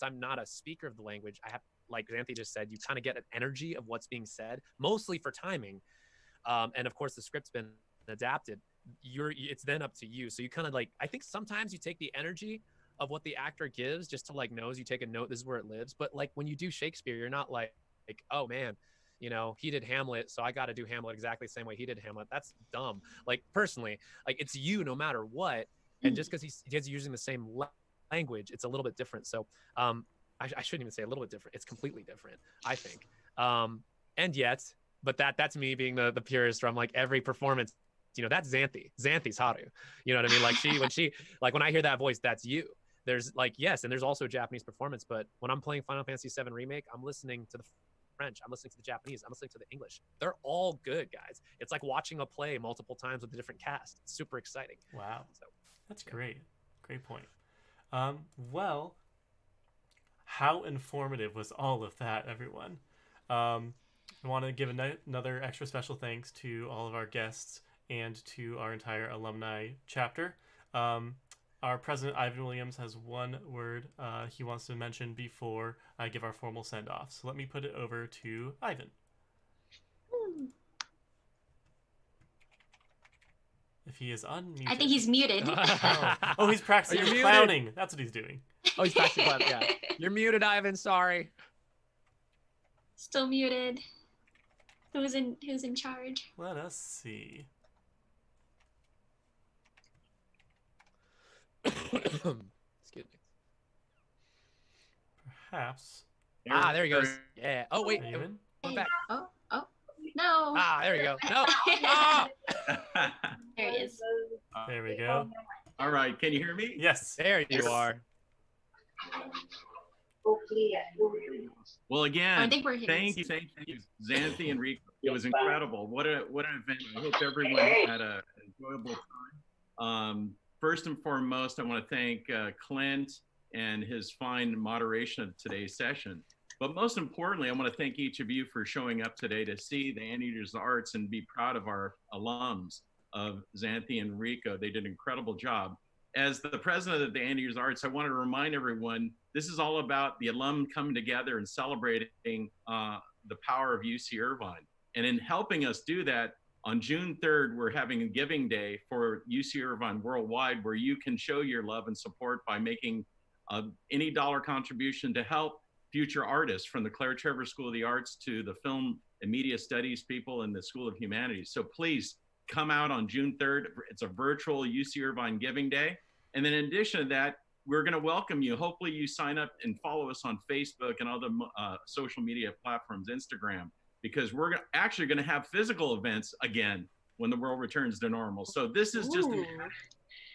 I'm not a speaker of the language, I have, like Xanthe just said, you kind of get an energy of what's being said, mostly for timing. And of course the script's been adapted. It's then up to you. So you kind of like, I think sometimes you take the energy of what the actor gives just to like knows you take a note, this is where it lives. But like when you do Shakespeare, you're not like, oh man, he did Hamlet, so I got to do Hamlet exactly the same way he did Hamlet. That's dumb. Like personally, like it's you no matter what. And just because he's using the same language, it's a little bit different. So I shouldn't even say a little bit different. It's completely different, I think. And yet, but that's me being the purist, where I'm like, every performance, that's Xanthe's Haru. You know what I mean? Like when I hear that voice, that's you. There's like, yes, and there's also a Japanese performance, but when I'm playing Final Fantasy VII Remake, I'm listening to the French, I'm listening to the Japanese, I'm listening to the English. They're all good, guys. It's like watching a play multiple times with a different cast. It's super exciting. Wow. So that's great. Great point. Well, how informative was all of that, everyone? I want to give another extra special thanks to all of our guests and to our entire alumni chapter. Our president, Ivan Williams, has one word he wants to mention before I give our formal send-off. So let me put it over to Ivan. If he is unmuted. I think he's muted. Oh, he's practicing clowning. That's what he's doing. Oh, he's practicing clowning, yeah. You're muted, Ivan, sorry. Still muted. Who's in charge? Let us see. Excuse me. Perhaps. There he goes. Yeah. Oh, wait. Come back. Oh, no. There you go. No. Oh! There he is. There we go. All right. Can you hear me? Yes. There you are. Well, again, I think we're thank you, Xanthe and Ricco. It was incredible. What an event! I hope everyone had an enjoyable time. First and foremost, I want to thank Clint and his fine moderation of today's session. But most importantly, I want to thank each of you for showing up today to see the Anteaters of the Arts and be proud of our alums of Xanthe and Ricco. They did an incredible job. As the president of the Anteaters of the Arts, I want to remind everyone, this is all about the alum coming together and celebrating the power of UC Irvine. And in helping us do that, on June 3rd, we're having a giving day for UC Irvine worldwide, where you can show your love and support by making any dollar contribution to help future artists, from the 𝗫𝗄𝗃 School of the Arts to the Film and Media Studies people in the School of Humanities. So please come out on June 3rd. It's a virtual UC Irvine Giving Day. And then in addition to that, we're going to welcome you. Hopefully you sign up and follow us on Facebook and other social media platforms, Instagram, because we're actually going to have physical events again when the world returns to normal. So this is just an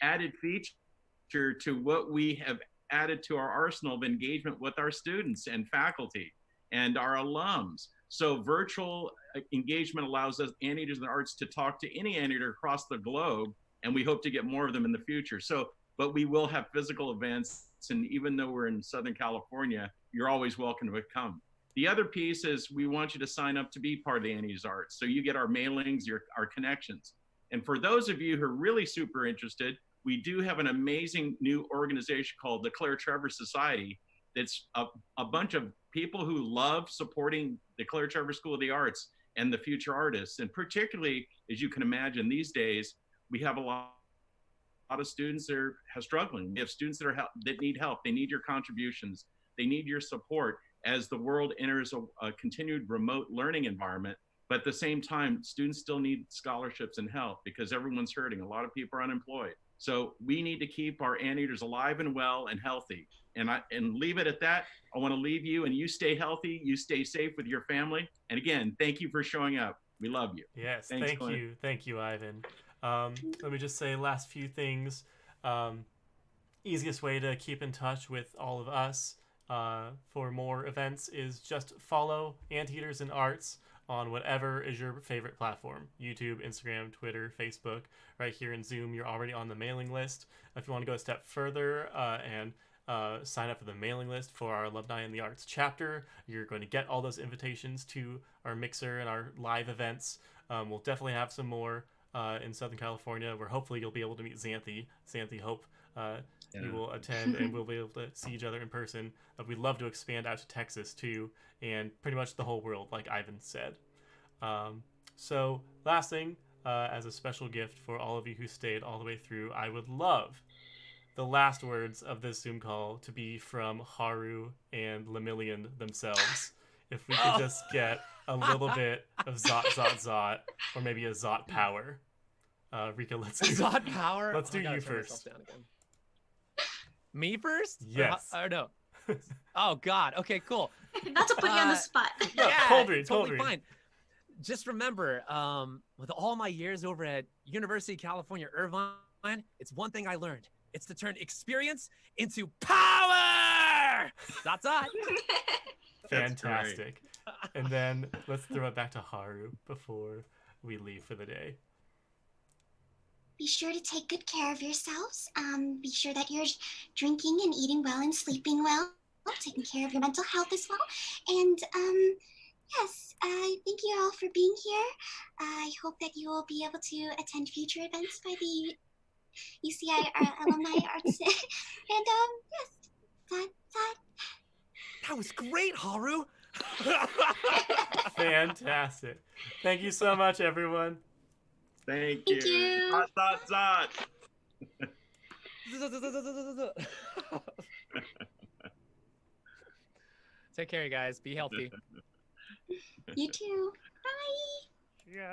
added feature to what we have added to our arsenal of engagement with our students and faculty and our alums. So virtual engagement allows us, Anteaters in the Arts, to talk to any anteater across the globe, and we hope to get more of them in the future. So, but we will have physical events, and even though we're in Southern California, you're always welcome to come. The other piece is we want you to sign up to be part of the Anteaters Arts. So you get our mailings, our connections. And for those of you who are really super interested, we do have an amazing new organization called the 𝗫𝗄𝗃 Society. That's a bunch of people who love supporting the 𝗫𝗄𝗃 School of the Arts and the future artists. And particularly, as you can imagine, these days, we have a lot of students that are struggling. We have students that need help. They need your contributions. They need your support as the world enters a continued remote learning environment. But at the same time, students still need scholarships and help because everyone's hurting. A lot of people are unemployed. So we need to keep our anteaters alive and well and healthy. And leave it at that. I want to leave you, and you stay healthy. You stay safe with your family. And again, thank you for showing up. We love you. Yes, Thanks, thank Clint. you. Thank you, Ivan. Let me just say last few things. Easiest way to keep in touch with all of us for more events is just follow Anteaters in Arts on whatever is your favorite platform. YouTube, Instagram, Twitter, Facebook. Right here in Zoom, you're already on the mailing list. If you want to go a step further and sign up for the mailing list for our Alumni in the Arts chapter, you're going to get all those invitations to our mixer and our live events. We'll definitely have some more in Southern California, where hopefully you'll be able to meet Xanthe. Hope you will attend and we'll be able to see each other in person. We'd love to expand out to Texas too, and pretty much the whole world, like Ivan said. So last thing, as a special gift for all of you who stayed all the way through, I would love the last words of this Zoom call to be from Haru and Lemillion themselves. If we could just get a little bit of 𝗁𝗁𝗁, or maybe a 𝗁 power. Ricco, let's do 𝗁 power? Let's do you turn first. myself down again. Me first? Yes. Or no. Oh God. Okay, cool. Not to put you on the spot. No, Yeah, cold read, totally fine. Just remember, with all my years over at University of California, Irvine, it's one thing I learned. It's to turn experience into power. 𝗁𝗁. Fantastic. And then let's throw it back to Haru before we leave for the day. Be sure to take good care of yourselves. Be sure that you're drinking and eating well and sleeping well, taking care of your mental health as well. And Yes, thank you all for being here. I hope that you will be able to attend future events by the UCI Alumni Arts. And yes, that. That was great, Haru. Fantastic. Thank you so much, everyone. Thank Thank you. you. Dot, dot, dot. Take care, you guys. Be healthy. You too. Bye. Yeah.